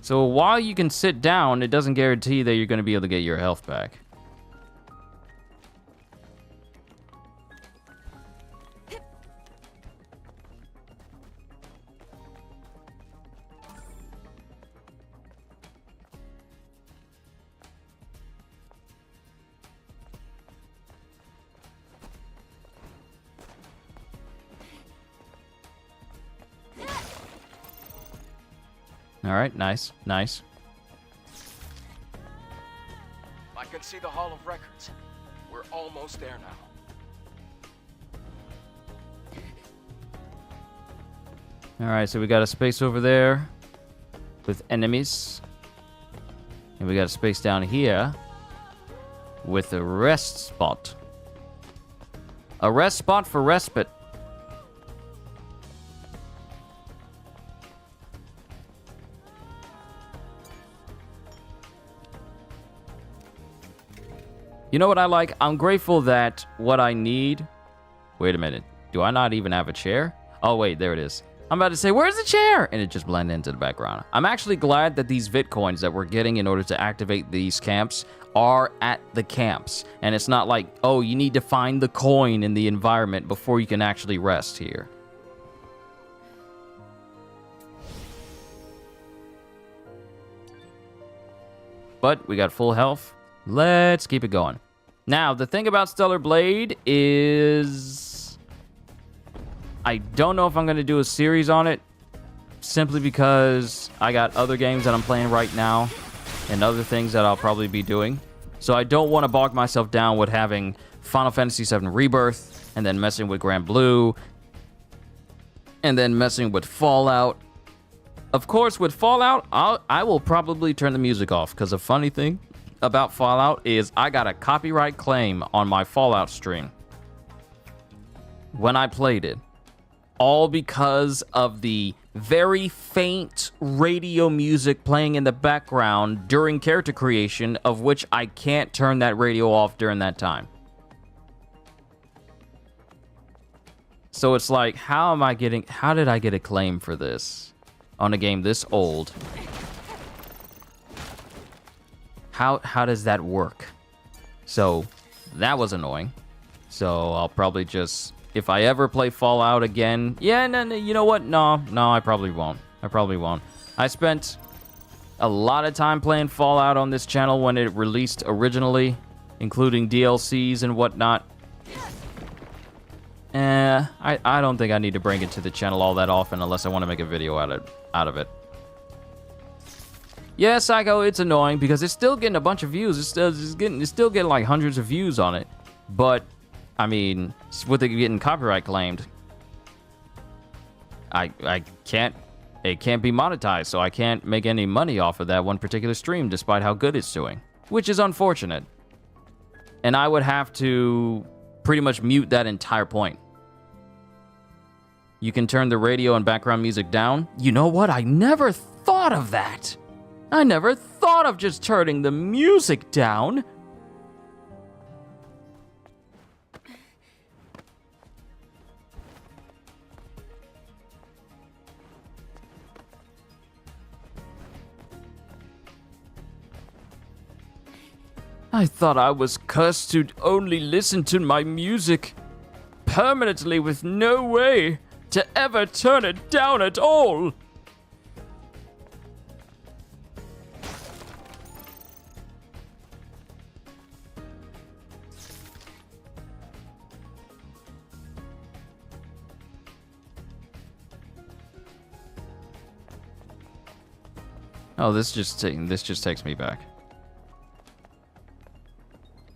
So while you can sit down, it doesn't guarantee that you're going to be able to get your health back. All right, nice. I can see the Hall of Records. We're almost there now. All right, so we got a space over there with enemies. And we got a space down here with a rest spot. A rest spot for respite. You know what I like? I'm grateful that what I need... Wait a minute. Do I not even have a chair? Oh, wait, there it is. I'm about to say, where's the chair? And it just blended into the background. I'm actually glad that these Vitcoins that we're getting in order to activate these camps are at the camps. And it's not like, oh, you need to find the coin in the environment before you can actually rest here. But we got full health. Let's keep it going. Now, the thing about Stellar Blade is... I don't know if I'm going to do a series on it, simply because I got other games that I'm playing right now and other things that I'll probably be doing. So I don't want to bog myself down with having Final Fantasy VII Rebirth and then messing with Grand Blue and then messing with Fallout. Of course, with Fallout, I will probably turn the music off, because a funny thing about Fallout is I got a copyright claim on my Fallout stream when I played it, all because of the very faint radio music playing in the background during character creation, of which I can't turn that radio off during that time. So it's like, how did I get a claim for this on a game this old? How does that work? So that was annoying. So I'll probably just, if I ever play Fallout again, yeah, no, you know what? No, I probably won't. I spent a lot of time playing Fallout on this channel when it released originally, including DLCs and whatnot. I don't think I need to bring it to the channel all that often unless I want to make a video out of it. Yeah, Psycho, it's annoying because it's still getting a bunch of views. It's still getting like hundreds of views on it. But, I mean, with it getting copyright claimed, I can't, it can't be monetized, so I can't make any money off of that one particular stream despite how good it's doing, which is unfortunate. And I would have to pretty much mute that entire point. You can turn the radio and background music down. You know what? I never thought of that. I never thought of just turning the music down. I thought I was cursed to only listen to my music permanently with no way to ever turn it down at all. Oh, this just takes me back.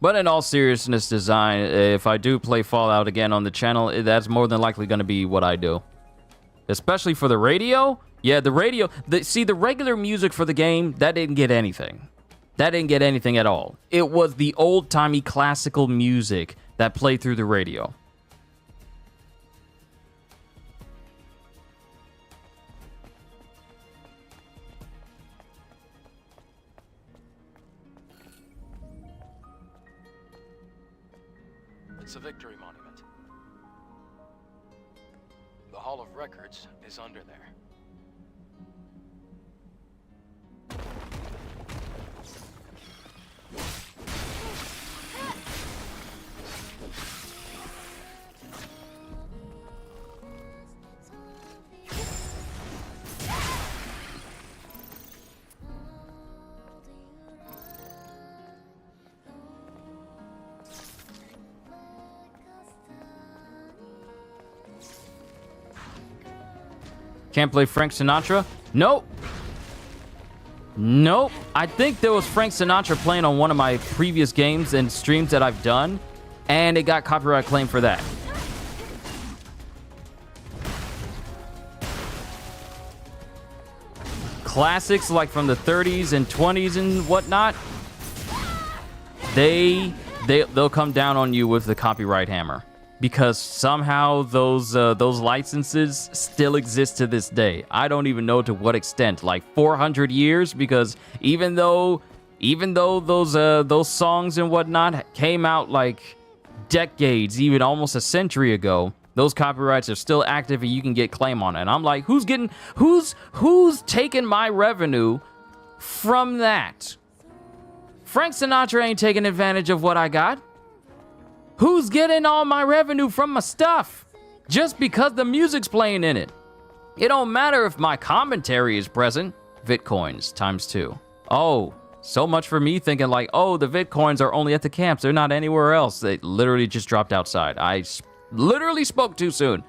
But in all seriousness, design, if I do play Fallout again on the channel, that's more than likely going to be what I do. Especially for the radio. Yeah, the radio. See, the regular music for the game, that didn't get anything. That didn't get anything at all. It was the old-timey classical music that played through the radio. It's a victory monument. The Hall of Records is under there. Can't play Frank Sinatra? Nope. Nope. I think there was Frank Sinatra playing on one of my previous games and streams that I've done, and it got copyright claim for that. Classics like from the 30s and 20s and whatnot, they'll come down on you with the copyright hammer. Because somehow those licenses still exist to this day. I don't even know to what extent, like 400 years, because even though those songs and whatnot came out like decades, even almost a century ago, those copyrights are still active and you can get claim on it. And I'm like, who's taking my revenue from that? Frank Sinatra ain't taking advantage of what I got. Who's getting all my revenue from my stuff? Just because the music's playing in it. It don't matter if my commentary is present. Bitcoins ×2. Oh, so much for me thinking like, oh, the Bitcoins are only at the camps. They're not anywhere else. They literally just dropped outside. I literally spoke too soon.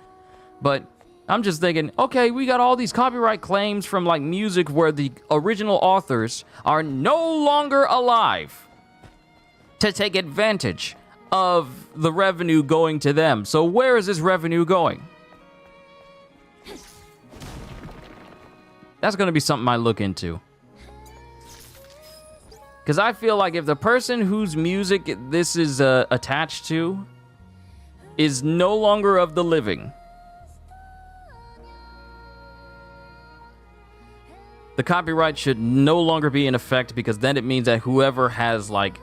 But I'm just thinking, okay, we got all these copyright claims from like music where the original authors are no longer alive to take advantage of the revenue going to them. So where is this revenue going? That's going to be something I look into. Because I feel like if the person whose music this is attached to is no longer of the living, the copyright should no longer be in effect, because then it means that whoever has like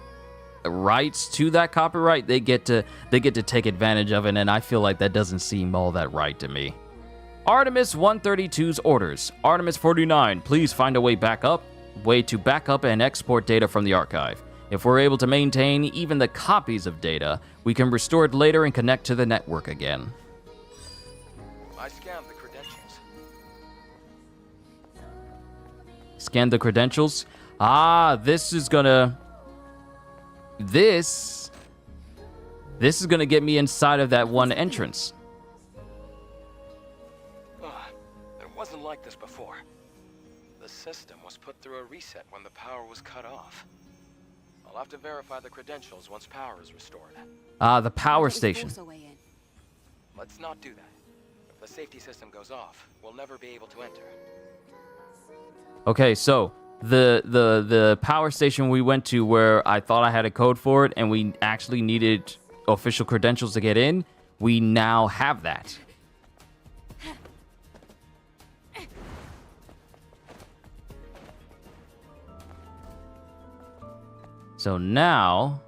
rights to that copyright, they get to take advantage of it, and I feel like that doesn't seem all that right to me. Artemis 132's orders. Artemis 49, please find a way to back up and export data from the archive. If we're able to maintain even the copies of data, we can restore it later and connect to the network again. I scanned the credentials. Scan the credentials. Ah, this is gonna get me inside of that one entrance. It wasn't like this before. The system was put through a reset when the power was cut off. I'll have to verify the credentials once power is restored. Ah, the power station. Let's not do that. If the safety system goes off, we'll never be able to enter. Okay, so the power station we went to where I thought I had a code for it and we actually needed official credentials to get in, we now have that. So now...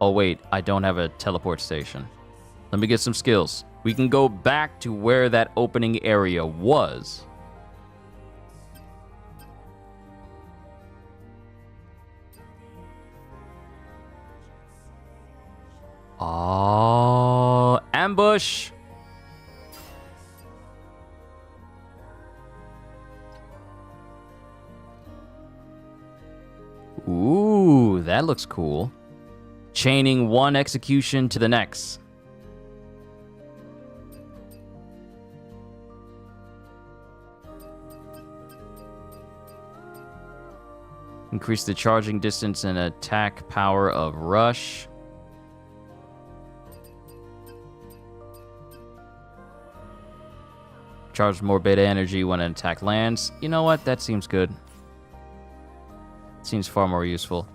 Oh, wait. I don't have a teleport station. Let me get some skills. We can go back to where that opening area was. Oh, ambush. Ooh, that looks cool. Chaining one execution to the next. Increase the charging distance and attack power of rush. Charge more beta energy when an attack lands. You know what? That seems good. Seems far more useful.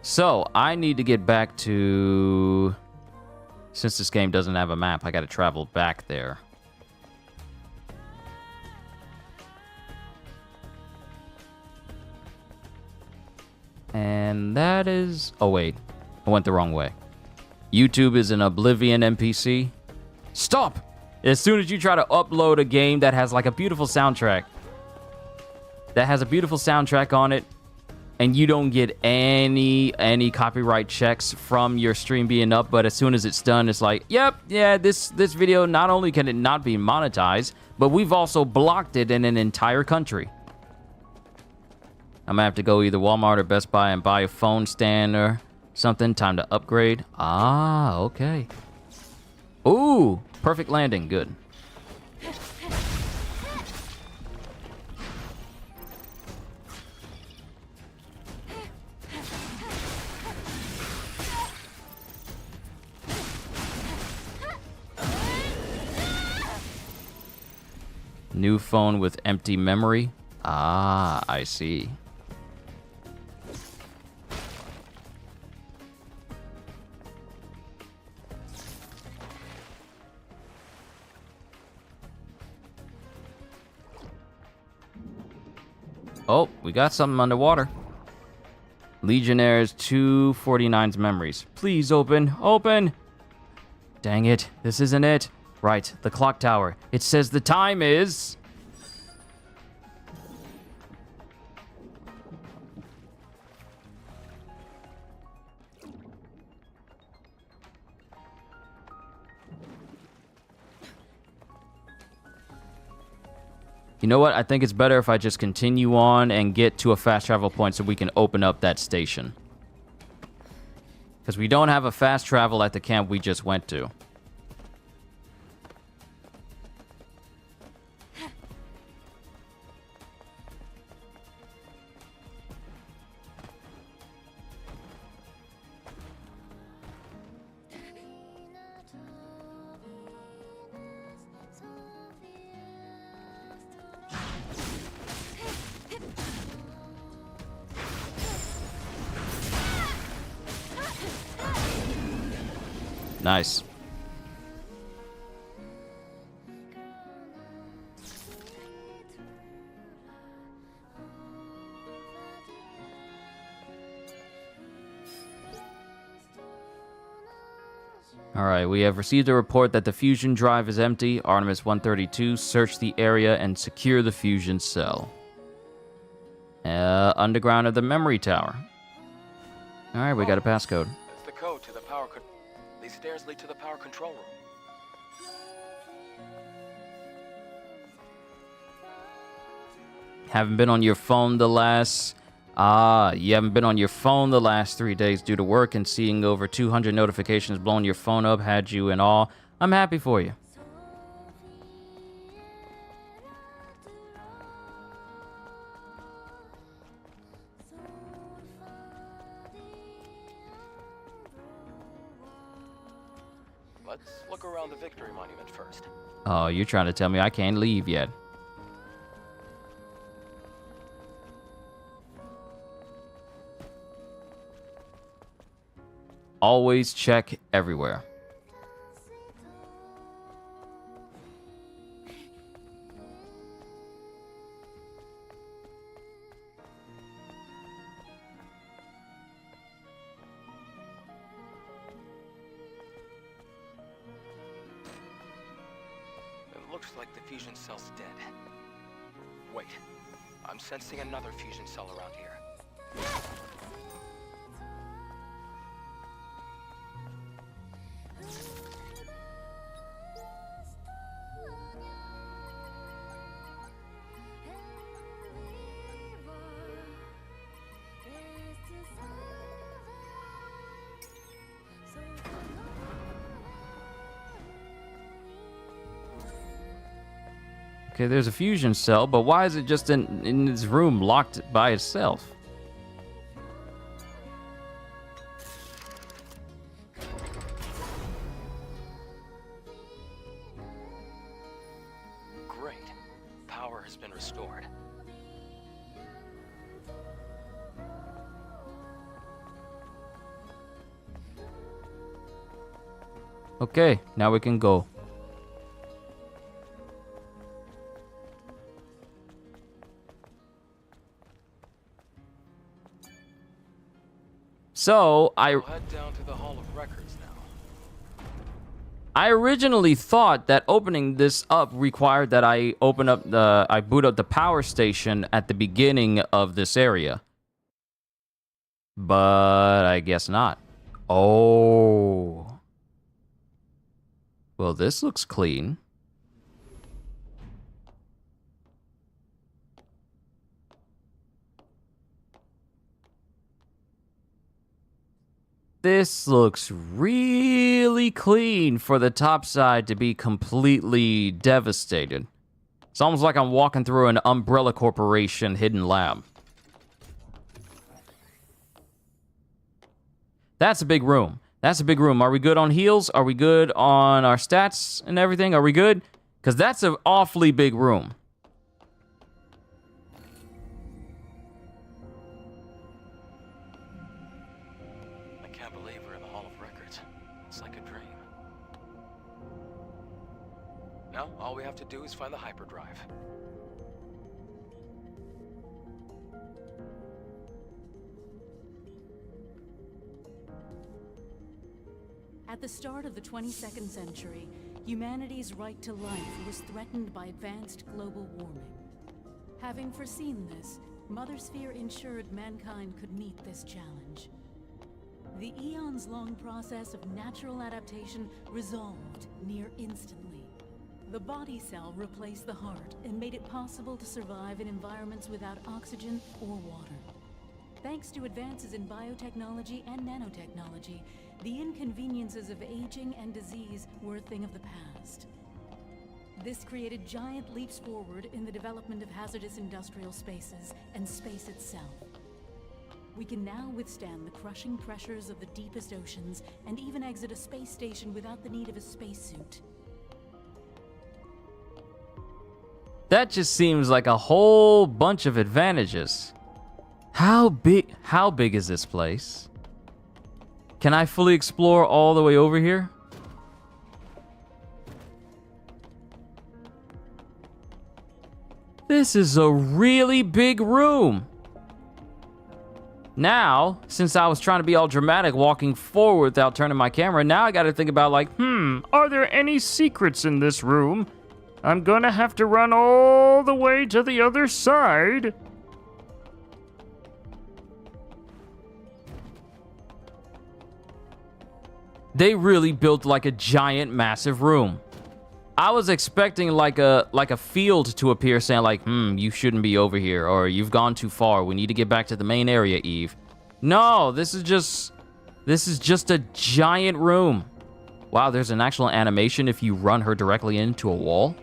So, I need to get back to... Since this game doesn't have a map, I gotta travel back there. And that is... Oh, wait. I went the wrong way. YouTube is an Oblivion NPC. Stop! As soon as you try to upload a game that has like a beautiful soundtrack, on it, and you don't get any copyright checks from your stream being up, but as soon as it's done, it's like, yep, yeah, this video, not only can it not be monetized, but we've also blocked it in an entire country. I'm gonna have to go either Walmart or Best Buy and buy a phone stand or something. Time to upgrade. Ah, okay. Ooh, perfect landing. Good. New phone with empty memory. Ah, I see. Oh, we got something underwater. Legionnaires 249's memories. Please open. Open! Dang it. This isn't it. Right, the clock tower. It says the time is... You know what? I think it's better if I just continue on and get to a fast travel point so we can open up that station. Because we don't have a fast travel at the camp we just went to. Nice. Alright, we have received a report that the fusion drive is empty. Artemis 132, search the area and secure the fusion cell. Underground of the memory tower. Alright, we got a passcode. It's the code to the power. These stairs lead to the power control room. Haven't been on your phone the last... you haven't been on your phone the last 3 days due to work, and seeing over 200 notifications blowing your phone up had you in awe. I'm happy for you. Let's look around the Victory Monument first. Oh, you're trying to tell me I can't leave yet. Always check everywhere. It looks like the fusion cell's dead. Wait, I'm sensing another fusion cell around here. Okay, there's a fusion cell, but why is it just in this room locked by itself? Great. Power has been restored. Okay, now we can go. So, We'll head down to the Hall of Records now. I originally thought that opening this up required that I boot up the power station at the beginning of this area. But I guess not. Oh. Well, this looks clean. This looks really clean for the top side to be completely devastated. It's almost like I'm walking through an Umbrella Corporation hidden lab. That's a big room. That's a big room. Are we good on heals? Are we good on our stats and everything? Are we good? Because that's an awfully big room. Now, all we have to do is find the hyperdrive. At the start of the 22nd century, humanity's right to life was threatened by advanced global warming. Having foreseen this, Mother Sphere ensured mankind could meet this challenge. The eons-long process of natural adaptation resolved near instantly. The body cell replaced the heart and made it possible to survive in environments without oxygen or water. Thanks to advances in biotechnology and nanotechnology, the inconveniences of aging and disease were a thing of the past. This created giant leaps forward in the development of hazardous industrial spaces and space itself. We can now withstand the crushing pressures of the deepest oceans and even exit a space station without the need of a spacesuit. That just seems like a whole bunch of advantages. How big is this place? Can I fully explore all the way over here? This is a really big room. Now, since I was trying to be all dramatic walking forward without turning my camera, now I gotta think about like, are there any secrets in this room? I'm gonna have to run all the way to the other side. They really built like a giant, massive room. I was expecting like a field to appear saying like, you shouldn't be over here, or you've gone too far. We need to get back to the main area, Eve. No, this is just a giant room. Wow, there's an actual animation if you run her directly into a wall.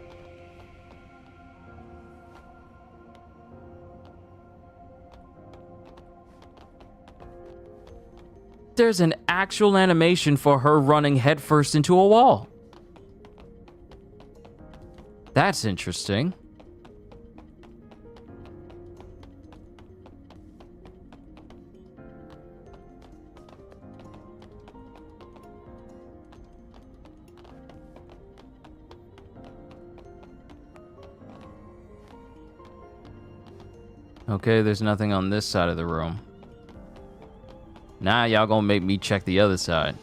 There's an actual animation for her running headfirst into a wall. That's interesting. Okay, there's nothing on this side of the room. Now y'all gonna make me check the other side.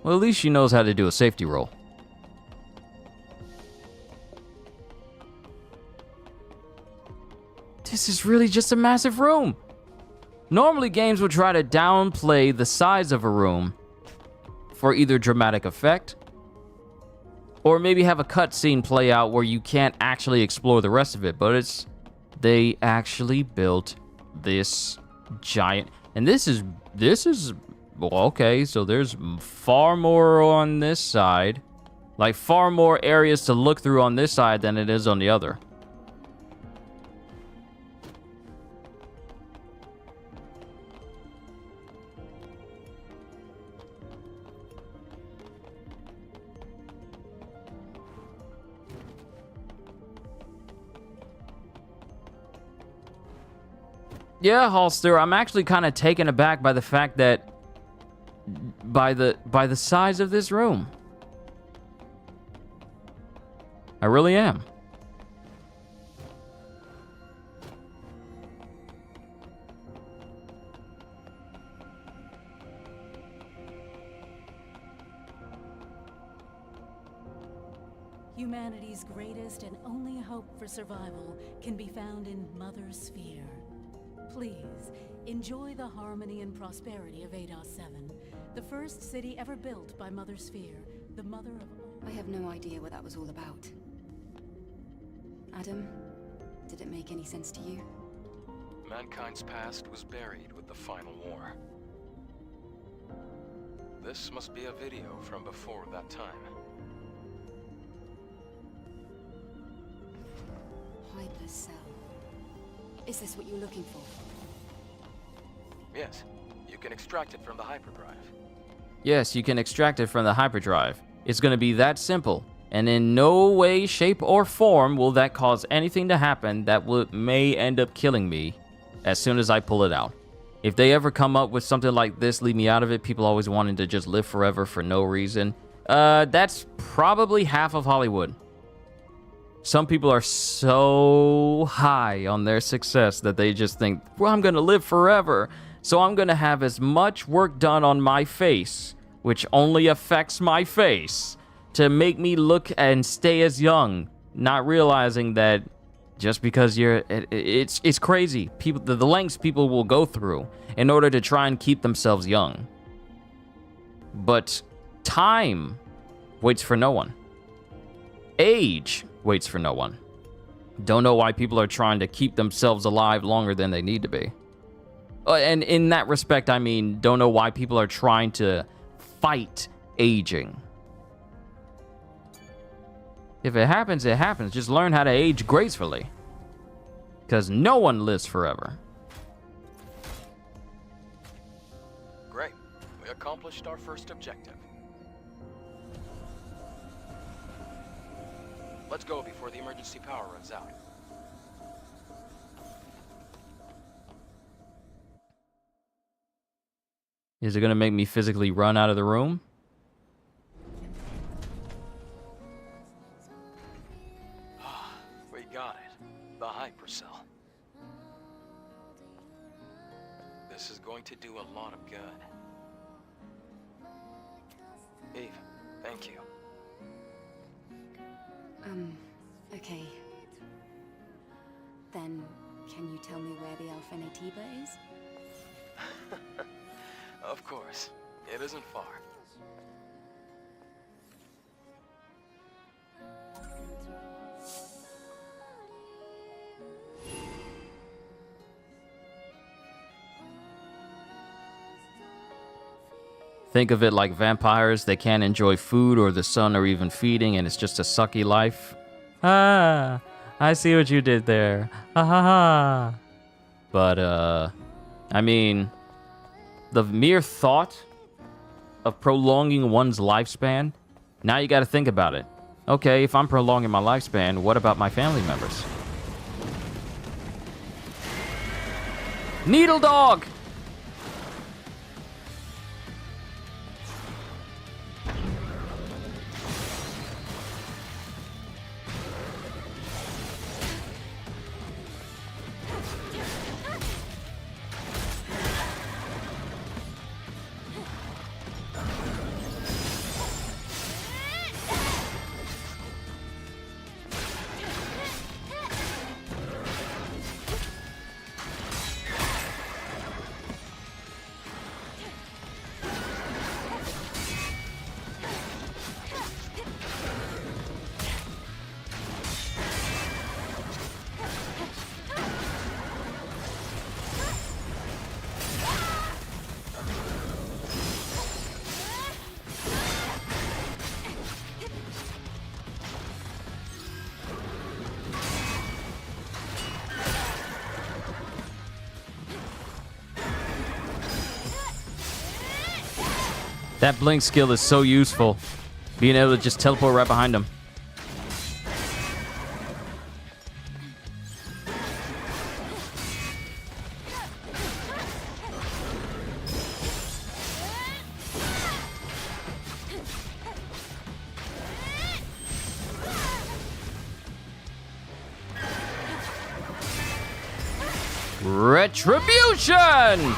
Well, at least she knows how to do a safety roll. This is really just a massive room. Normally, games would try to downplay the size of a room for either dramatic effect or maybe have a cutscene play out where you can't actually explore the rest of it. But they actually built this giant, and this is well, okay, so there's far more on this side, like far more areas to look through on this side than it is on the other. Yeah, Holster, I'm actually kind of taken aback by the fact that by the size of this room. I really am. Humanity's greatest and only hope for survival can be found in Mother Sphere. Please, enjoy the harmony and prosperity of Eidos 7, the first city ever built by Mother Sphere, the mother of all. I have no idea what that was all about. Adam, did it make any sense to you? Mankind's past was buried with the final war. This must be a video from before that time. Hypercell. Is this what you're looking for? Yes, you can extract it from the hyperdrive. Yes, you can extract it from the hyperdrive. It's going to be that simple. And in no way, shape, or form will that cause anything to happen that may end up killing me as soon as I pull it out. If they ever come up with something like this, leave me out of it. People always wanting to just live forever for no reason. That's probably half of Hollywood. Some people are so high on their success that they just think, well, I'm going to live forever. So I'm going to have as much work done on my face, which only affects my face, to make me look and stay as young, not realizing that just because it's crazy. People, the lengths people will go through in order to try and keep themselves young. But time waits for no one. Age waits for no one. Don't know why people are trying to keep themselves alive longer than they need to be. And in that respect, I mean, don't know why people are trying to fight aging. If it happens, it happens. Just learn how to age gracefully. Because no one lives forever. Great. We accomplished our first objective. Let's go before the emergency power runs out. Is it going to make me physically run out of the room? We got it. The hypercell. This is going to do a lot of good. Eve, thank you. Okay. Then Can you tell me where the Alfenetiba is? Of course. It isn't far. Think of it like vampires. They can't enjoy food or the sun or even feeding, and it's just a sucky life. Ah, I see what you did there. Ha ha ha. But, I mean, the mere thought of prolonging one's lifespan, now you gotta think about it. Okay, if I'm prolonging my lifespan, what about my family members? Needle dog! That blink skill is so useful. Being able to just teleport right behind him. Retribution!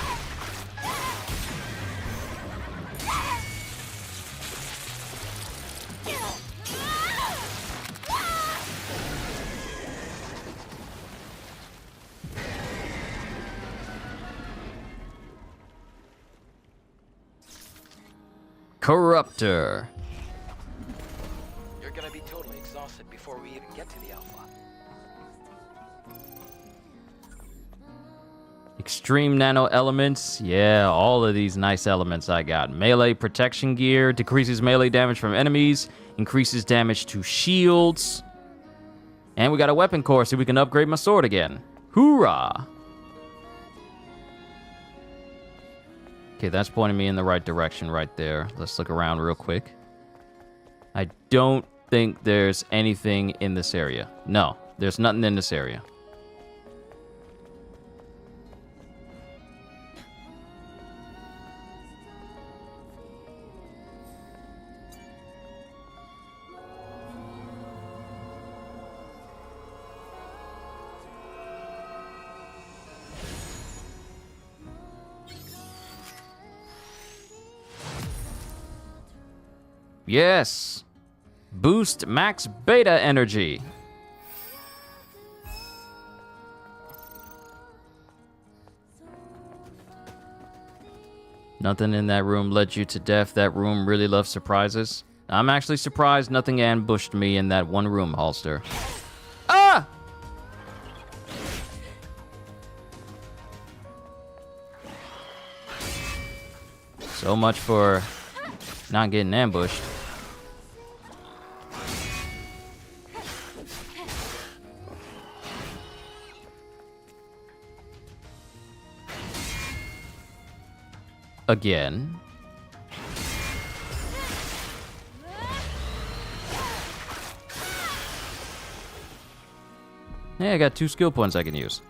Corruptor. You're gonna be totally exhausted before we even get to the Alpha. Extreme nano elements. Yeah, all of these nice elements I got. Melee protection gear. Decreases melee damage from enemies. Increases damage to shields. And we got a weapon core so we can upgrade my sword again. Hoorah! Okay, that's pointing me in the right direction right there. Let's look around real quick. I don't think there's anything in this area. No, there's nothing in this area. Yes! Boost max beta energy. Nothing in that room led you to death. That room really loves surprises. I'm actually surprised nothing ambushed me in that one room, Holster. Ah! So much for not getting ambushed. Again. Hey, I got 2 skill points I can use.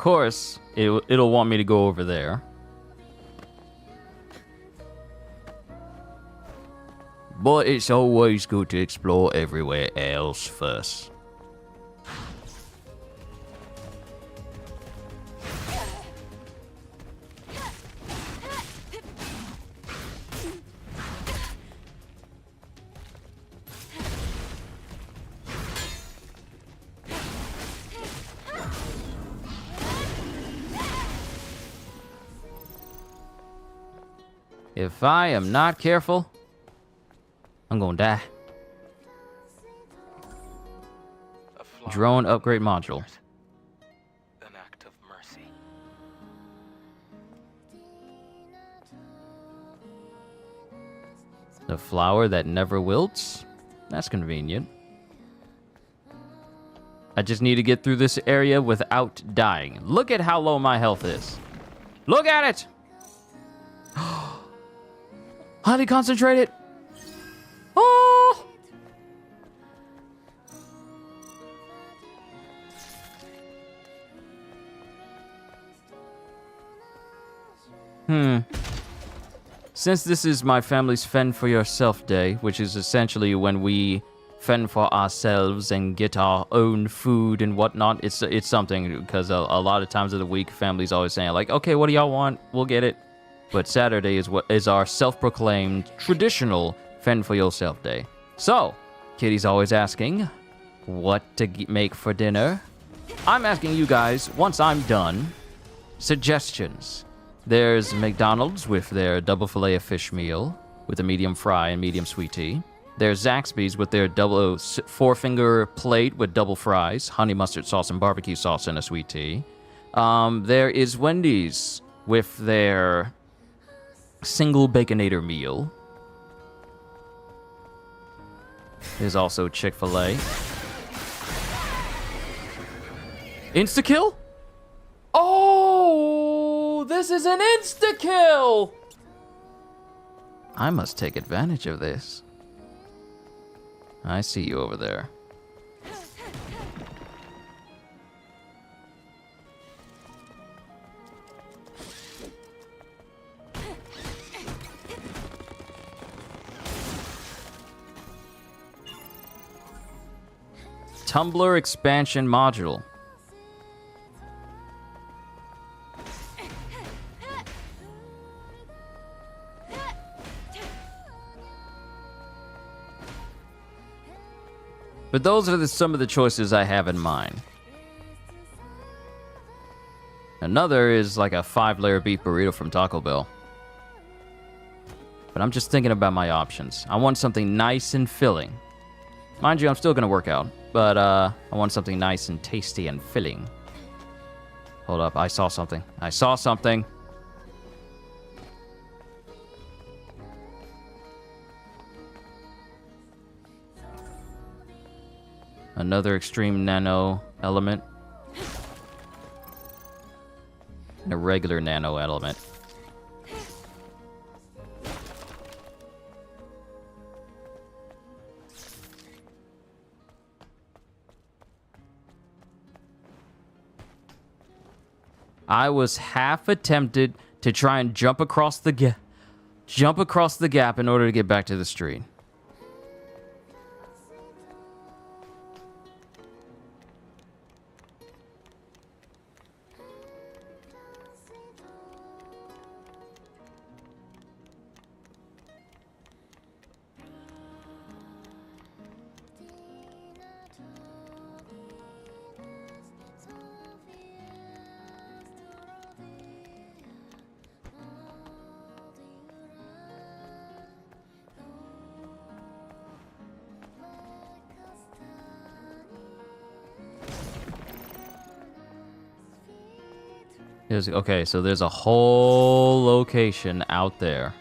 course, it'll want me to go over there. But it's always good to explore everywhere else first. If I am not careful, I'm gonna die. Drone upgrade module. An act of mercy. The flower that never wilts? That's convenient. I just need to get through this area without dying. Look at how low my health is. Look at it! Highly concentrated. Oh! Since this is my family's Fend for Yourself Day, which is essentially when we fend for ourselves and get our own food and whatnot, it's something, because a lot of times of the week, family's always saying, like, okay, what do y'all want? We'll get it. But Saturday is our self-proclaimed traditional Fend for Yourself Day. So, Kitty's always asking what to make for dinner. I'm asking you guys, once I'm done, suggestions. There's McDonald's with their double filet of fish meal with a medium fry and medium sweet tea. There's Zaxby's with their double four-finger plate with double fries, honey mustard sauce and barbecue sauce and a sweet tea. There is Wendy's with their single Baconator meal. There's also Chick-fil-A. Insta-kill? Oh, this is an insta-kill! I must take advantage of this. I see you over there. Tumbler expansion module. But those are some of the choices I have in mind. Another is like a 5-layer beef burrito from Taco Bell. But I'm just thinking about my options. I want something nice and filling. Mind you, I'm still gonna work out, but I want something nice and tasty and filling. Hold up, I saw something. I saw something. Another extreme nano element. And a regular nano element. I was half attempted to try and jump across the gap in order to get back to the street. Okay, so there's a whole location out there.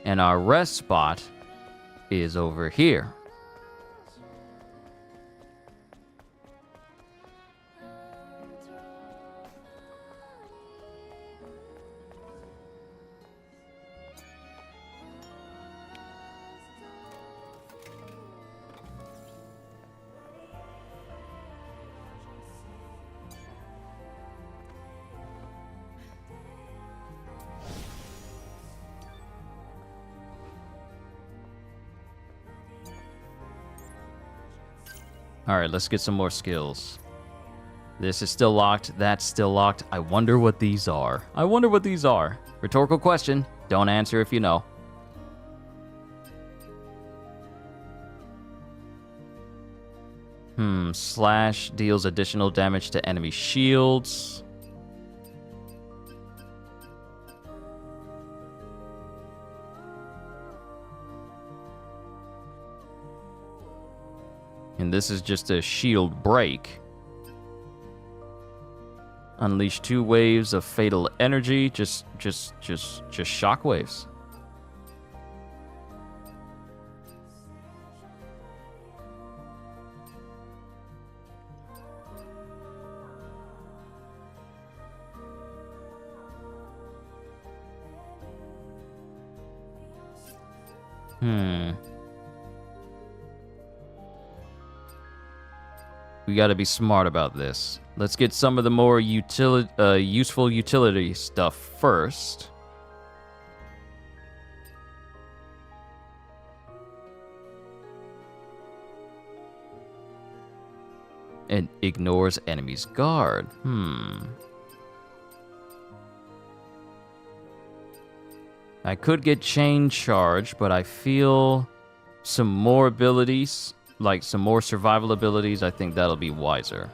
And our rest spot is over here. Alright, let's get some more skills. This is still locked. That's still locked. I wonder what these are. I wonder what these are. Rhetorical question. Don't answer if you know. Slash deals additional damage to enemy shields. And this is just a shield break. Unleash 2 waves of fatal energy. Just shockwaves. We gotta be smart about this. Let's get some of the more useful utility stuff first. And ignores enemy's guard. I could get chain charge, but I feel some more abilities, like some more survival abilities, I think that'll be wiser.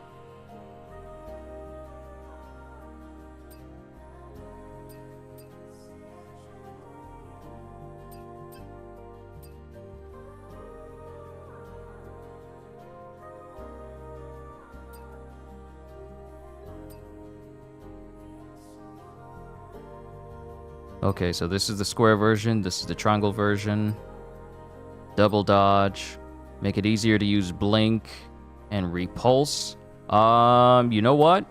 Okay, so this is the square version, this is the triangle version. Double dodge. Make it easier to use blink and repulse. You know what?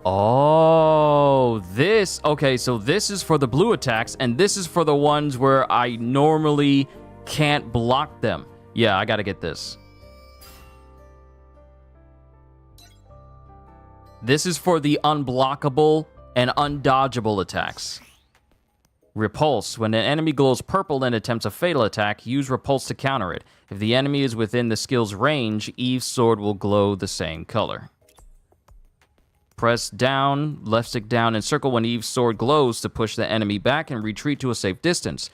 Oh, this. Okay, so this is for the blue attacks, and this is for the ones where I normally can't block them. Yeah, I gotta get this. This is for the unblockable and undodgeable attacks. Repulse. When an enemy glows purple and attempts a fatal attack, use Repulse to counter it. If the enemy is within the skill's range, Eve's sword will glow the same color. Press down, left stick down, and circle when Eve's sword glows to push the enemy back and retreat to a safe distance.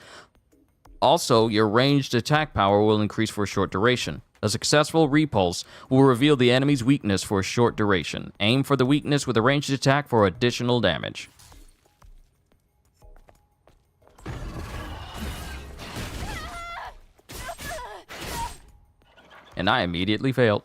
Also, your ranged attack power will increase for a short duration. A successful repulse will reveal the enemy's weakness for a short duration. Aim for the weakness with a ranged attack for additional damage. And I immediately failed.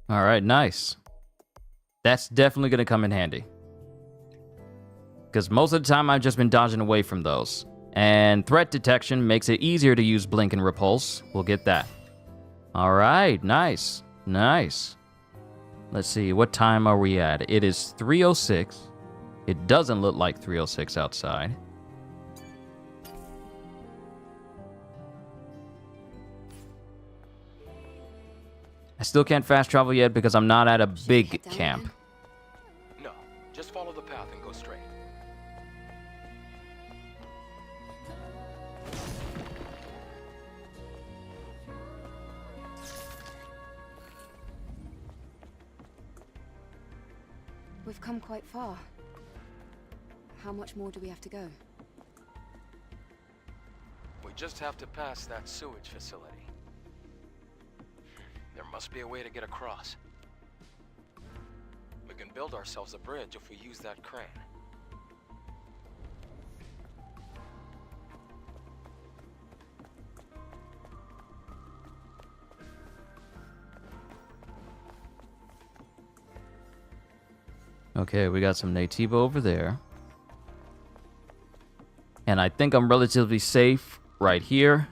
All right, nice. That's definitely going to come in handy. Because most of the time, I've just been dodging away from those. And threat detection makes it easier to use blink and repulse. We'll get that. All right, nice. Nice. Let's see, what time are we at? It is 3:06. It doesn't look like 3:06 outside. I still can't fast travel yet because I'm not at a big camp. No, just follow the path and go straight. We've come quite far. How much more do we have to go? We We just have to pass that sewage facility. There must be a way to get across. We can build ourselves a bridge if we use that crane. Okay, we got some Nativo over there. And I think I'm relatively safe right here.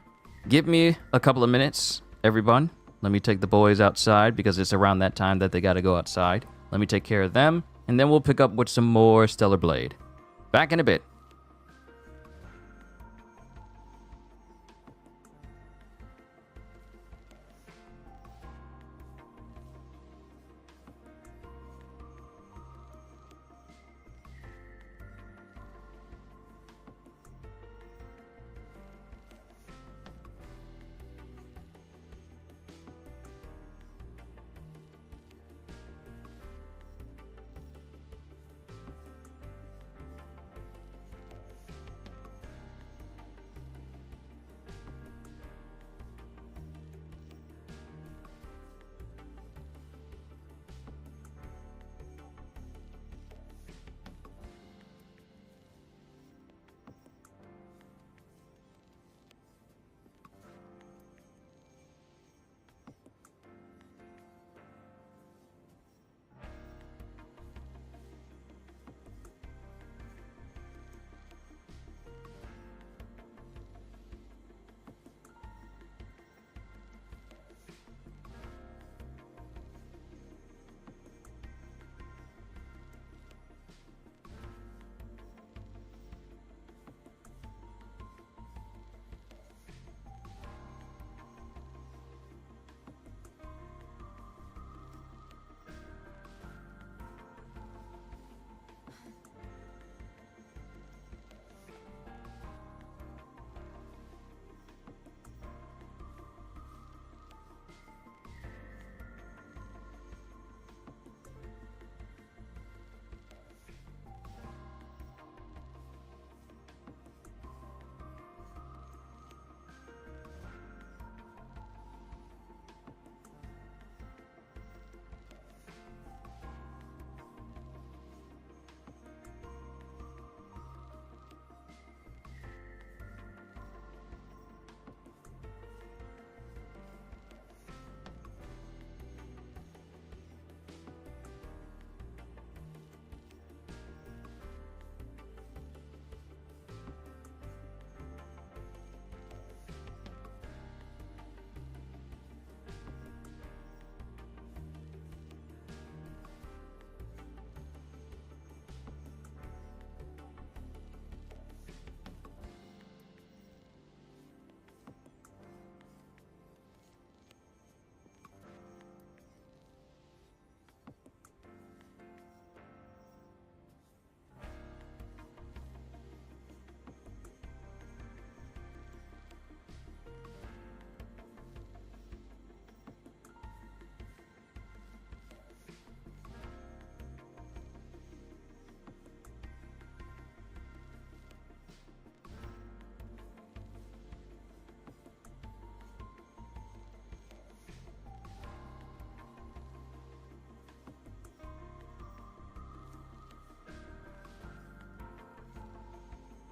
Give me a couple of minutes, everyone. Let me take the boys outside because it's around that time that they got to go outside. Let me take care of them, and then we'll pick up with some more Stellar Blade. Back in a bit.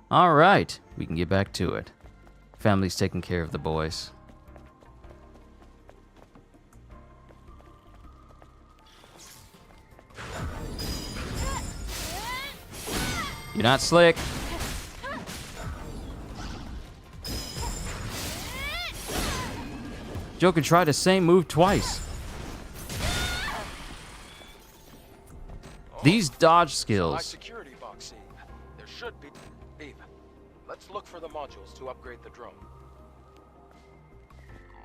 All right, we can get back to it. Family's taking care of the boys. You're not slick. Joker tried the same move twice. These dodge My skills. security box, Eve. There should be. Eve, let's look for the modules to upgrade the drone.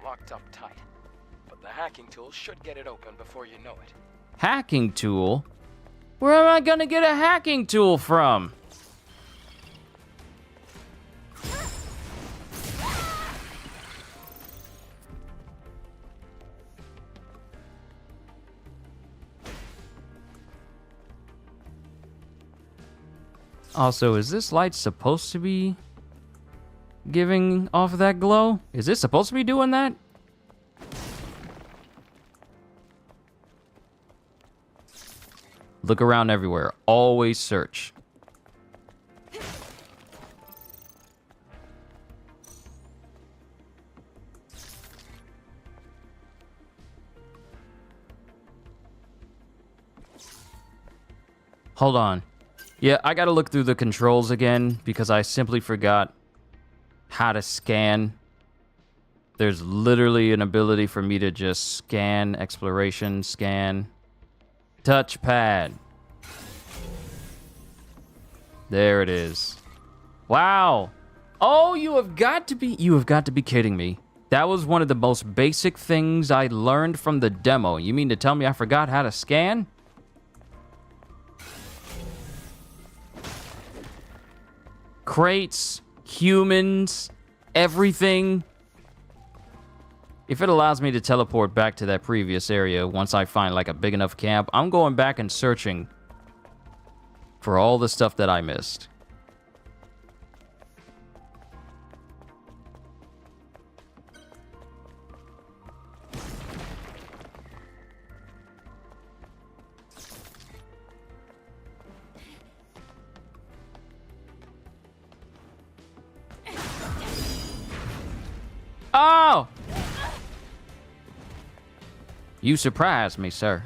Locked up tight, but the hacking tool should get it open before you know it. Hacking tool? Where am I gonna get a hacking tool from? Also, is this light supposed to be giving off that glow? Is this supposed to be doing that? Look around everywhere. Always search. Hold on. Yeah, I gotta look through the controls again because I simply forgot how to scan. There's literally an ability for me to just scan, exploration, scan. Touchpad. There it is. Wow. Oh, you have got to be kidding me. That was one of the most basic things I learned from the demo. You mean to tell me I forgot how to scan? Crates, humans, everything. If it allows me to teleport back to that previous area once I find like a big enough camp, I'm going back and searching for all the stuff that I missed. Oh! You surprised me, sir.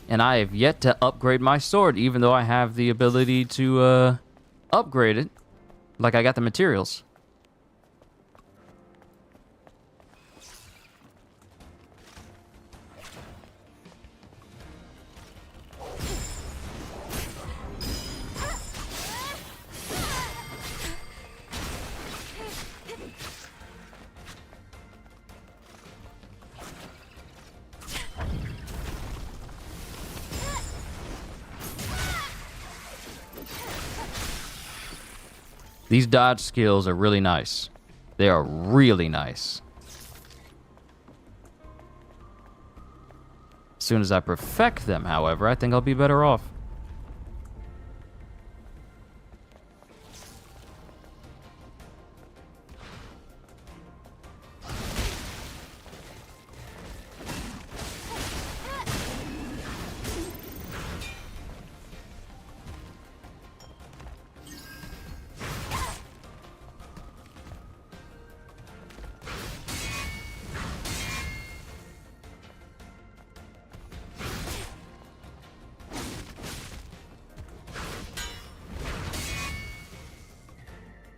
And I have yet to upgrade my sword, even though I have the ability to upgrade it. Like I got the materials. These dodge skills are really nice. They are really nice. As soon as I perfect them, however, I think I'll be better off.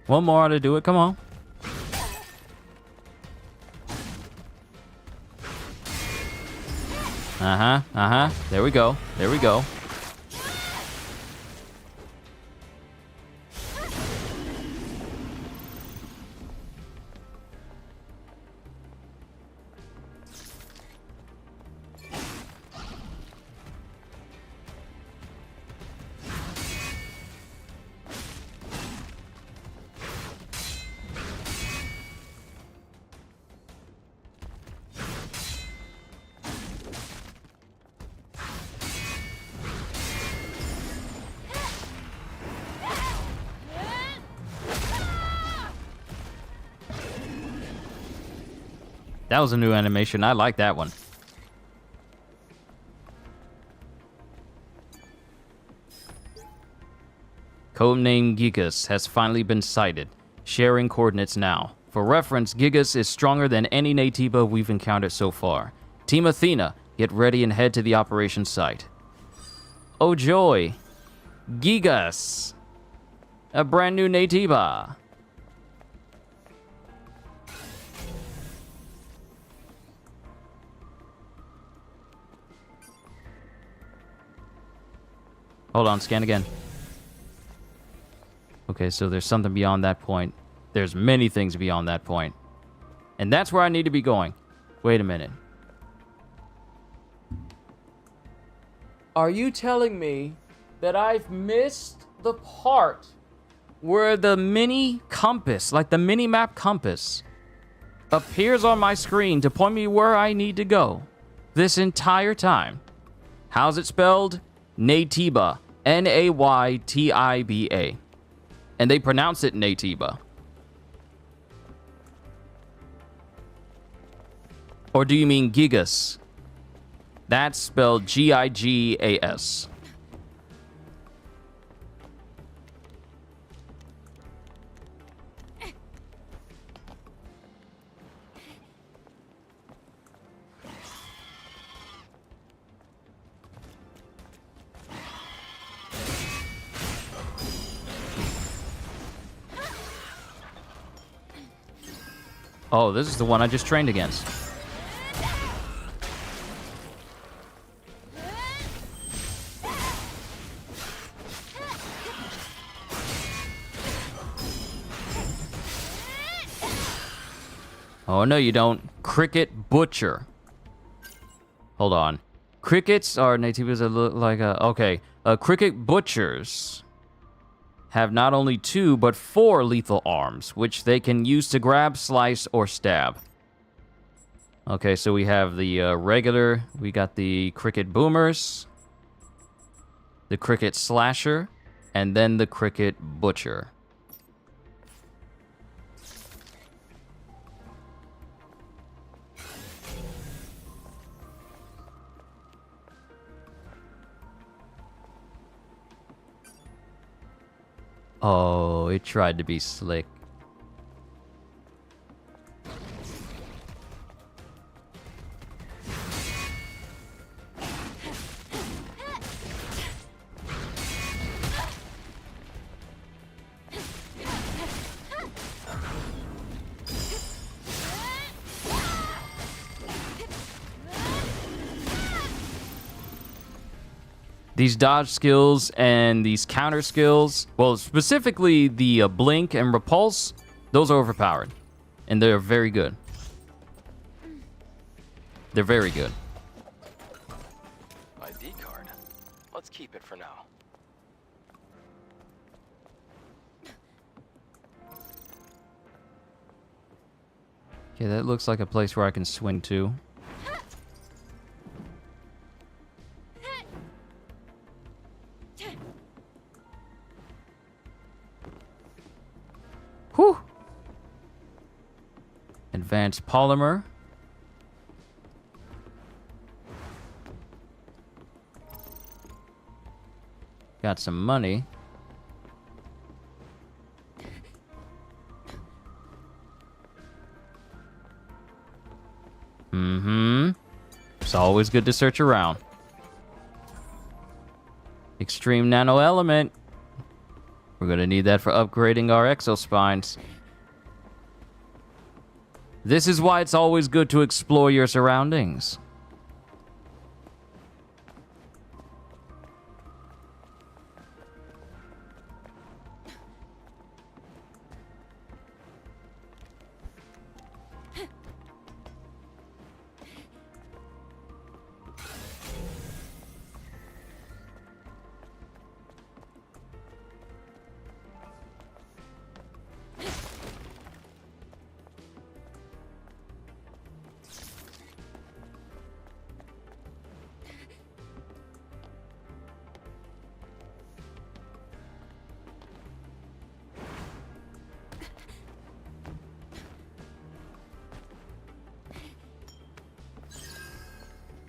One more to do it, come on. There we go. There we go. That was a new animation. I like that one. Codename Gigas has finally been sighted. Sharing coordinates now. For reference, Gigas is stronger than any Naytiba we've encountered so far. Team Athena, get ready and head to the operation site. Oh joy! Gigas! A brand new Naytiba! Hold on, scan again. Okay, so there's something beyond that point. There's many things beyond that point. And that's where I need to be going. Wait a minute. Are you telling me that I've missed the part where the mini compass, like the mini-map compass, appears on my screen to point me where I need to go this entire time. How's it spelled? Naytiba. Naytiba. And they pronounce it Naytiba. Or do you mean Gigas? That's spelled Gigas. Oh, this is the one I just trained against. Oh, no, you don't. Cricket Butcher. Hold on. Crickets are natives that look like a... Okay. Cricket Butchers have not only 2, but 4 lethal arms, which they can use to grab, slice, or stab. Okay, so we have the regular... We got the Cricket Boomers, the Cricket Slasher, and then the Cricket Butcher. Oh, it tried to be slick. These dodge skills and these counter skills, well, specifically the blink and repulse, those are overpowered. And they're very good. They're very good. ID card. Let's keep it for now. Okay, that looks like a place where I can swing to. Whew. Advanced polymer. Got some money. It's always good to search around. Extreme nano element. We're gonna need that for upgrading our exospines. This is why it's always good to explore your surroundings.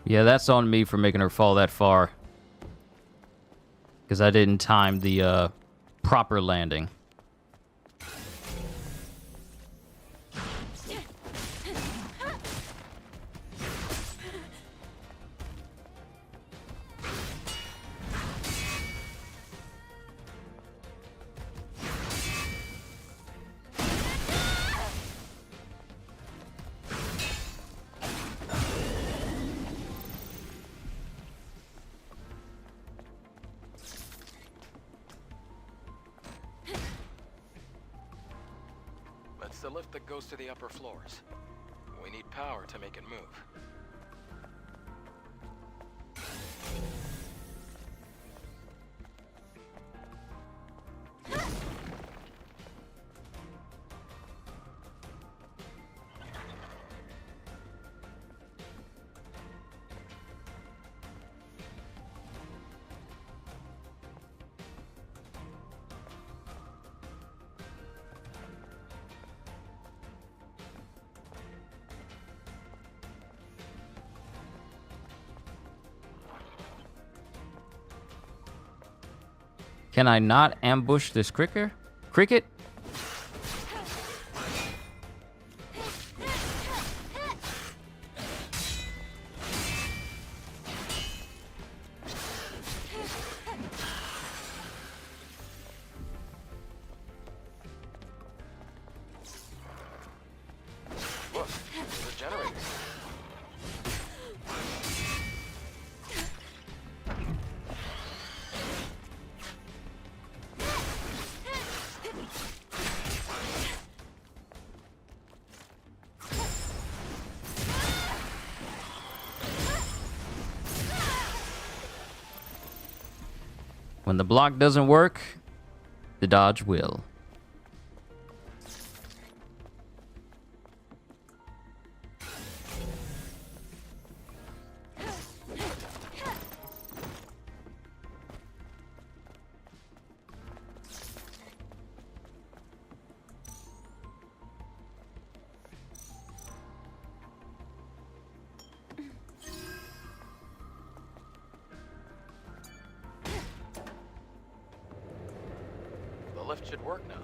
Yeah, that's on me for making her fall that far. Because I didn't time the proper landing. It's the lift that goes to the upper floors. We need power to make it move. Can I not ambush this cricket? Cricket? Look, the generator. When the block doesn't work, the dodge will. The lift should work now.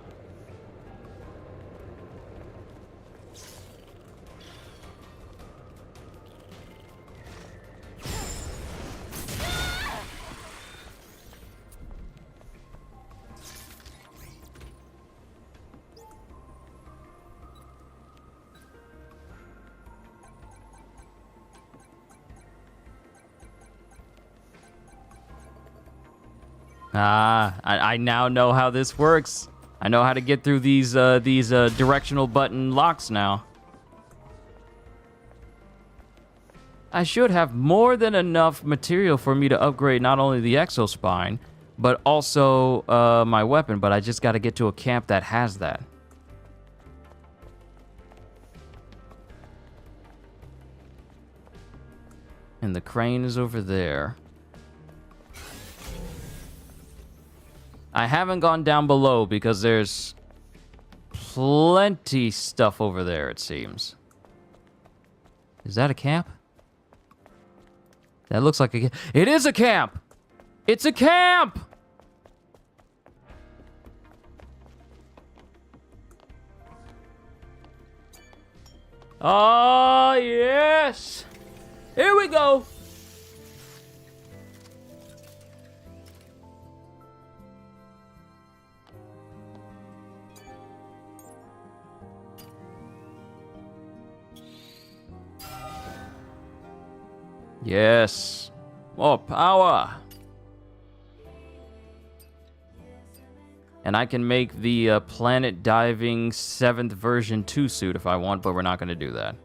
I now know how this works. I know how to get through these directional button locks now. I should have more than enough material for me to upgrade not only the exospine, but also my weapon, but I just got to get to a camp that has that. And the crane is over there. I haven't gone down below because there's plenty stuff over there, it seems. Is that a camp? That looks like a... It is a camp! It's a camp! Oh, yes! Here we go! Yes. More power. And I can make the planet diving 7th version 2 suit if I want, but we're not going to do that.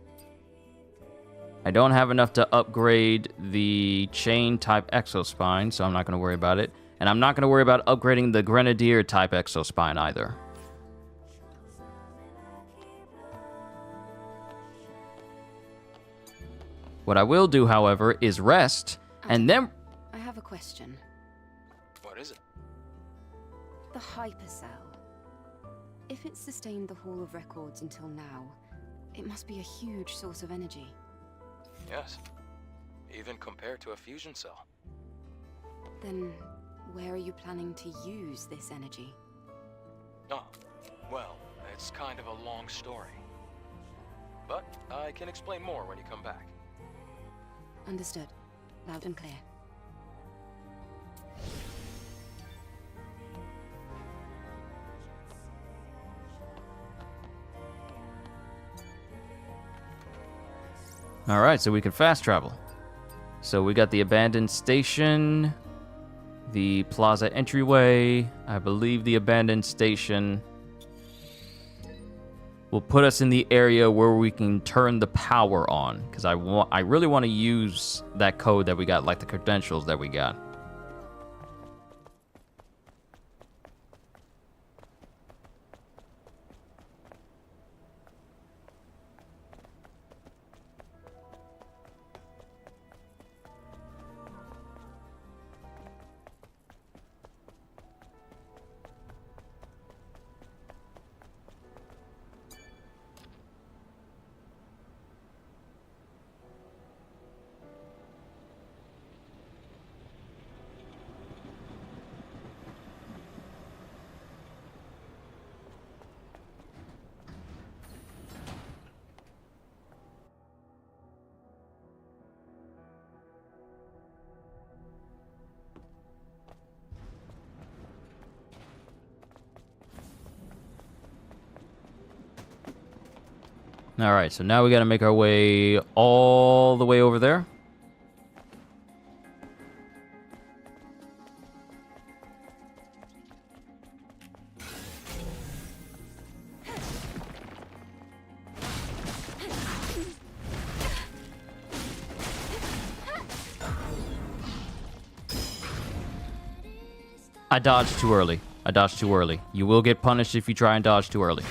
I don't have enough to upgrade the chain type exospine, so I'm not going to worry about it. And I'm not going to worry about upgrading the grenadier type exospine either. What I will do, however, is rest, and then... I have a question. What is it? The hypercell. If it sustained the Hall of Records until now, it must be a huge source of energy. Yes. Even compared to a fusion cell. Then, where are you planning to use this energy? Oh, well, it's kind of a long story. But I can explain more when you come back. Understood. Loud and clear. Alright, so we can fast travel. So we got the abandoned station, the plaza entryway. I believe the abandoned station will put us in the area where we can turn the power on, because I really want to use that code that we got, like the credentials that we got. Alright, so now we gotta make our way all the way over there. I dodged too early. I dodged too early. You will get punished if you try and dodge too early.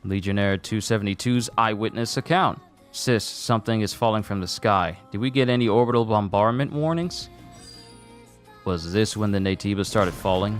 Legionnaire 272's eyewitness account. Sis, something is falling from the sky. Did we get any orbital bombardment warnings? Was this when the Natiba started falling?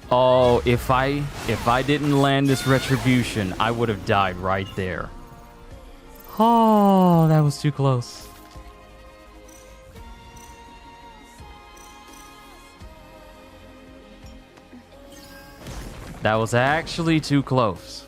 Oh, if I didn't land this retribution, I would have died right there. Oh, that was too close. That was actually too close.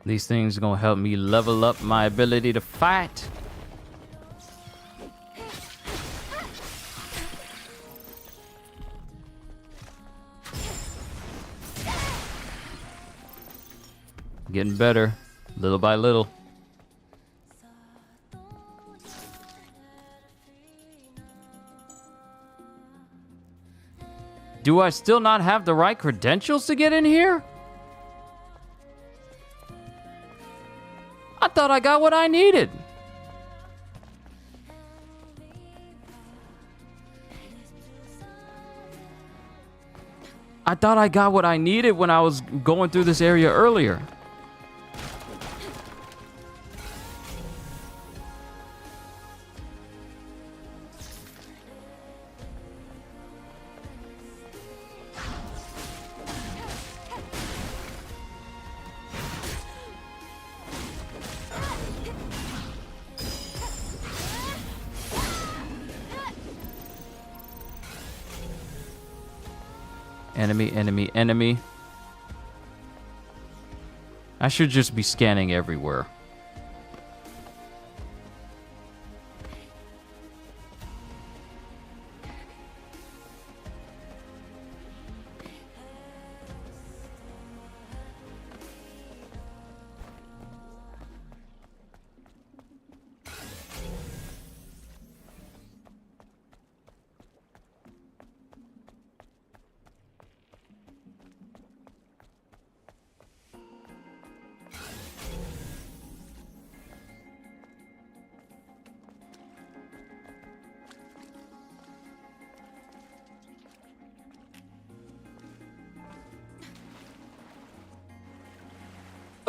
These things are gonna help me level up my ability to fight. Getting better, little by little. Do I still not have the right credentials to get in here? I thought I got what I needed. I thought I got what I needed when I was going through this area earlier. Enemy, enemy, enemy. I should just be scanning everywhere.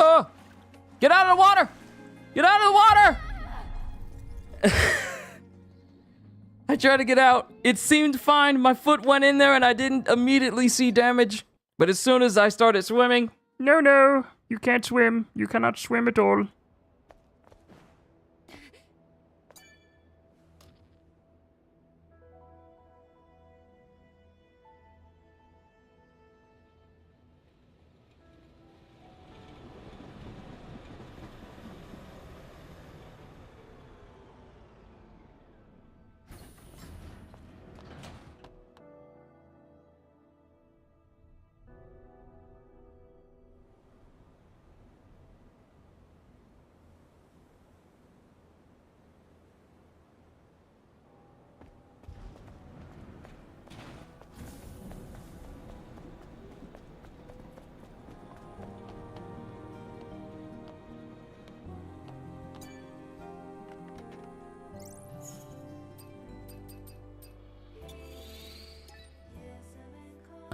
Oh! Get out of the water! Get out of the water! I tried to get out. It seemed fine. My foot went in there and I didn't immediately see damage. But as soon as I started swimming... No, you can't swim. You cannot swim at all.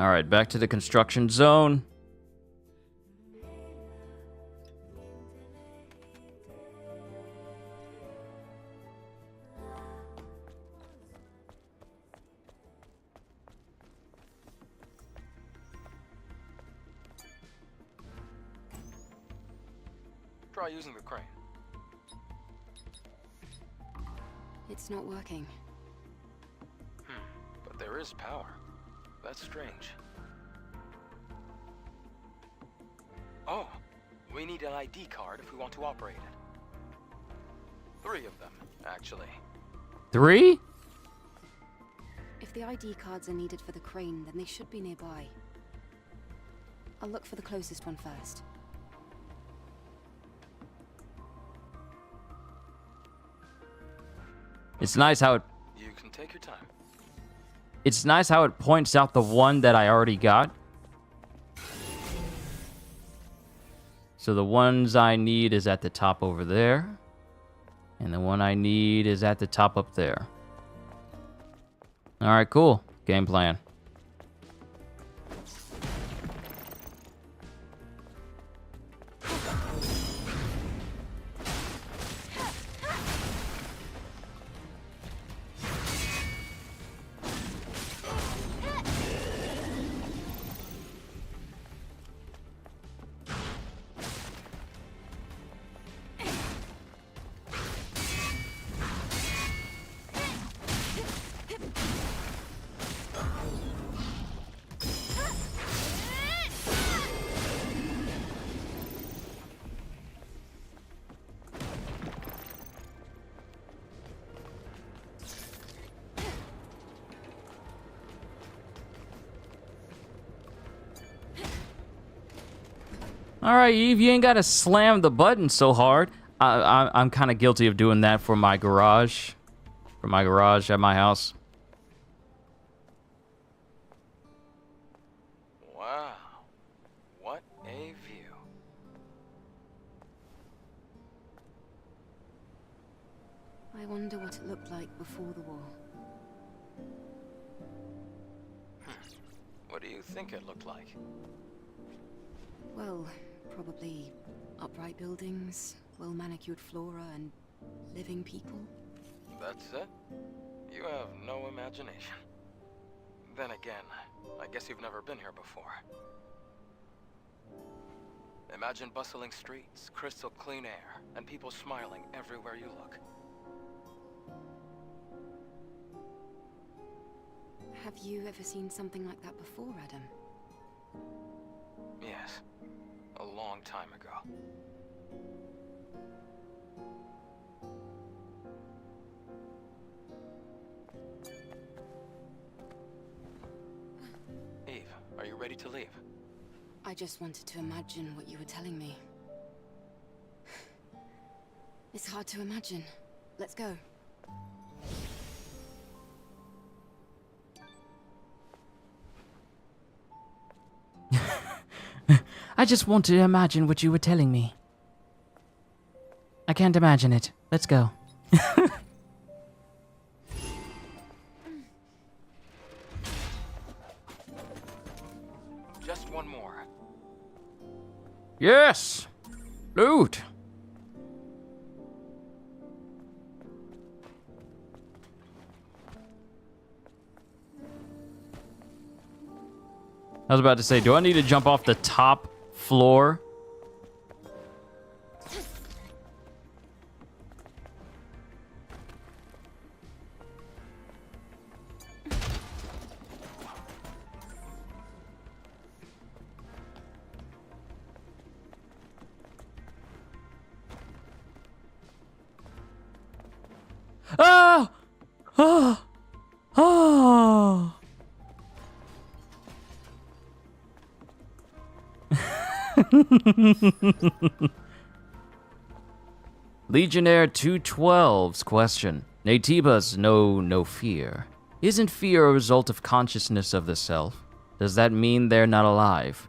All right, back to the construction zone. Try using the crane. It's not working. But there is power. That's strange. Oh, we need an ID card if we want to operate it. 3 of them, actually. 3? If the ID cards are needed for the crane, then they should be nearby. I'll look for the closest one first. It's nice how it... You can take your time. It's nice how it points out the one that I already got. So the ones I need is at the top over there. And the one I need is at the top up there. Alright, cool. Game plan. All right, Eve, you ain't got to slam the button so hard. I'm kind of guilty of doing that for my garage. For my garage at my house. Wow. What a view. I wonder what it looked like before the war. What do you think it looked like? Well, probably upright buildings, well-manicured flora, and living people. That's it? You have no imagination. Then again, I guess you've never been here before. Imagine bustling streets, crystal clean air, and people smiling everywhere you look. Have you ever seen something like that before, Adam? Yes. A long time ago. Eve, are you ready to leave? I just wanted to imagine what you were telling me. It's hard to imagine. Let's go. I just want to imagine what you were telling me. I can't imagine it. Let's go. Just one more. Yes! Loot! I was about to say, do I need to jump off the top floor? Oh! Oh! Oh! Legionnaire 212's question. Natibas know no fear. Isn't fear a result of consciousness of the self? Does that mean they're not alive?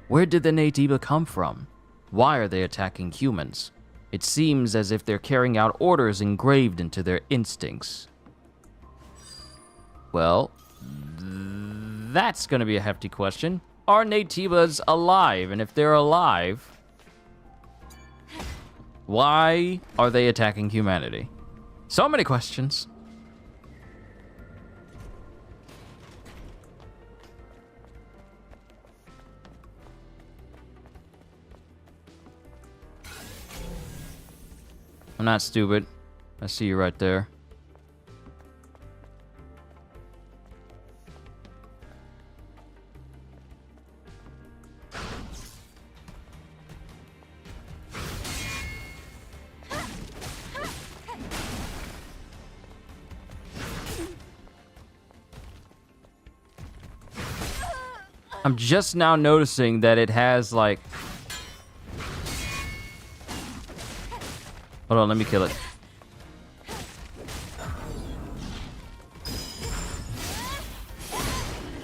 Where did the Natiba come from? Why are they attacking humans? It seems as if they're carrying out orders engraved into their instincts. Well, that's going to be a hefty question. Are Naytibas alive? And if they're alive, why are they attacking humanity? So many questions. I'm not stupid. I see you right there. I'm just now noticing that it has, like... Hold on, let me kill it.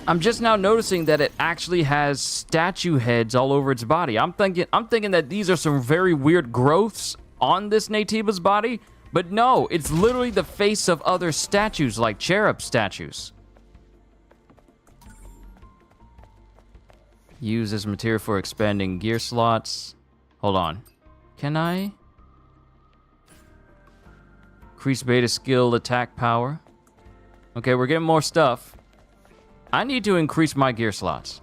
I'm just now noticing that it actually has statue heads all over its body. I'm thinking that these are some very weird growths on this Naytiba's body, but no, it's literally the face of other statues, like cherub statues. Use as material for expanding gear slots. Hold on. Can I? Increase beta skill, attack power. Okay, we're getting more stuff. I need to increase my gear slots.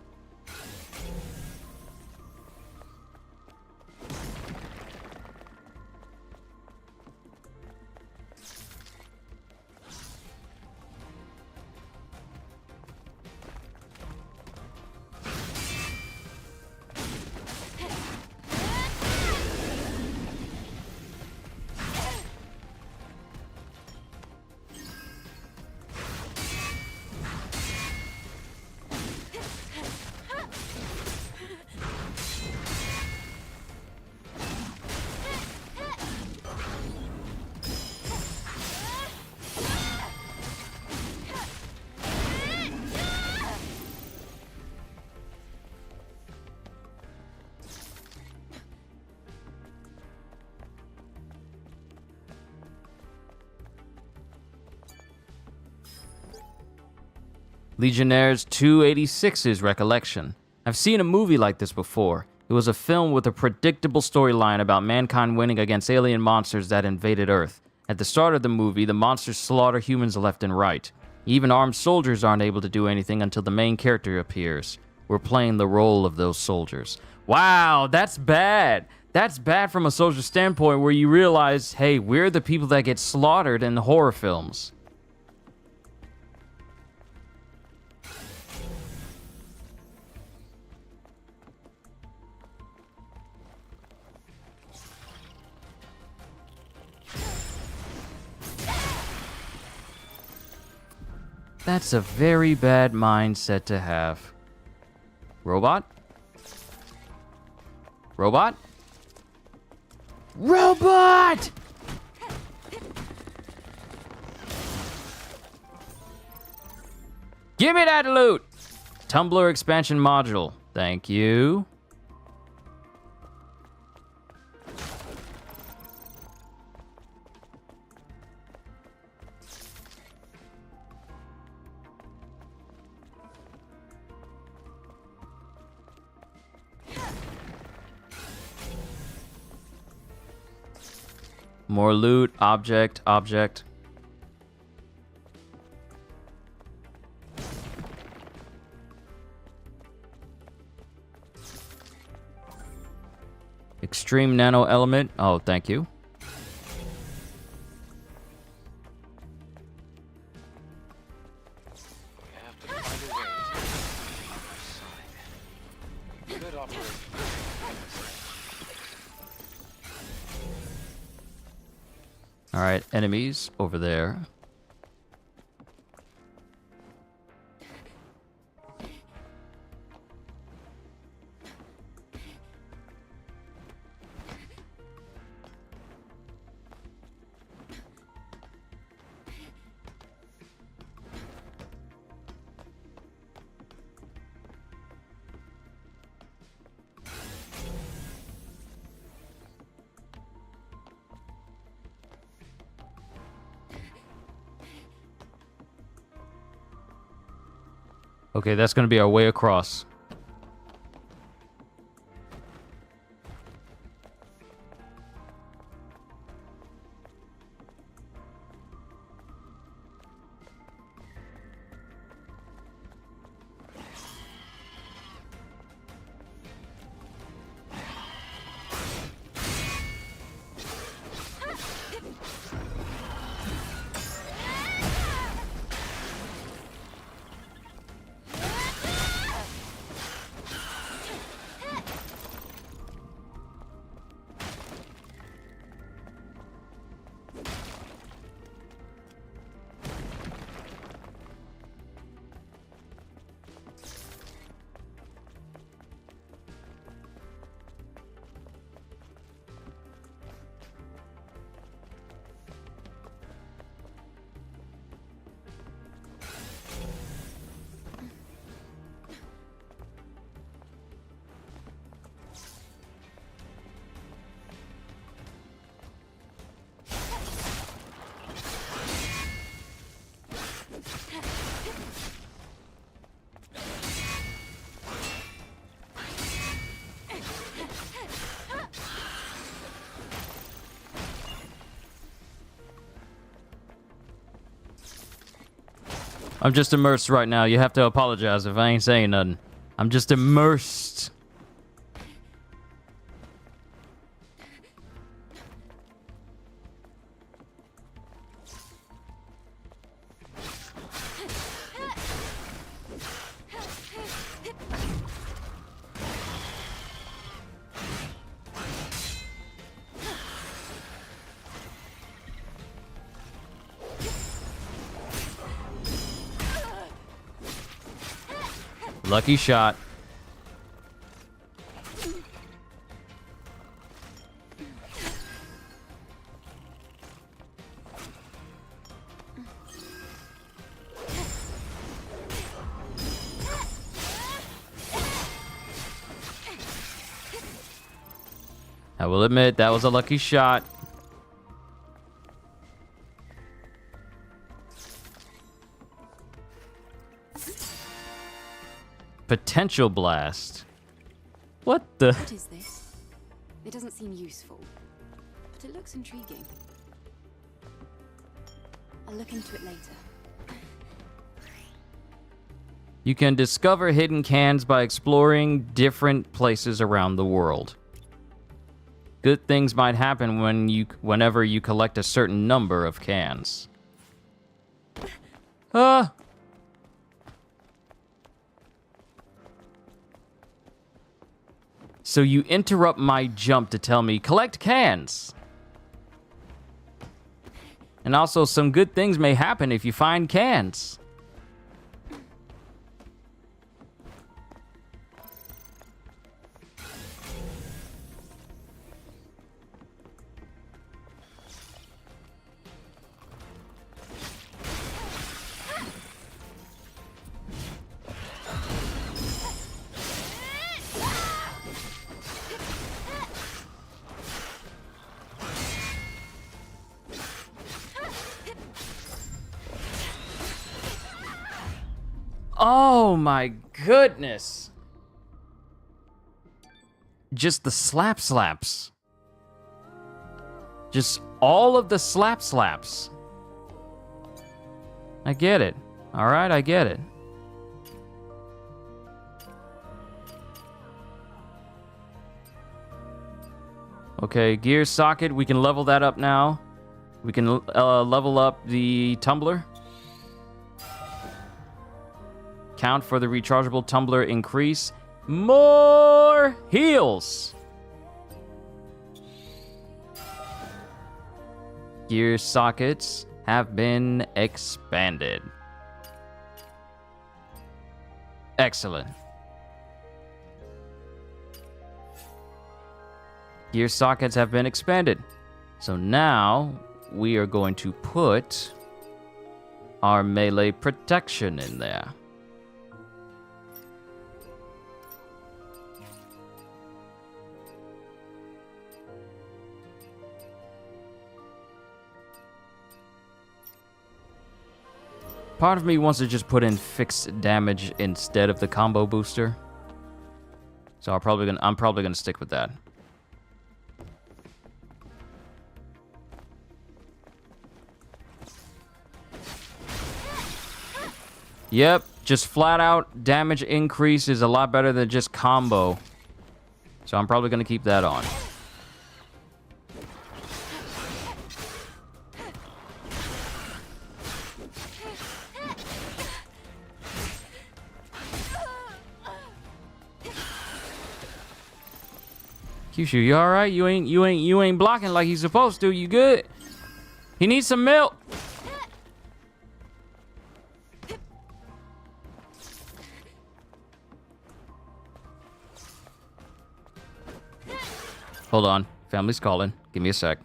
Legionnaires 286's recollection. I've seen a movie like this before. It was a film with a predictable storyline about mankind winning against alien monsters that invaded Earth. At the start of the movie, the monsters slaughter humans left and right. Even armed soldiers aren't able to do anything until the main character appears. We're playing the role of those soldiers. Wow, that's bad. That's bad from a soldier standpoint where you realize, hey, we're the people that get slaughtered in the horror films. That's a very bad mindset to have. Robot? Robot? Robot! Give me that loot! Tumbler expansion module. Thank you. More loot, object. Extreme nano element. Oh, thank you. We have to find a way to get on the other side. Good operation. All right, enemies over there. Okay, that's gonna be our way across. I'm just immersed right now. You have to apologize if I ain't saying nothing. I'm just immersed. Lucky shot. I will admit that was a lucky shot. Potential blast. What the? What is this? It doesn't seem useful, but it looks intriguing. I'll look into it later. You can discover hidden cans by exploring different places around the world. Good things might happen whenever you collect a certain number of cans. So you interrupt my jump to tell me, collect cans. And also, some good things may happen if you find cans. Oh my goodness. Just the slaps. Just all of the slaps. I get it. All right, I get it. Okay, gear socket, we can level that up now. We can level up the tumbler. Count for the rechargeable tumbler increase. More heals. Gear sockets have been expanded. Excellent. Gear sockets have been expanded. So now we are going to put our melee protection in there. Part of me wants to just put in fixed damage instead of the combo booster. So I'm probably gonna stick with that. Yep, just flat out damage increase is a lot better than just combo. So I'm probably gonna keep that on. Kyushu, you alright? You ain't blocking like he's supposed to. You good? He needs some milk. Hold on. Family's calling. Give me a sec.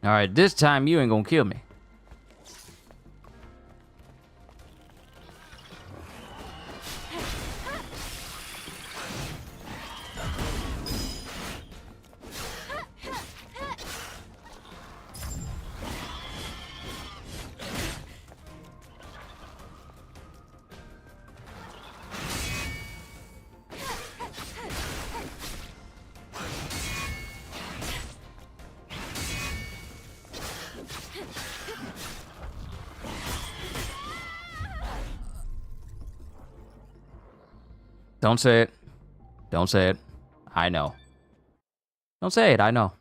All right, this time you ain't gonna kill me. Don't say it. Don't say it. I know. Don't say it. I know.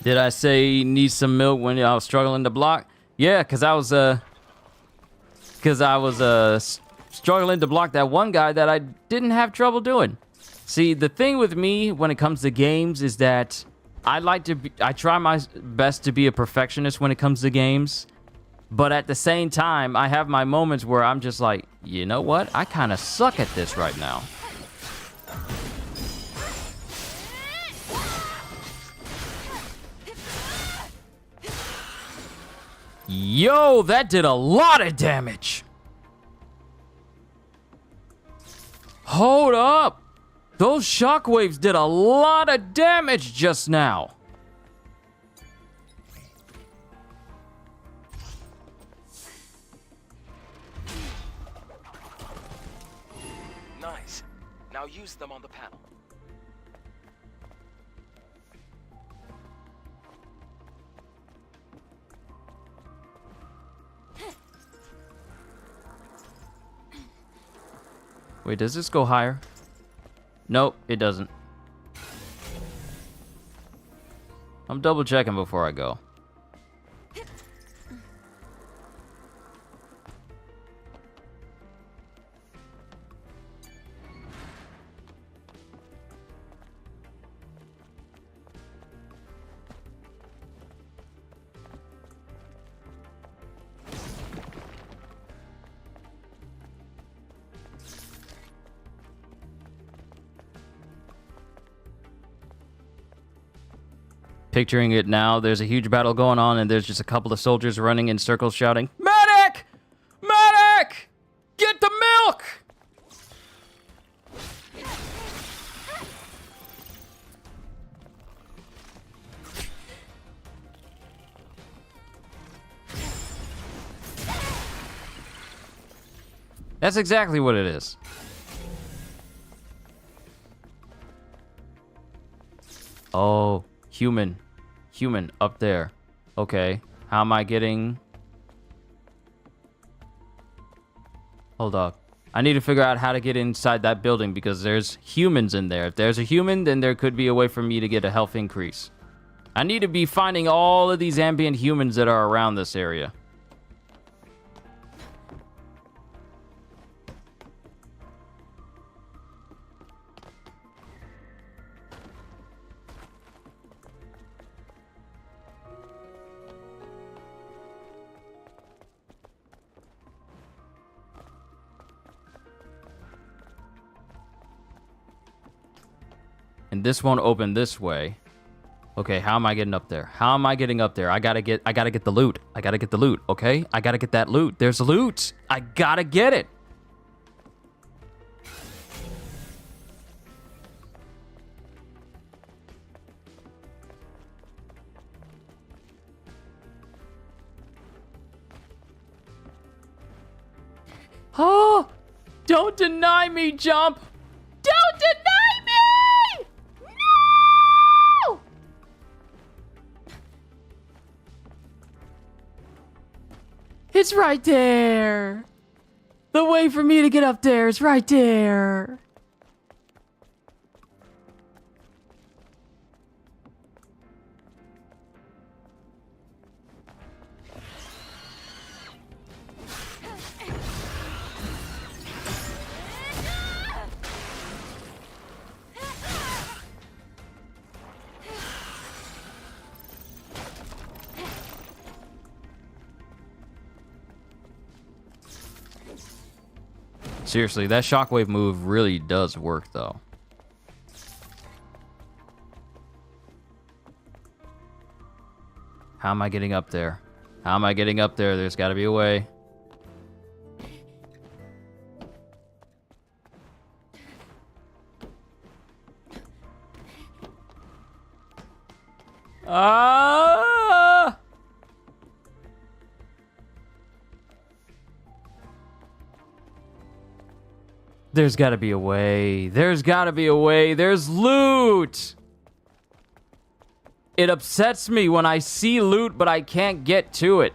Did I say need some milk when I was struggling to block? Yeah, cause I was struggling to block that one guy that I didn't have trouble doing. See, the thing with me when it comes to games is that I try my best to be a perfectionist when it comes to games, but at the same time, I have my moments where I'm just like, you know what? I kind of suck at this right now. Yo, that did a lot of damage. Hold up. Those shockwaves did a lot of damage just now. Nice. Now use them on the panel. Wait, does this go higher? Nope, it doesn't. I'm double checking before I go. Picturing it now, there's a huge battle going on, and there's just a couple of soldiers running in circles shouting, "Medic! Medic! Get the milk!" That's exactly what it is. Oh, human up there. Okay, how am I getting... Hold up. I need to figure out how to get inside that building because there's humans in there. If there's a human, then there could be a way for me to get a health increase. I need to be finding all of these ambient humans that are around this area. And this won't open this way. Okay, how am I getting up there? How am I getting up there? I gotta get the loot. I gotta get the loot, okay? I gotta get that loot. There's loot. I gotta get it. Oh, don't deny me, Jump. Don't deny me! No! It's right there. The way for me to get up there is right there. Seriously, that shockwave move really does work, though. How am I getting up there? How am I getting up there? There's got to be a way. Ah! There's got to be a way. There's got to be a way. There's loot. It upsets me when I see loot, but I can't get to it.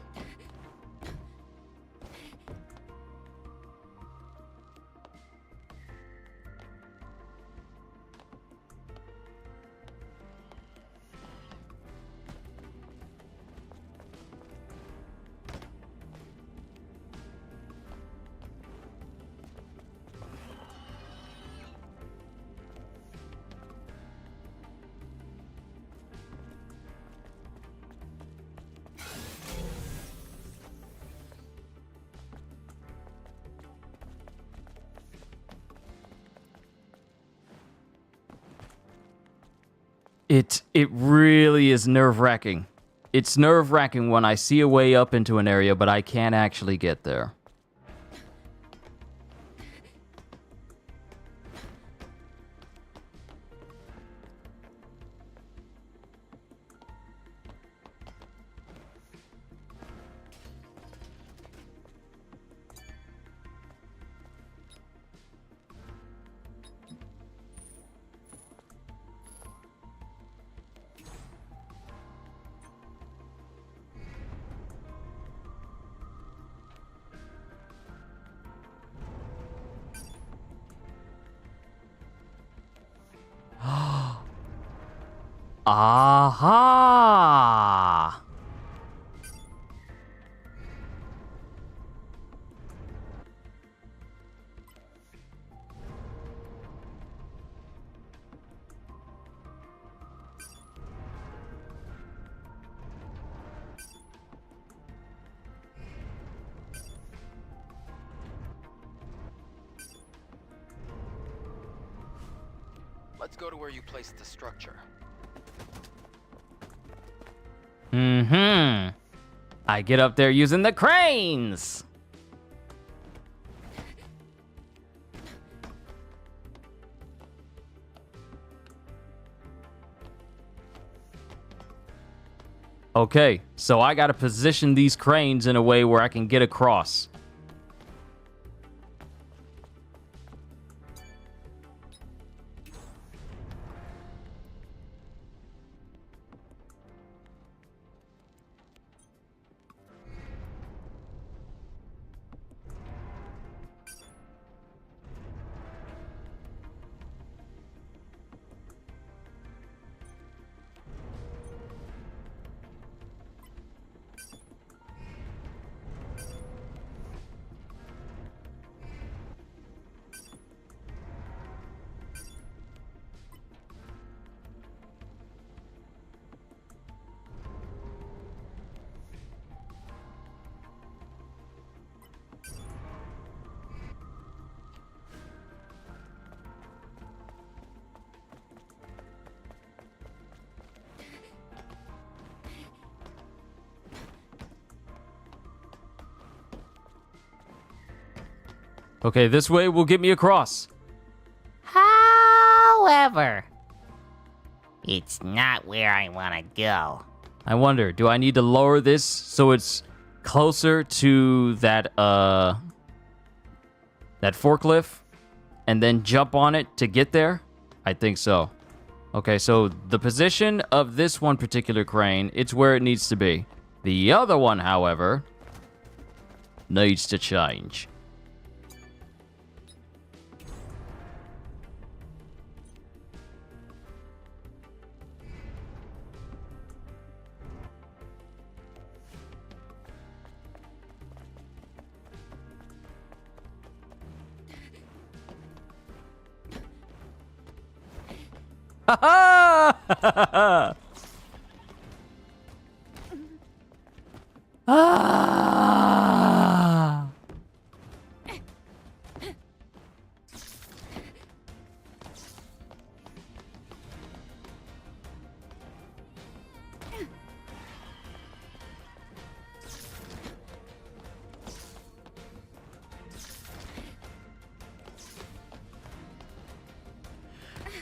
It really is nerve-wracking. It's nerve-wracking when I see a way up into an area, but I can't actually get there. Aha! Let's go to where you placed the structure. Mm-hmm. I get up there using the cranes! Okay, so I gotta position these cranes in a way where I can get across. Okay, this way will get me across. However, it's not where I want to go. I wonder, do I need to lower this so it's closer to that forklift and then jump on it to get there? I think so. Okay, so the position of this one particular crane, it's where it needs to be. The other one, however, needs to change. Ha ha! Ah!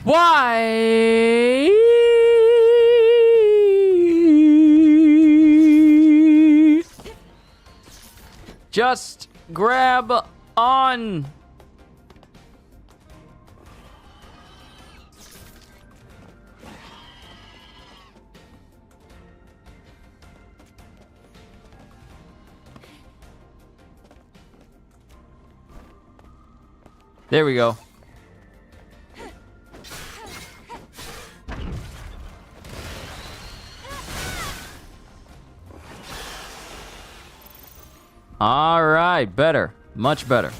Why? Just grab on. There we go. All right, better. Much better.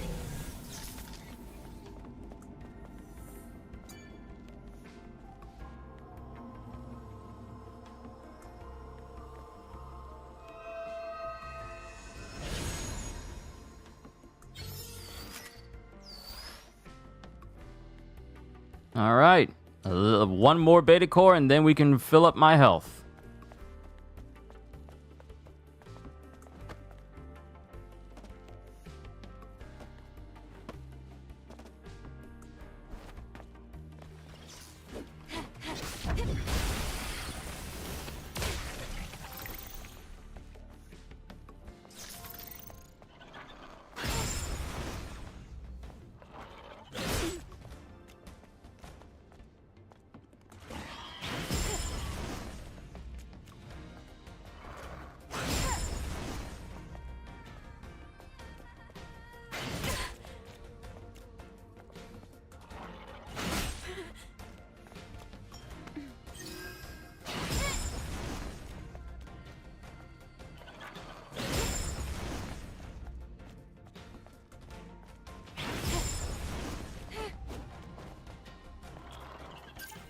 All right. One more beta core, and then we can fill up my health.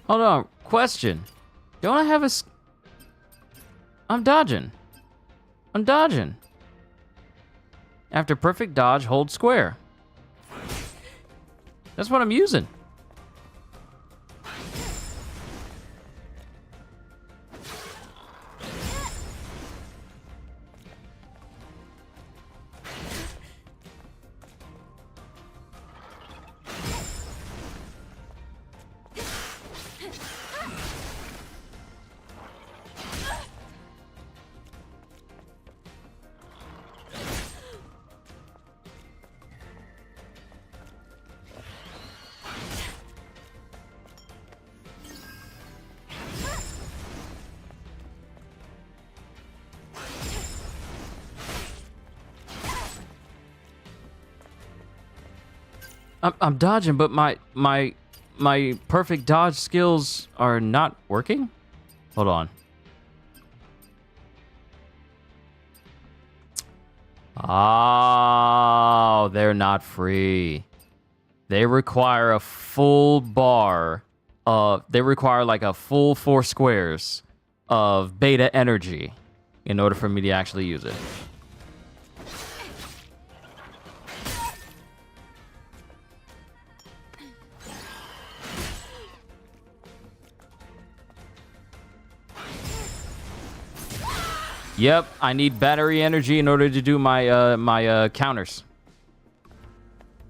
Hold on, question. Don't I have a... I'm dodging. I'm dodging. After perfect dodge, hold square. That's what I'm using. I'm dodging, but my perfect dodge skills are not working? Hold on. Oh, they're not free. They require a full bar of... They require like a full 4 squares of beta energy in order for me to actually use it. Yep, I need battery energy in order to do my counters.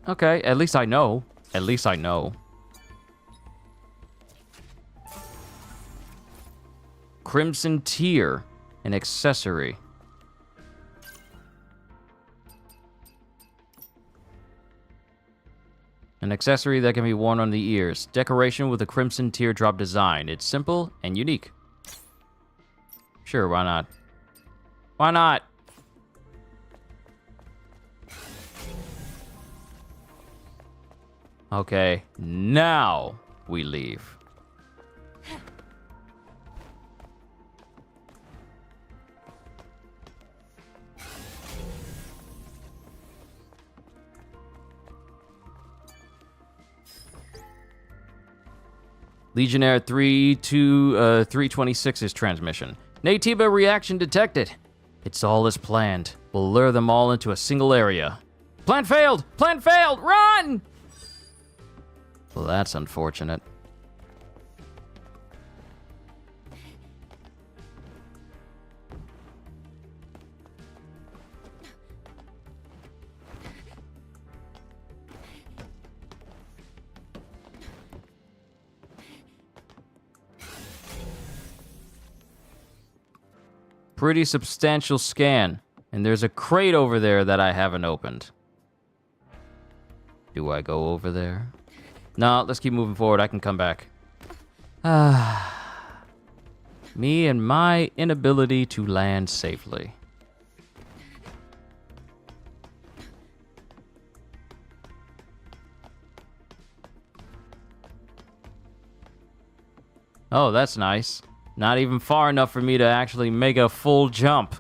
Okay, at least I know. At least I know. Crimson Tear, an accessory. An accessory that can be worn on the ears. Decoration with a crimson teardrop design. It's simple and unique. Sure, why not? Why not? Okay, now we leave. Legionnaire 326's transmission. Natiba reaction detected. It's all as planned. We'll lure them all into a single area. Plan failed! Plan failed! Run! Well, that's unfortunate. Pretty substantial scan. And there's a crate over there that I haven't opened. Do I go over there? No, let's keep moving forward. I can come back. Me and my inability to land safely. Oh, that's nice. Not even far enough for me to actually make a full jump.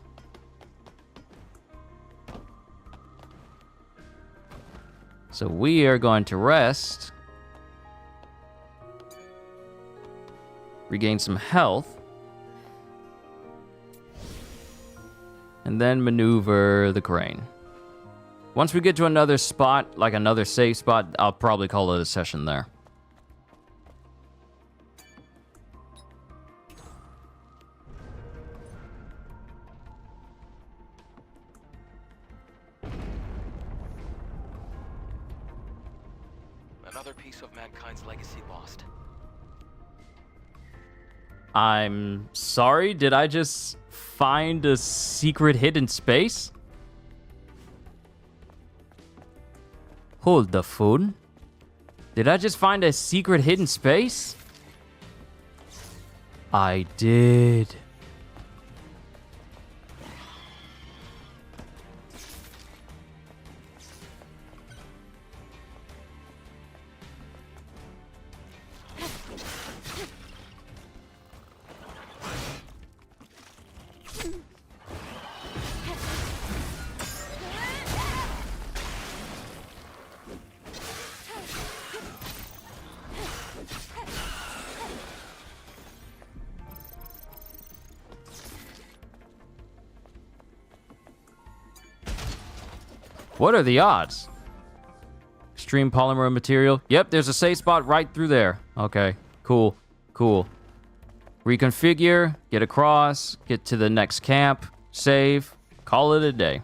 So we are going to rest. Regain some health. And then maneuver the crane. Once we get to another spot, like another safe spot, I'll probably call it a session there. another piece of mankind's legacy lost. I'm sorry, did I just find a secret hidden space? Hold the phone. Did I just find a secret hidden space? I did. What are the odds? Extreme polymer material. Yep, there's a safe spot right through there. Okay, cool, cool. Reconfigure, get across, get to the next camp, save, call it a day.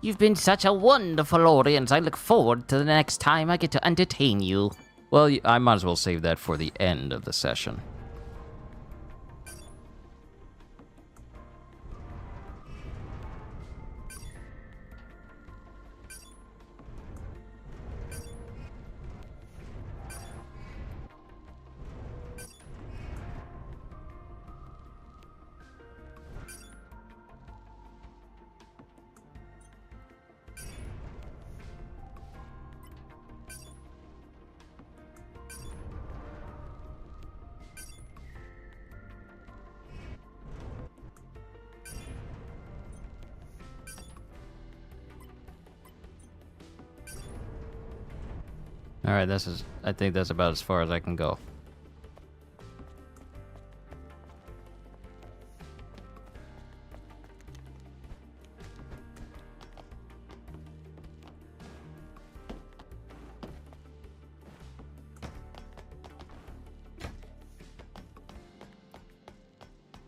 You've been such a wonderful audience. I look forward to the next time I get to entertain you. Well, I might as well save that for the end of the session. All right, I think that's about as far as I can go.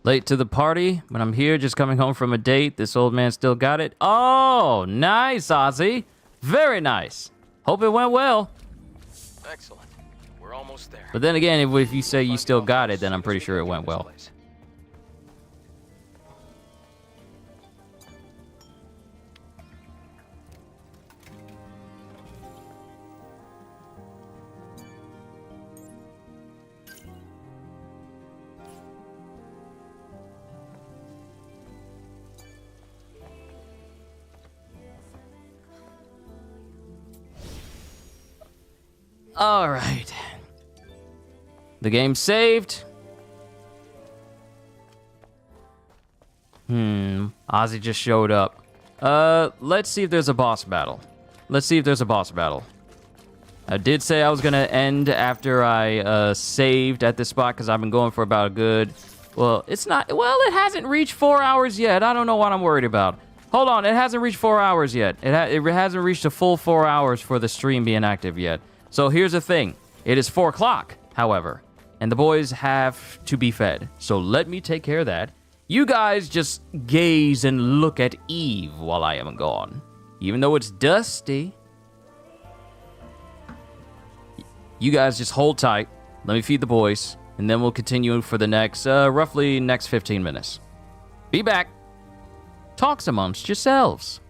Late to the party, but I'm here just coming home from a date. This old man still got it. Oh, nice, Ozzy. Very nice. Hope it went well. Excellent. We're almost there. But then again, if you say you still got it, then I'm pretty sure it went well. All right. The game's saved. Ozzy just showed up. Let's see if there's a boss battle. I did say I was gonna end after I saved at this spot because I've been going for about a good... Well, it hasn't reached 4 hours yet. I don't know what I'm worried about. Hold on, it hasn't reached 4 hours yet. It hasn't reached a full 4 hours for the stream being active yet. So here's the thing. It is 4 o'clock, however, and the boys have to be fed. So let me take care of that. You guys just gaze and look at Eve while I am gone. Even though it's dusty. You guys just hold tight. Let me feed the boys, and then we'll continue for the roughly next 15 minutes. Be back. Talks amongst yourselves.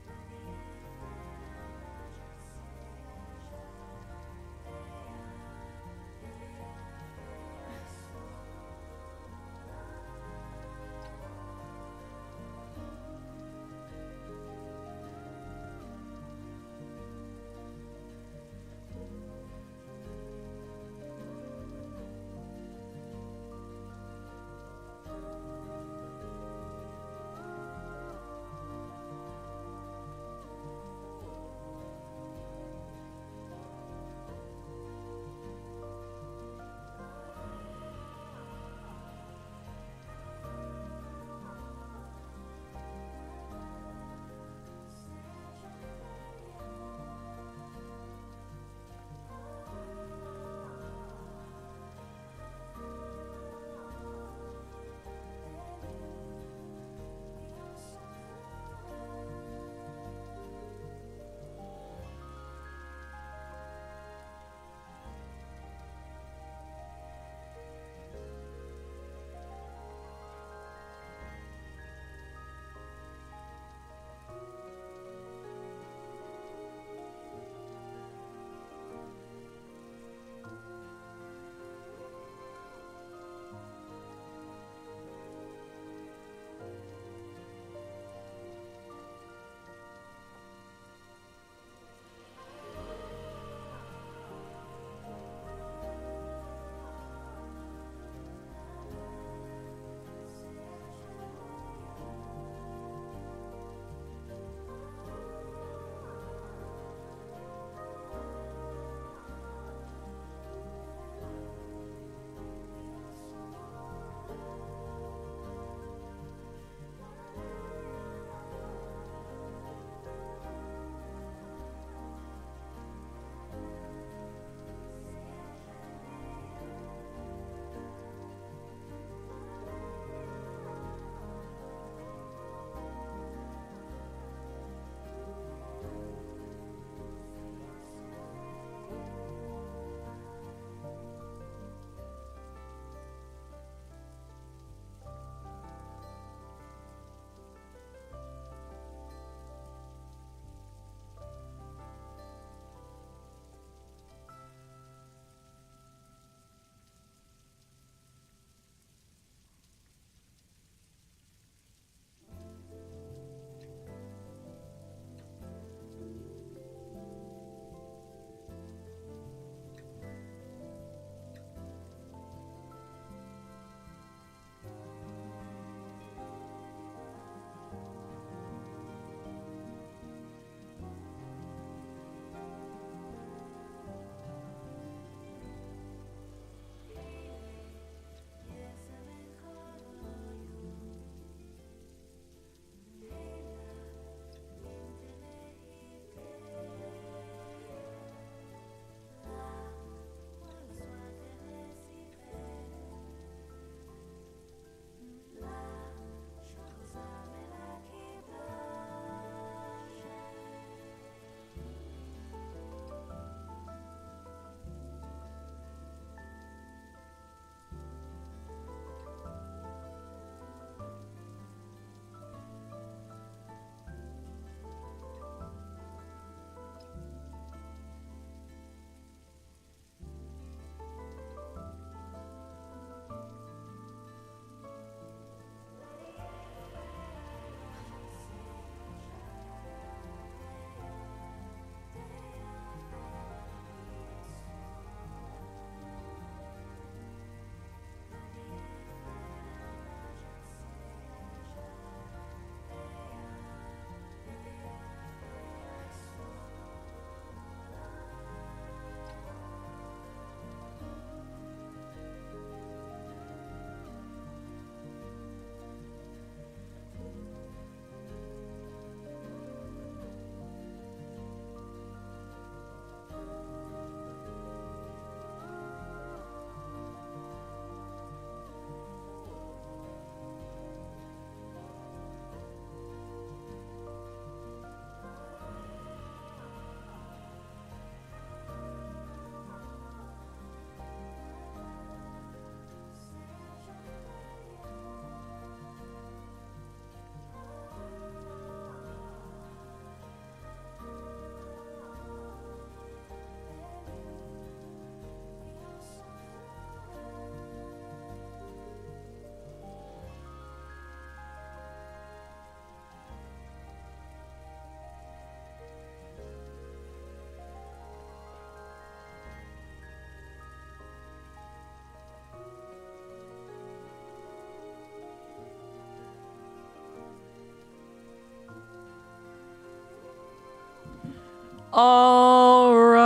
All right.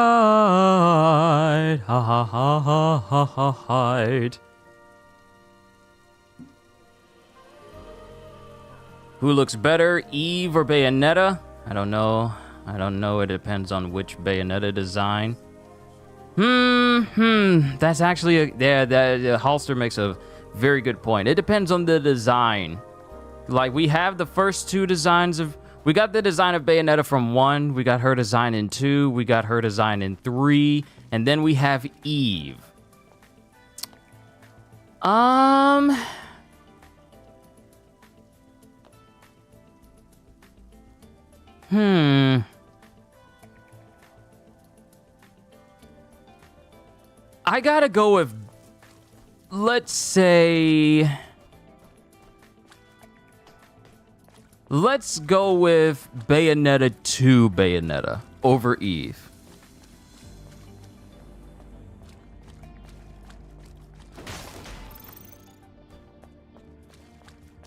Ha ha ha ha ha ha hide. Who looks better, Eve or Bayonetta? I don't know. I don't know. It depends on which Bayonetta design. That's actually the Halster makes a very good point. It depends on the design. Like, we have the first two designs of... We got the design of Bayonetta from 1. We got her design in 2. We got her design in 3. And then we have Eve. I gotta go with, let's say... Let's go with Bayonetta 2 Bayonetta over Eve.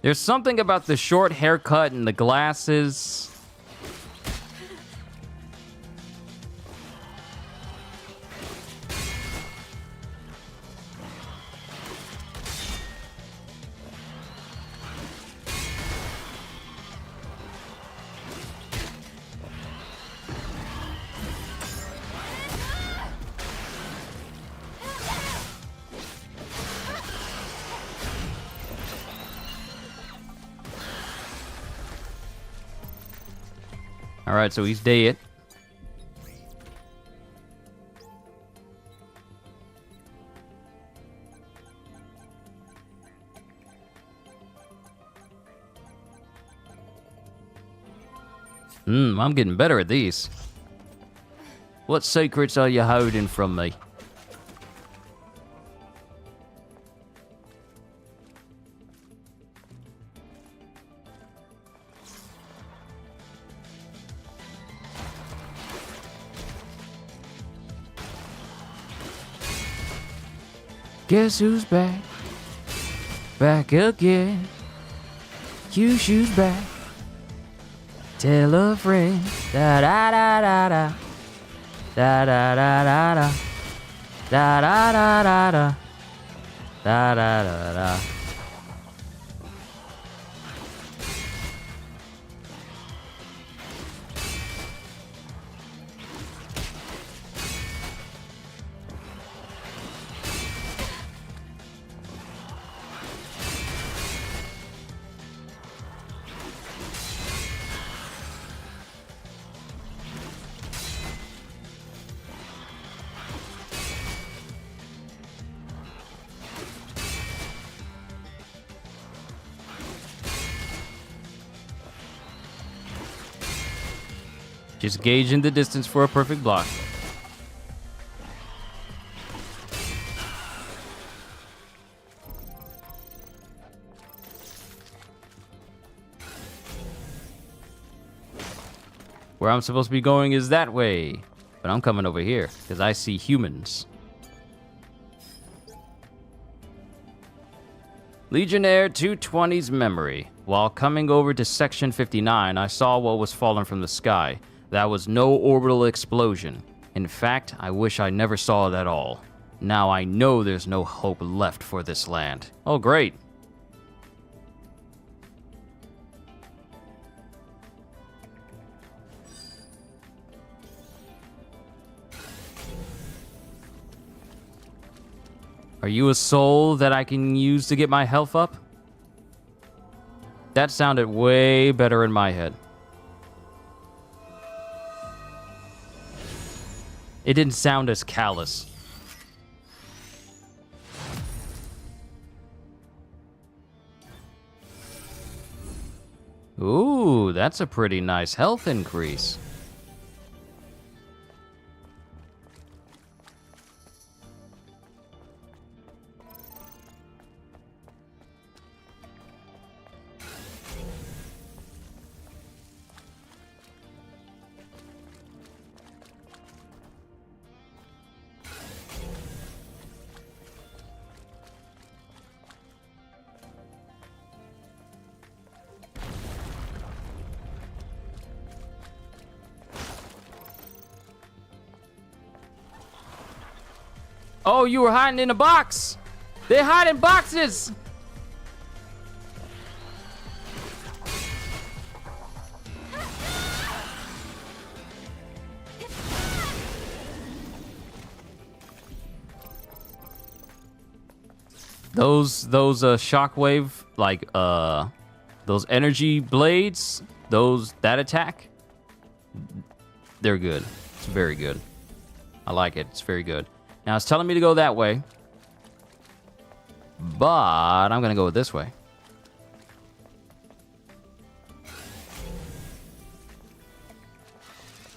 There's something about the short haircut and the glasses. All right, so he's dead. I'm getting better at these. What secrets are you hiding from me? Guess who's back? Back again. Kyushu's back. Tell a friend. Da da da da da. Da da da da da. Da da da da da. Da da da da. Just gauging the distance for a perfect block. Where I'm supposed to be going is that way. But I'm coming over here, because I see humans. Legionnaire 220's memory. While coming over to Section 59, I saw what was falling from the sky. That was no orbital explosion. In fact, I wish I never saw it at all. Now I know there's no hope left for this land. Oh, great. Are you a soul that I can use to get my health up? That sounded way better in my head. It didn't sound as callous. Ooh, that's a pretty nice health increase. Oh, you were hiding in a box. They hide in boxes. Those shockwave, like those energy blades, that attack, they're good. It's very good. I like it. It's very good. Now it's telling me to go that way, but I'm gonna go this way.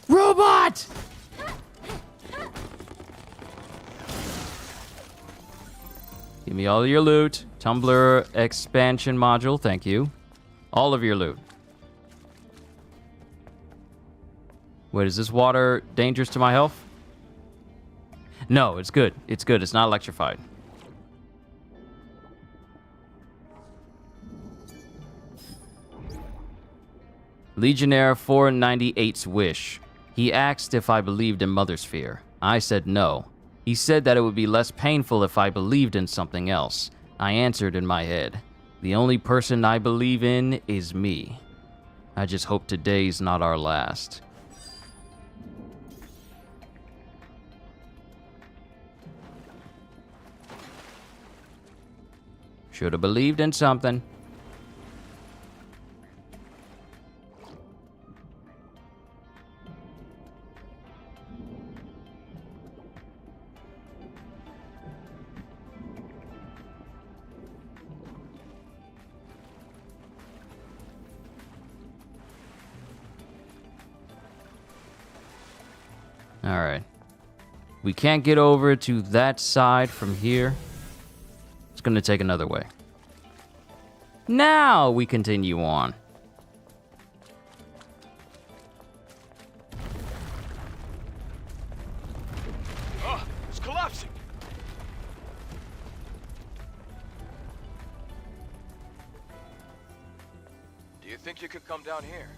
Robot! Give me all of your loot. Tumbler expansion module, thank you. All of your loot. Wait, is this water dangerous to my health? No, it's good. It's good. It's not electrified. Legionnaire 498's wish. He asked if I believed in Mother's Fear. I said no. He said that it would be less painful if I believed in something else. I answered in my head. The only person I believe in is me. I just hope today's not our last. Should have believed in something. All right. We can't get over to that side from here. It's going to take another way. Now we continue on. Oh, it's collapsing. Do you think you could come down here?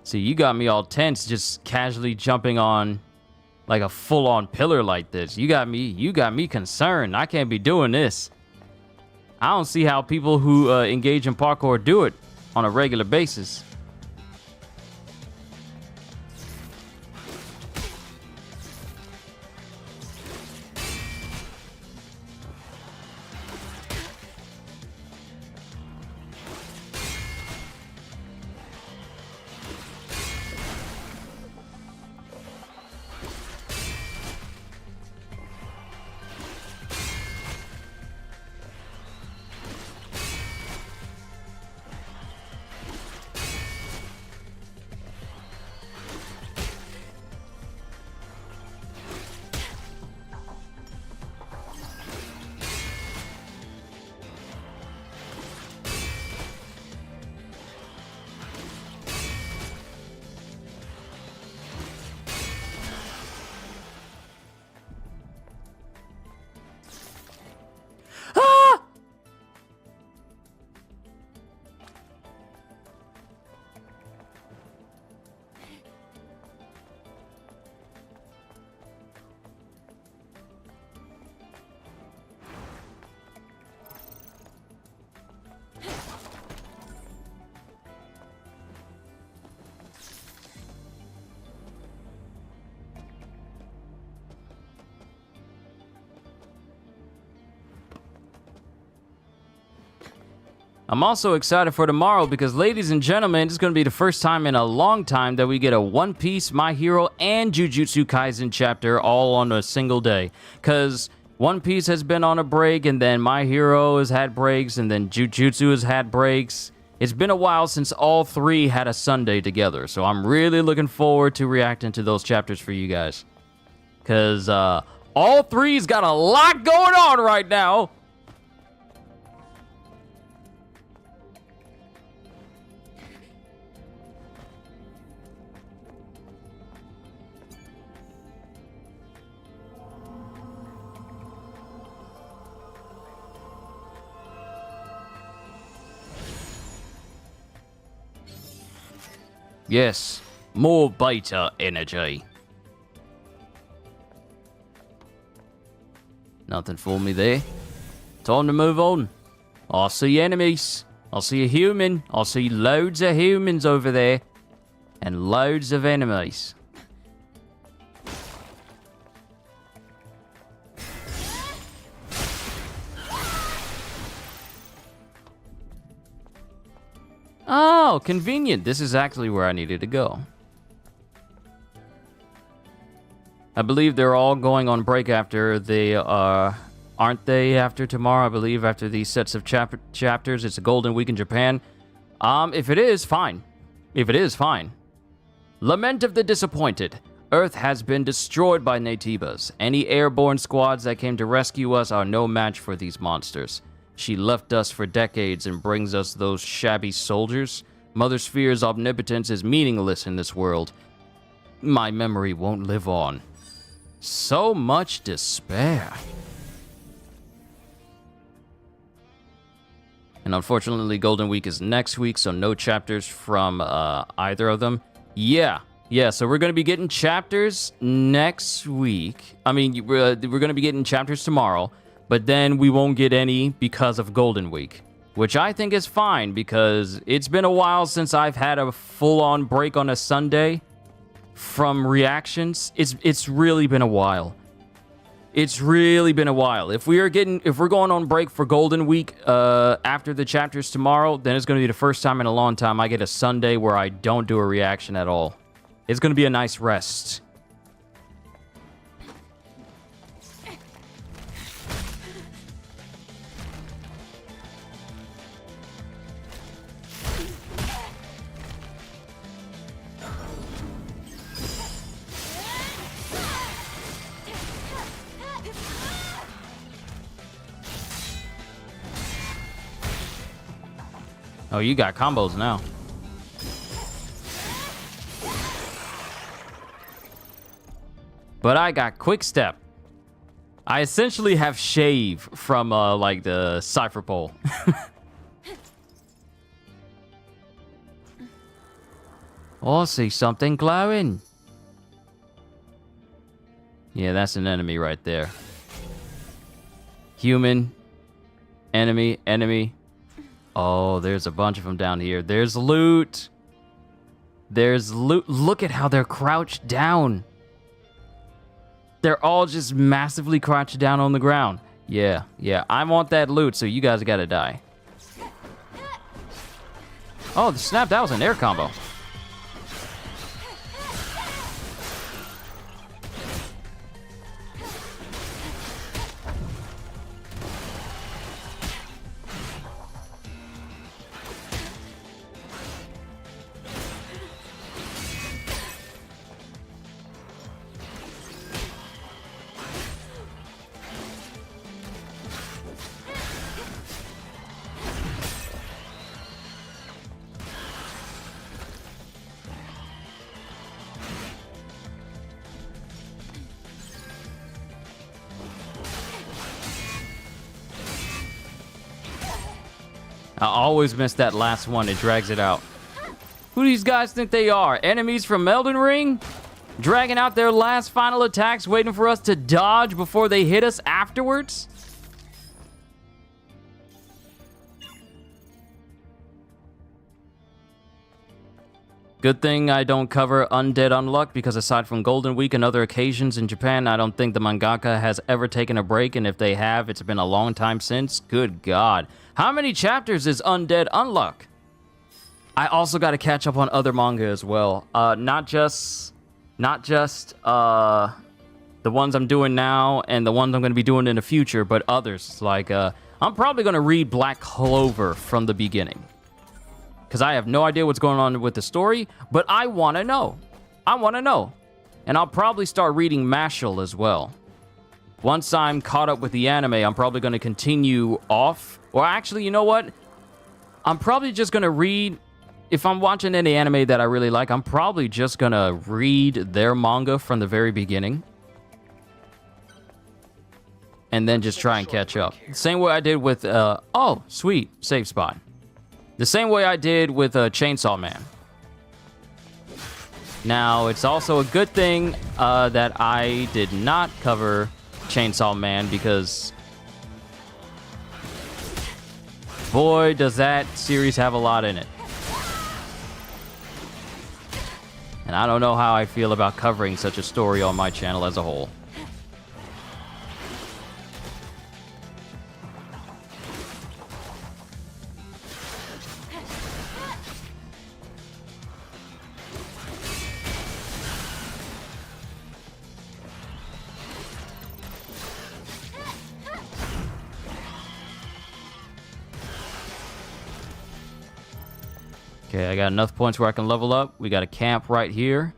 See, you got me all tense just casually jumping on like a full-on pillar like this. You got me concerned. I can't be doing this. I don't see how people who engage in parkour do it on a regular basis. I'm also excited for tomorrow because, ladies and gentlemen, it's going to be the first time in a long time that we get a One Piece, My Hero, and Jujutsu Kaisen chapter all on a single day. Because One Piece has been on a break, and then My Hero has had breaks, and then Jujutsu has had breaks. It's been a while since all three had a Sunday together, so I'm really looking forward to reacting to those chapters for you guys. Because all three's got a lot going on right now. Yes, More beta energy. Nothing for me there. Time to move on. I see enemies. I see a human. I see loads of humans over there. And loads of enemies. Oh, convenient. This is actually where I needed to go. I believe they're all going on break after they aren't they after tomorrow? I believe after these sets of chapters. It's a golden week in Japan. If it is, fine. If it is, fine. Lament of the disappointed. Earth has been destroyed by Natibas. Any airborne squads that came to rescue us are no match for these monsters. She left us for decades and brings us those shabby soldiers. Mother Sphere's omnipotence is meaningless in this world. My memory won't live on. So much despair. And unfortunately, Golden Week is next week, so no chapters from either of them. Yeah, so we're going to be getting chapters next week. I mean, we're going to be getting chapters tomorrow, but then we won't get any because of Golden Week, which I think is fine because it's been a while since I've had a full-on break on a Sunday from reactions. It's really been a while. It's really been a while. If we're going on break for Golden Week after the chapters tomorrow, then it's going to be the first time in a long time I get a Sunday where I don't do a reaction at all. It's going to be a nice rest. Oh, you got combos now. But I got quick step. I essentially have shave from like the cipher pole. Oh, I see something glowing. Yeah, that's an enemy right there. Human. Enemy. Oh, there's a bunch of them down here. There's loot. Look at how they're crouched down. They're all just massively crouched down on the ground. Yeah. I want that loot, so you guys gotta die. Oh, snap, that was an air combo. I always miss that last one. It drags it out. Who do these guys think they are? Enemies from Elden Ring? Dragging out their last final attacks, waiting for us to dodge before they hit us afterwards? Good thing I don't cover Undead Unluck, because aside from Golden Week and other occasions in Japan, I don't think the mangaka has ever taken a break, and if they have, it's been a long time since. Good God. How many chapters is Undead Unluck? I also got to catch up on other manga as well. Not just the ones I'm doing now and the ones I'm going to be doing in the future, but others. Like, I'm probably going to read Black Clover from the beginning, because I have no idea what's going on with the story, but I want to know. And I'll probably start reading Mashal as well. Once I'm caught up with the anime, I'm probably going to continue off. Or actually, you know what? I'm probably just going to read... If I'm watching any anime that I really like, I'm probably just going to read their manga from the very beginning. And then just try and catch up. Same way I did with... oh, sweet. Save spot. The same way I did with Chainsaw Man. Now, it's also a good thing that I did not cover Chainsaw Man, because boy, does that series have a lot in it. And I don't know how I feel about covering such a story on my channel as a whole. Okay, I got enough points where I can level up. We got a camp right here.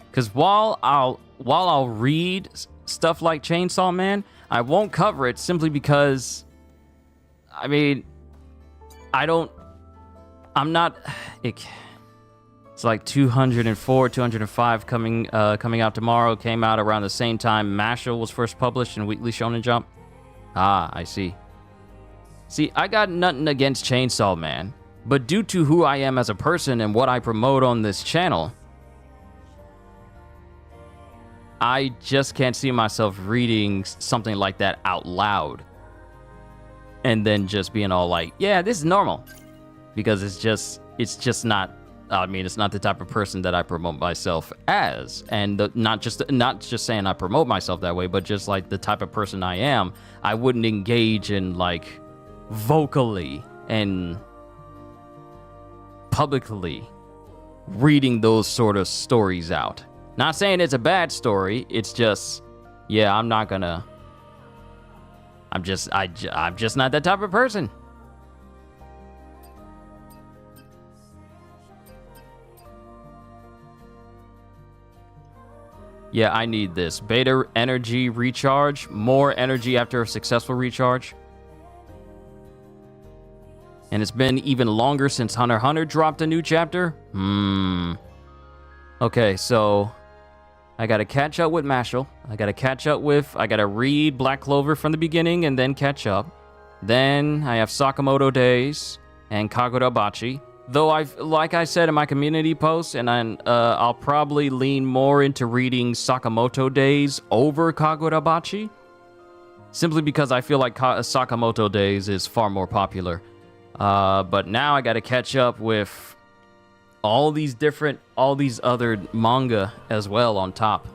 Because while I'll read stuff like Chainsaw Man, I won't cover it simply because, I mean, I'm not. It's like 204, 205 coming out tomorrow. Came out around the same time Mashle was first published in Weekly Shonen Jump. Ah, I see. See, I got nothing against Chainsaw Man, but due to who I am as a person and what I promote on this channel, I just can't see myself reading something like that out loud and then just being all like, yeah, this is normal. Because it's just not, I mean, it's not the type of person that I promote myself as. And not just saying I promote myself that way, but just like the type of person I am, I wouldn't engage in like vocally and publicly reading those sort of stories out. Not saying it's a bad story, it's just, yeah, I'm just not that type of person. Yeah, I need this. Beta energy recharge, more energy after a successful recharge. And it's been even longer since Hunter x Hunter dropped a new chapter? Okay, so I gotta catch up with Mashle. I gotta read Black Clover from the beginning and then catch up. Then I have Sakamoto Days and Kagurabachi. Though like I said in my community post, and I'll probably lean more into reading Sakamoto Days over Kagurabachi, simply because I feel like Sakamoto Days is far more popular. But now I gotta catch up with all these other manga as well on top.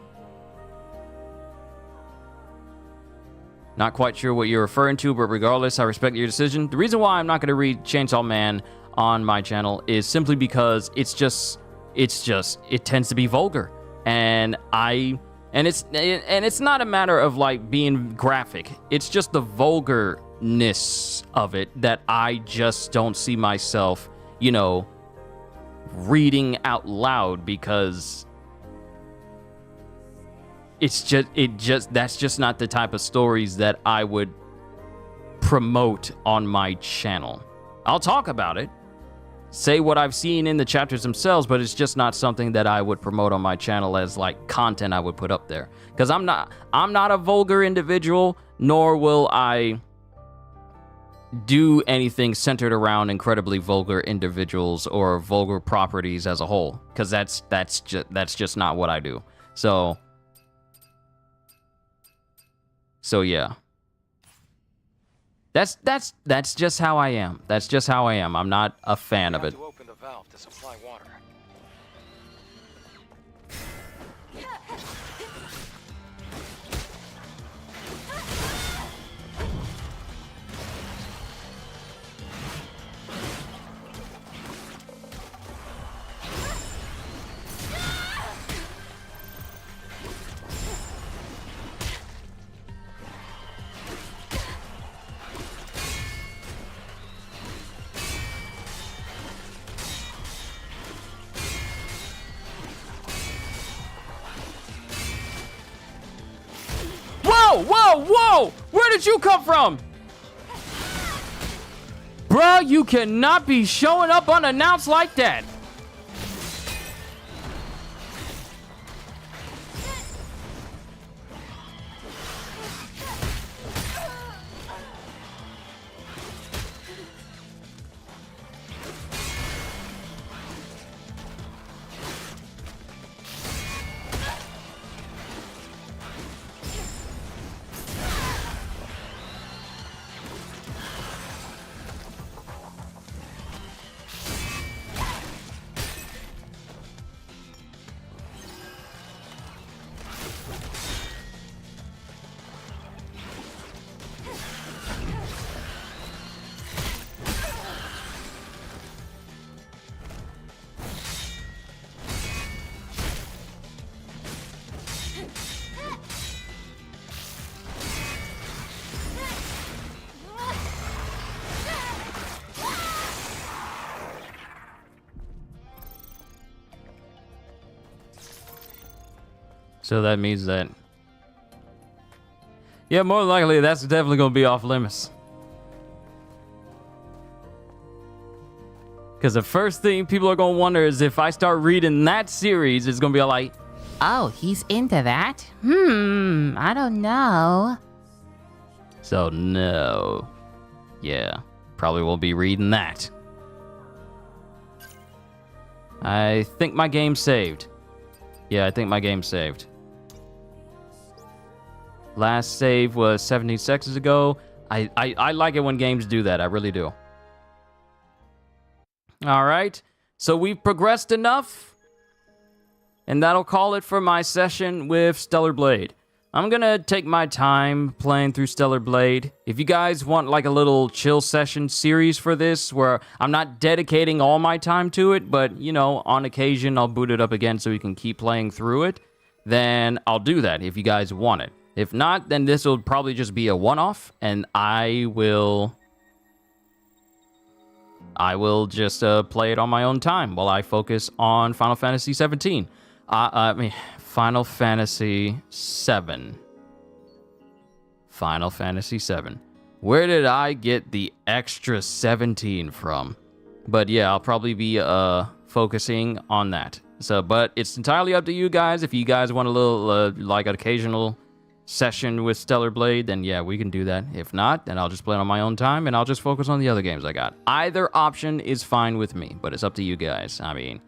Not quite sure what you're referring to, but regardless, I respect your decision. The reason why I'm not gonna read Chainsaw Man on my channel is simply because it tends to be vulgar, and it's not a matter of like being graphic. It's just the vulgarness of it that I just don't see myself, reading out loud, because that's just not the type of stories that I would promote on my channel. I'll talk about it, say what I've seen in the chapters themselves, but it's just not something that I would promote on my channel as like content I would put up there. Because I'm not a vulgar individual, nor will I do anything centered around incredibly vulgar individuals or vulgar properties as a whole. Because that's just not what I do. So yeah. That's just how I am. That's just how I am. I'm not a fan of it. To open the valve to supply water. Whoa! Where did you come from? Bruh, you cannot be showing up unannounced like that. So that means that... Yeah, more than likely, that's definitely going to be off limits. Because the first thing people are going to wonder is if I start reading that series, it's going to be all like... Oh, he's into that? I don't know. So, no. Yeah, probably won't be reading that. I think my game's saved. Yeah, I think my game's saved. Last save was 17 seconds ago. I like it when games do that. I really do. All right. So we've progressed enough. And that'll call it for my session with Stellar Blade. I'm going to take my time playing through Stellar Blade. If you guys want like a little chill session series for this where I'm not dedicating all my time to it, but, you know, on occasion I'll boot it up again so we can keep playing through it, then I'll do that if you guys want it. If not, then this will probably just be a one-off, and I will just play it on my own time while I focus on Final Fantasy 17. Final Fantasy 7. Final Fantasy 7. Where did I get the extra 17 from? But yeah, I'll probably be focusing on that. So, but it's entirely up to you guys. If you guys want a little like an occasional session with Stellar Blade, then yeah, we can do that. If not, then I'll just play it on my own time and I'll just focus on the other games I got. Either option is fine with me, but it's up to you guys. I mean,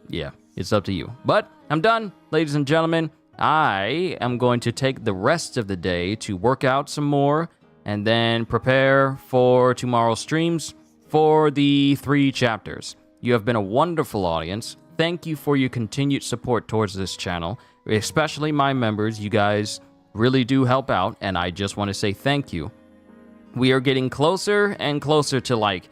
yeah, it's up to you. But I'm done, ladies and gentlemen. I am going to take the rest of the day to work out some more and then prepare for tomorrow's streams for the 3 chapters. You have been a wonderful audience. Thank you for your continued support towards this channel, especially my members. You guys really do help out, and I just want to say thank you. We are getting closer and closer to, like,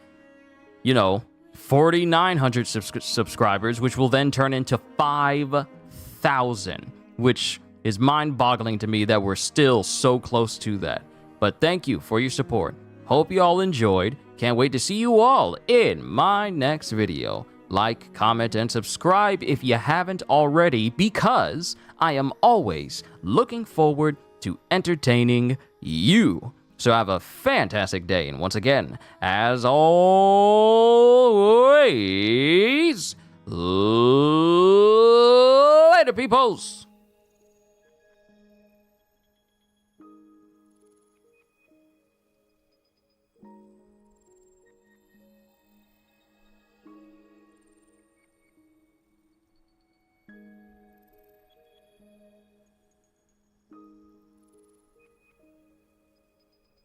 you know, 4,900 subscribers, which will then turn into 5,000, which is mind-boggling to me that we're still so close to that. But thank you for your support. Hope you all enjoyed. Can't wait to see you all in my next video. Like, comment, and subscribe if you haven't already, because I am always looking forward to entertaining you. So have a fantastic day, and once again, as always, later, peoples!